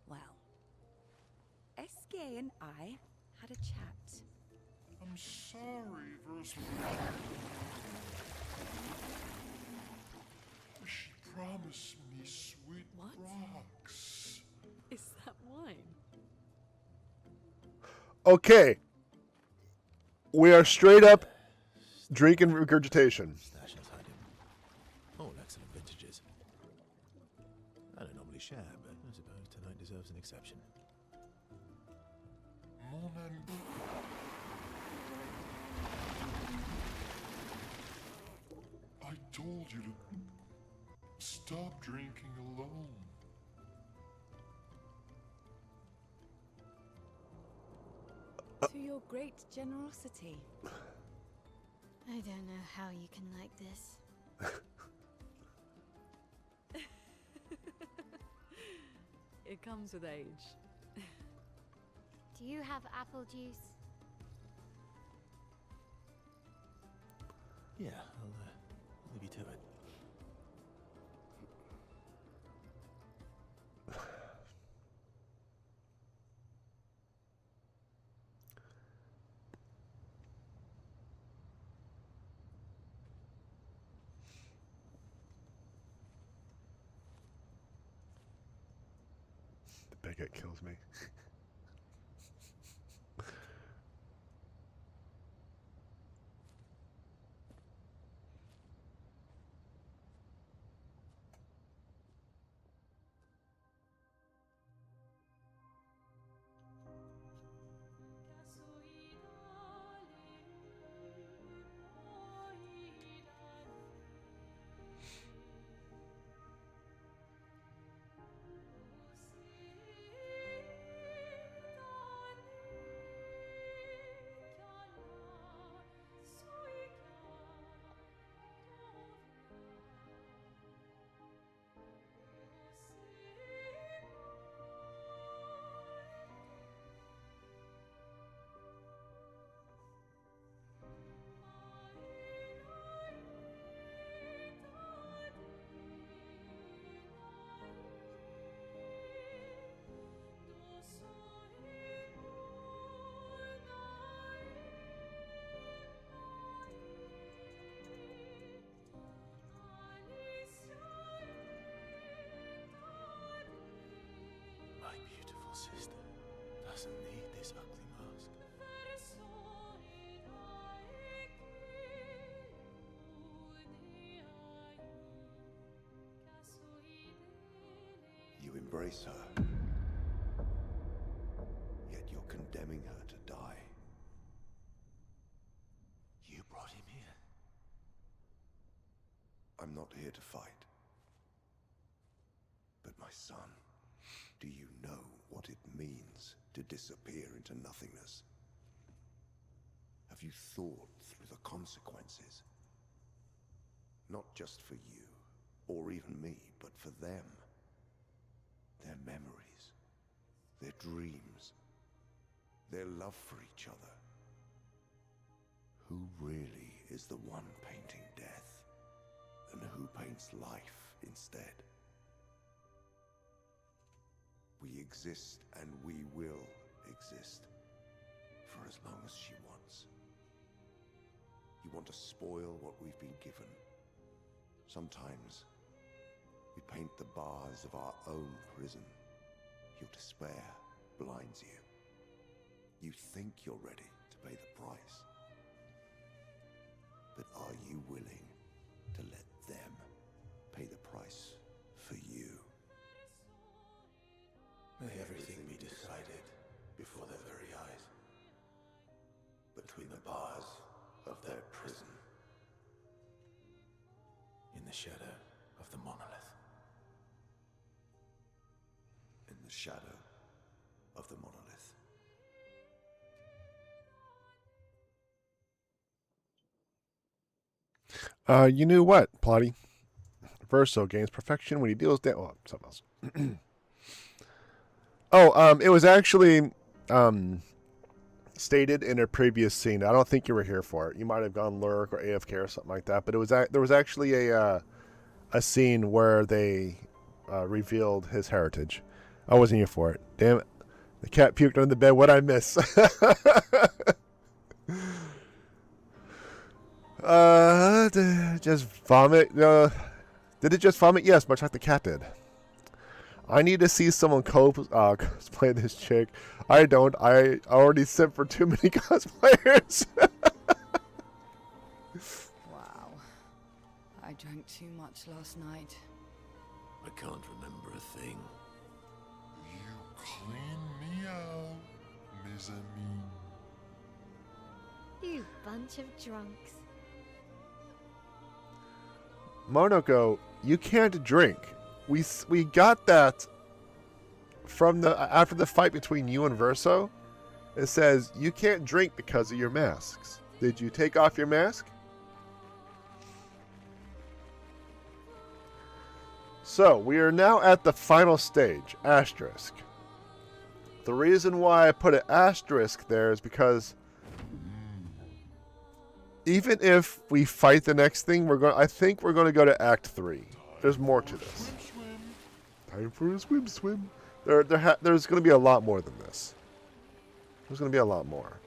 Well, Esquier and I had a chat. I'm sorry, Versa. She promised me sweet What? rocks. Is that wine? Okay. We are straight up drinking regurgitation. Stash outside him. All excellent vintages. I don't normally share, but I suppose tonight deserves an exception. Mon ami. stop drinking alone. To your great generosity. I don't know how you can like this. It comes with age. Do you have apple juice? Yeah, I'll leave you to it. The bigot kills me. My beautiful sister doesn't need this ugly mask. You embrace her, yet you're condemning her to die. You brought him here. I'm not here to fight. But my son, do you know what it means to disappear into nothingness? Have you thought through the consequences? Not just for you, or even me, but for them. Their memories, their dreams, their love for each other. Who really is the one painting death, and who paints life instead? We exist, and we will exist, for as long as she wants. You want to spoil what we've been given. Sometimes we paint the bars of our own prison. Your despair blinds you. You think you're ready to pay the price. But are you willing to let them pay the price for you? May everything be decided before their very eyes. Between the bars of their prison. In the shadow of the monolith. In the shadow of the monolith. You knew what, Plotty? Verso gains perfection when he deals damage. Oh, something else. It was actually stated in a previous scene. I don't think you were here for it. You might have gone lurk or AFK or something like that. But it was there was actually a scene where they revealed his heritage. I wasn't here for it. Damn it! The cat puked under the bed. What'd I miss? Just vomit. Did it just vomit? Yes, much like the cat did. I need to see someone cosplay this chick. I don't. I already sent for too many cosplayers. Wow. I drank too much last night. I can't remember a thing. You clean me out, mezzanine. You bunch of drunks. Monoko, you can't drink. We got that from after the fight between you and Verso. It says you can't drink because of your masks. Did you take off your mask? So we are now at the final stage, asterisk. The reason why I put an asterisk there is because even if we fight the next thing, I think we're going to go to Act 3. There's more to this. Time for a swim. There's going to be a lot more than this. There's going to be a lot more.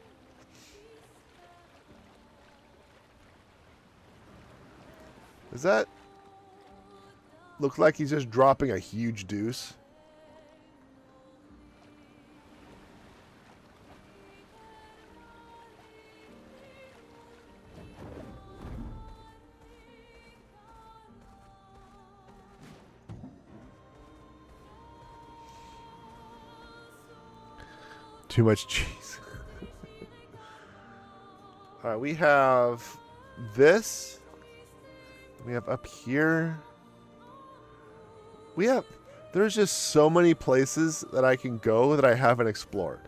Does that look like he's just dropping a huge deuce? Too much cheese. Alright, we have this. We have up here. There's just so many places that I can go that I haven't explored.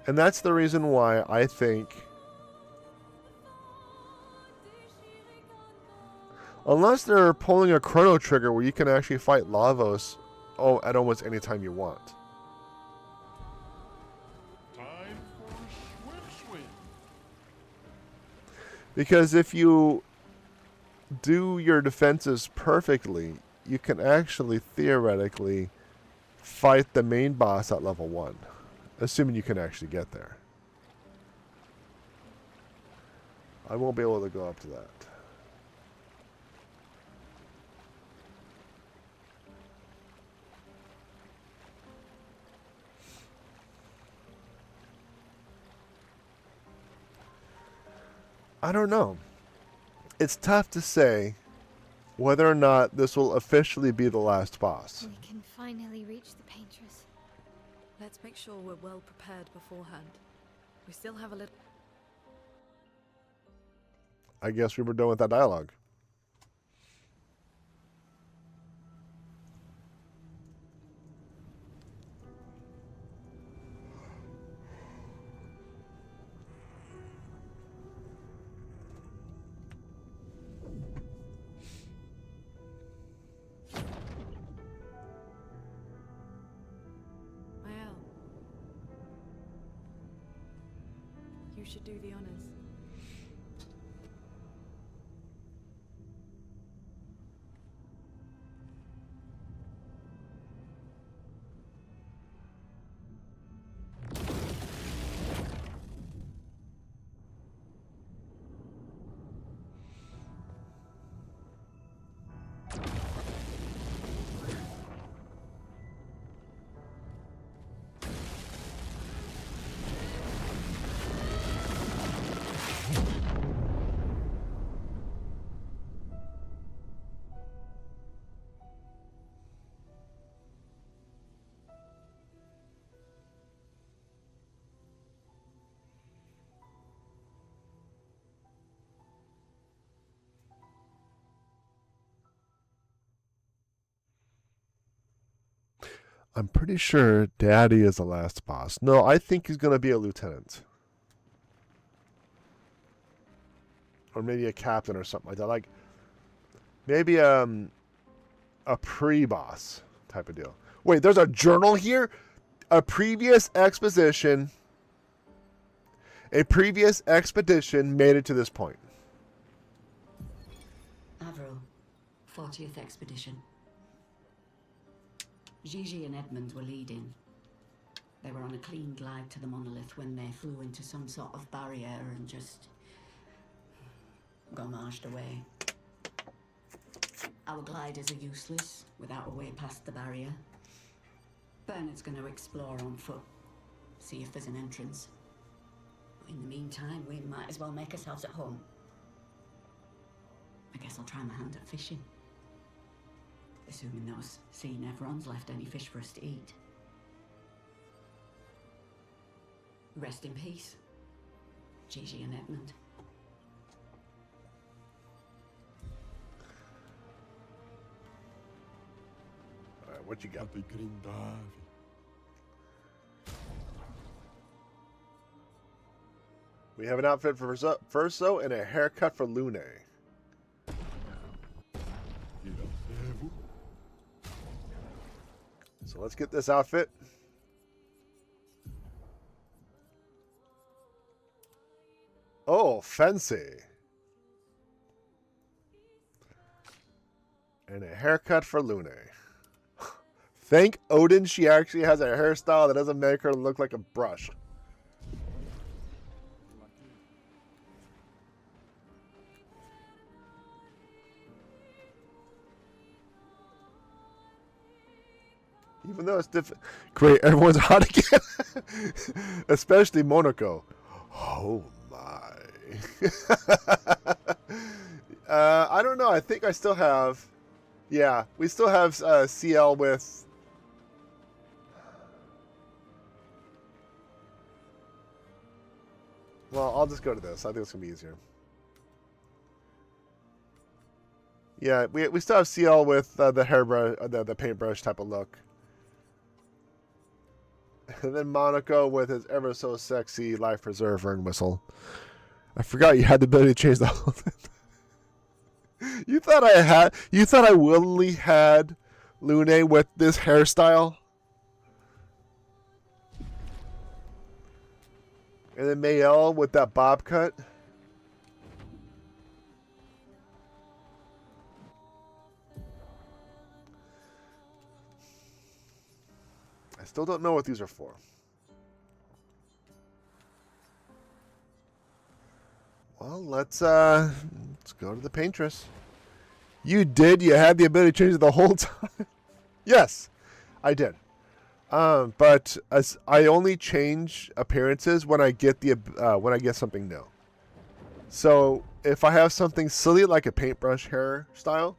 And that's the reason why I think, unless they're pulling a chrono trigger where you can actually fight Lavos at almost any time you want. Because if you do your defenses perfectly, you can actually theoretically fight the main boss at level 1. Assuming you can actually get there. I won't be able to go up to that. I don't know. It's tough to say whether or not this will officially be the last boss. We can finally reach the painters. Let's make sure we're well prepared beforehand. We still have a little... I guess we were done with that dialogue. You should do the honors. I'm pretty sure Daddy is the last boss. No, I think he's going to be a lieutenant. Or maybe a captain or something like that. Like, maybe a pre-boss type of deal. Wait, there's a journal here? A previous expedition made it to this point. Avril, 40th expedition. Gigi and Edmund were leading. They were on a clean glide to the monolith when they flew into some sort of barrier and just gomaged away. Our gliders are useless without a way past the barrier. Bernard's going to explore on foot, see if there's an entrance. In the meantime, we might as well make ourselves at home. I guess I'll try my hand at fishing. Assuming those sea Nevrons left any fish for us to eat. Rest in peace, Gigi and Edmund. What you got? We have an outfit for Verso and a haircut for Lune. So let's get this outfit. Oh, fancy. And a haircut for Lune. Thank Odin she actually has a hairstyle that doesn't make her look like a brush. Even though it's different. Great, everyone's hot again. Especially Monaco. Oh my. I don't know. I think I still have. Yeah, we still have CL with. Well, I'll just go to this. I think it's going to be easier. Yeah, we still have CL with the hairbrush, the paintbrush type of look. And then Monaco with his ever so sexy life preserver and whistle. I forgot you had the ability to change the whole thing. You thought I willingly had Lune with this hairstyle? And then Mayel with that bob cut? I still don't know what these are for. Well, let's go to the paintress. You did? You had the ability to change it the whole time? Yes, I did. But as I only change appearances when I get something new. So if I have something silly like a paintbrush hairstyle,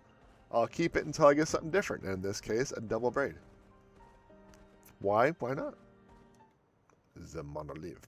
I'll keep it until I get something different. And in this case, a double braid. Why? Why not? The monolith.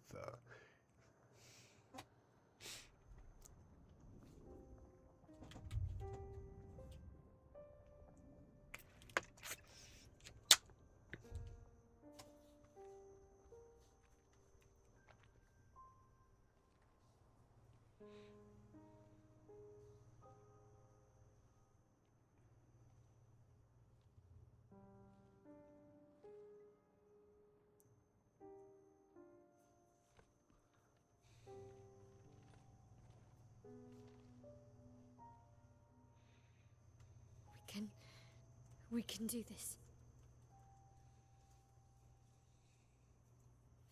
We can do this.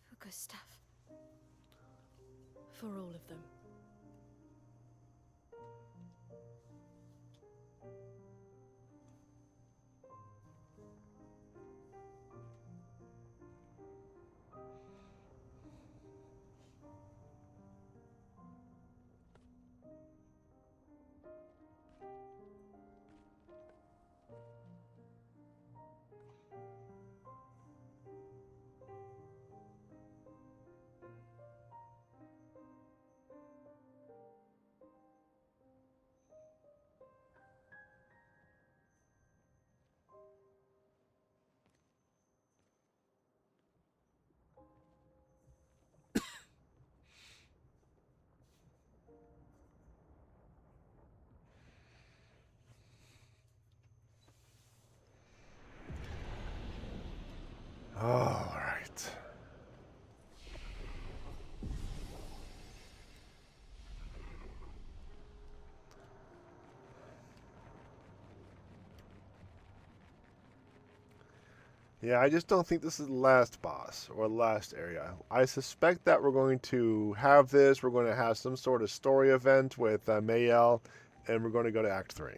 For Gustav. For all of them. All right. Yeah, I just don't think this is the last boss or last area. I suspect that we're going to have this. We're going to have some sort of story event with Mayel, and we're going to go to Act 3.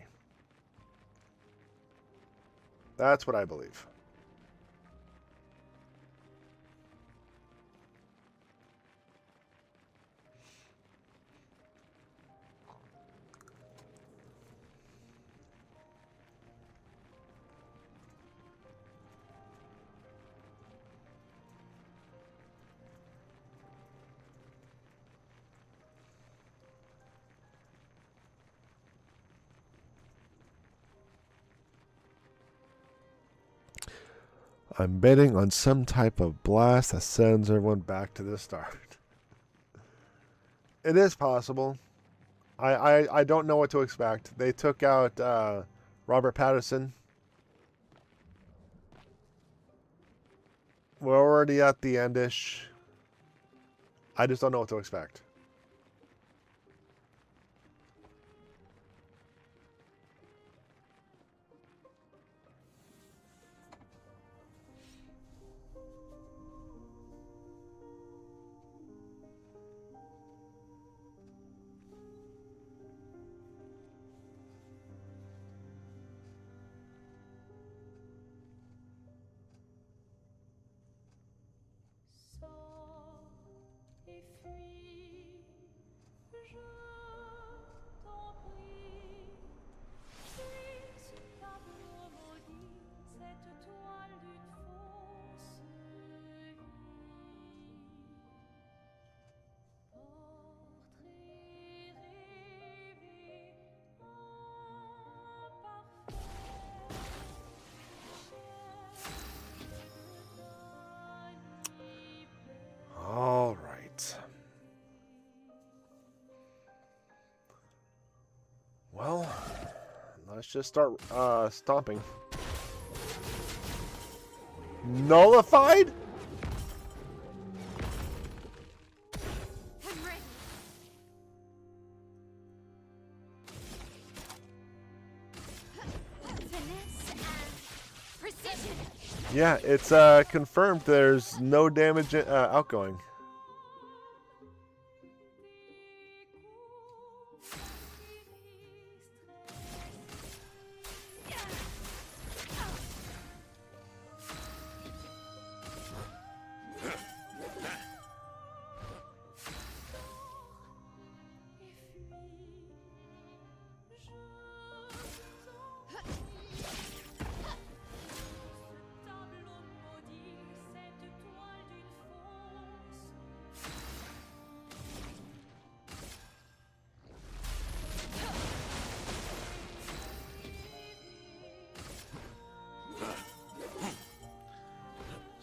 That's what I believe. I'm betting on some type of blast that sends everyone back to the start. It is possible. I don't know what to expect. They took out Robert Pattinson. We're already at the endish. I just don't know what to expect. All right. Well, let's just start stomping. Nullified? I'm ready. Finesse and precision. Yeah, it's confirmed there's no damage outgoing.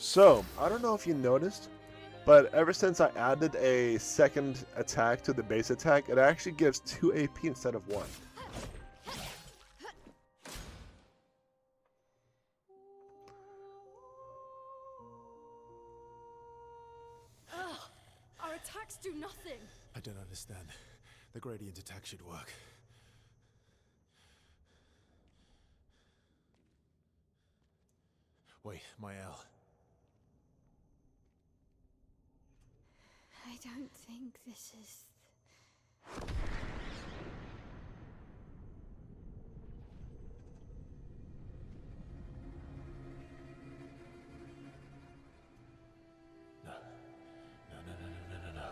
So, I don't know if you noticed, but ever since I added a second attack to the base attack, it actually gives 2 AP instead of 1. Our attacks do nothing. I don't understand. The gradient attack should work. Wait, my L. I don't think this is... No. No.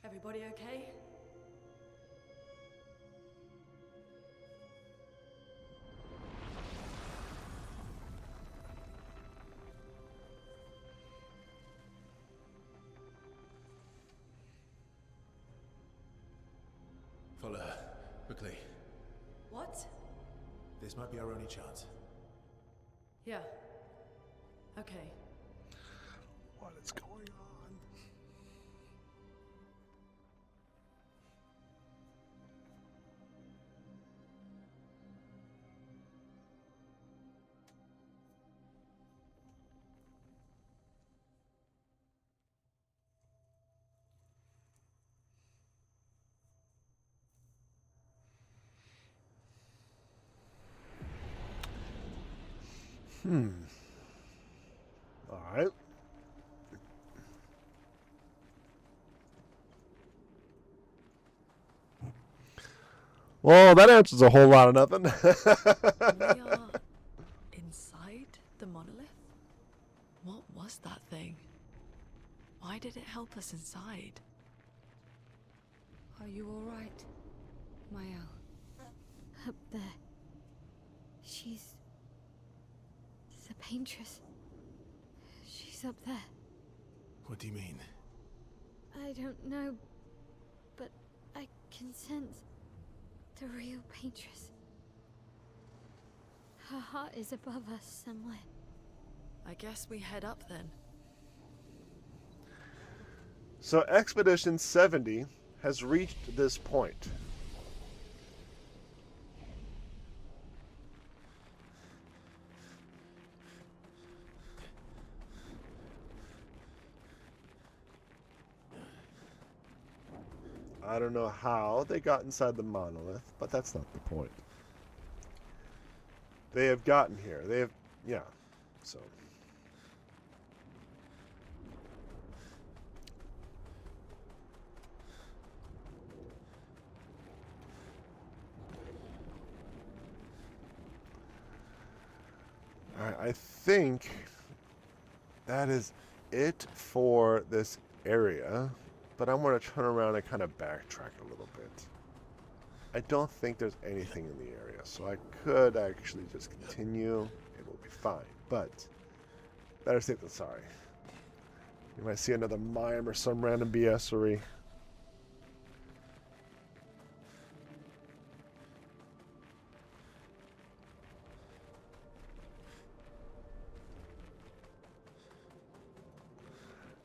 Everybody okay? Follow her. Quickly. What? This might be our only chance. Yeah. Okay. What is going on? Alright. Well, that answers a whole lot of nothing. We are inside the monolith? What was that thing? Why did it help us inside? Are you all right, Mael? Up there. She's the paintress. She's up there. What do you mean? I don't know, but I can sense the real paintress. Her heart is above us somewhere. I guess we head up then. So Expedition 70 has reached this point. I don't know how they got inside the monolith, but that's not the point. They have gotten here. They have, yeah, so. All right, I think that is it for this area. But I want to turn around and kind of backtrack a little bit. I don't think there's anything in the area, so I could actually just continue. It will be fine, but better safe than sorry. You might see another mime or some random BS-ery.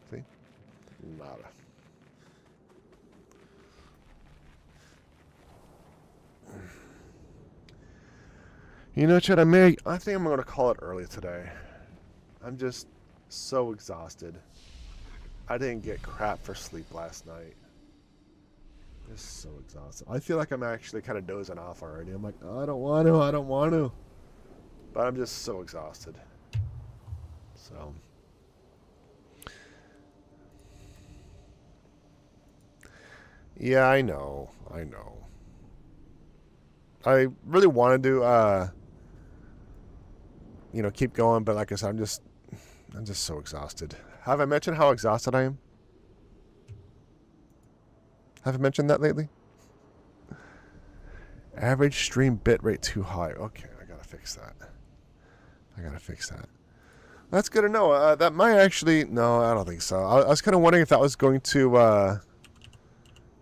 See? Nada. You know, Chad, I think I'm going to call it early today. I'm just so exhausted. I didn't get crap for sleep last night. Just so exhausted. I feel like I'm actually kind of dozing off already. I'm like, oh, I don't want to. But I'm just so exhausted. So. Yeah, I know. I really wanted to, keep going, but like I said, I'm just so exhausted. Have I mentioned how exhausted I am? Have I mentioned that lately? Average stream bitrate too high. Okay, I gotta fix that. That's good to know. That might actually... No, I don't think so. I was kind of wondering if that was going to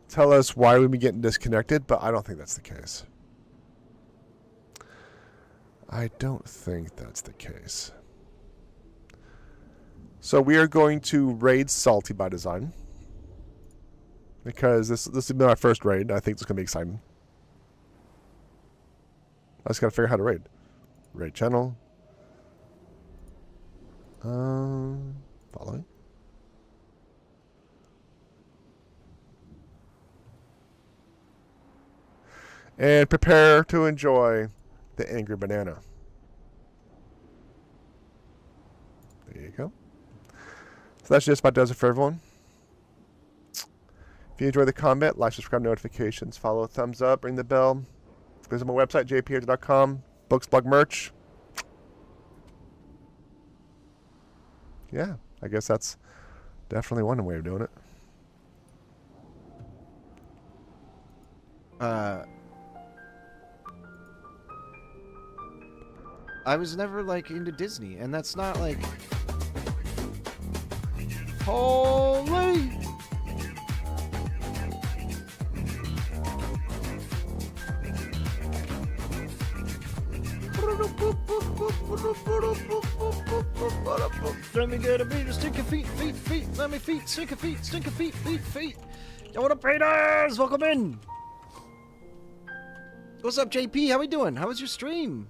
tell us why we'd be getting disconnected, but I don't think that's the case. I don't think that's the case. So we are going to raid Salty by design. Because this has been my first raid. I think it's going to be exciting. I just got to figure out how to raid. Raid channel. Following. And prepare to enjoy the Angry Banana. There you go. So that's just about does it for everyone. If you enjoy the content, like, subscribe, notifications, follow, thumbs up, ring the bell. Visit my website, JPEdgar.com. Books, blog, merch. Yeah, I guess that's definitely one way of doing it. I was never like into Disney, and that's not like holy. Let me get a beat, stick your feet. Let me feet, stick your feet. Yo, what up, Raiders? Welcome in. What's up, JP? How we doing? How was your stream?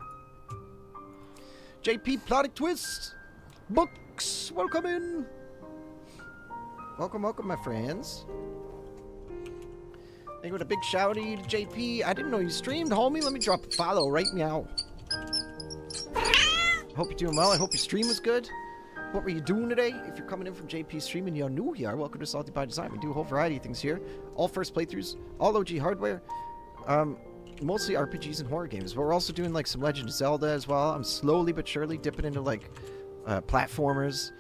JP Plotting Twist Books, welcome in. Welcome, my friends. Thank you with a big shouty to JP. I didn't know you streamed, homie. Let me drop a follow right now. Hope you're doing well. I hope your stream was good. What were you doing today? If you're coming in from JP's stream and you're new here, welcome to Salty by Design. We do a whole variety of things here. All first playthroughs, all OG hardware, mostly RPGs and horror games. But we're also doing like some Legend of Zelda as well. I'm slowly but surely dipping into like platformers.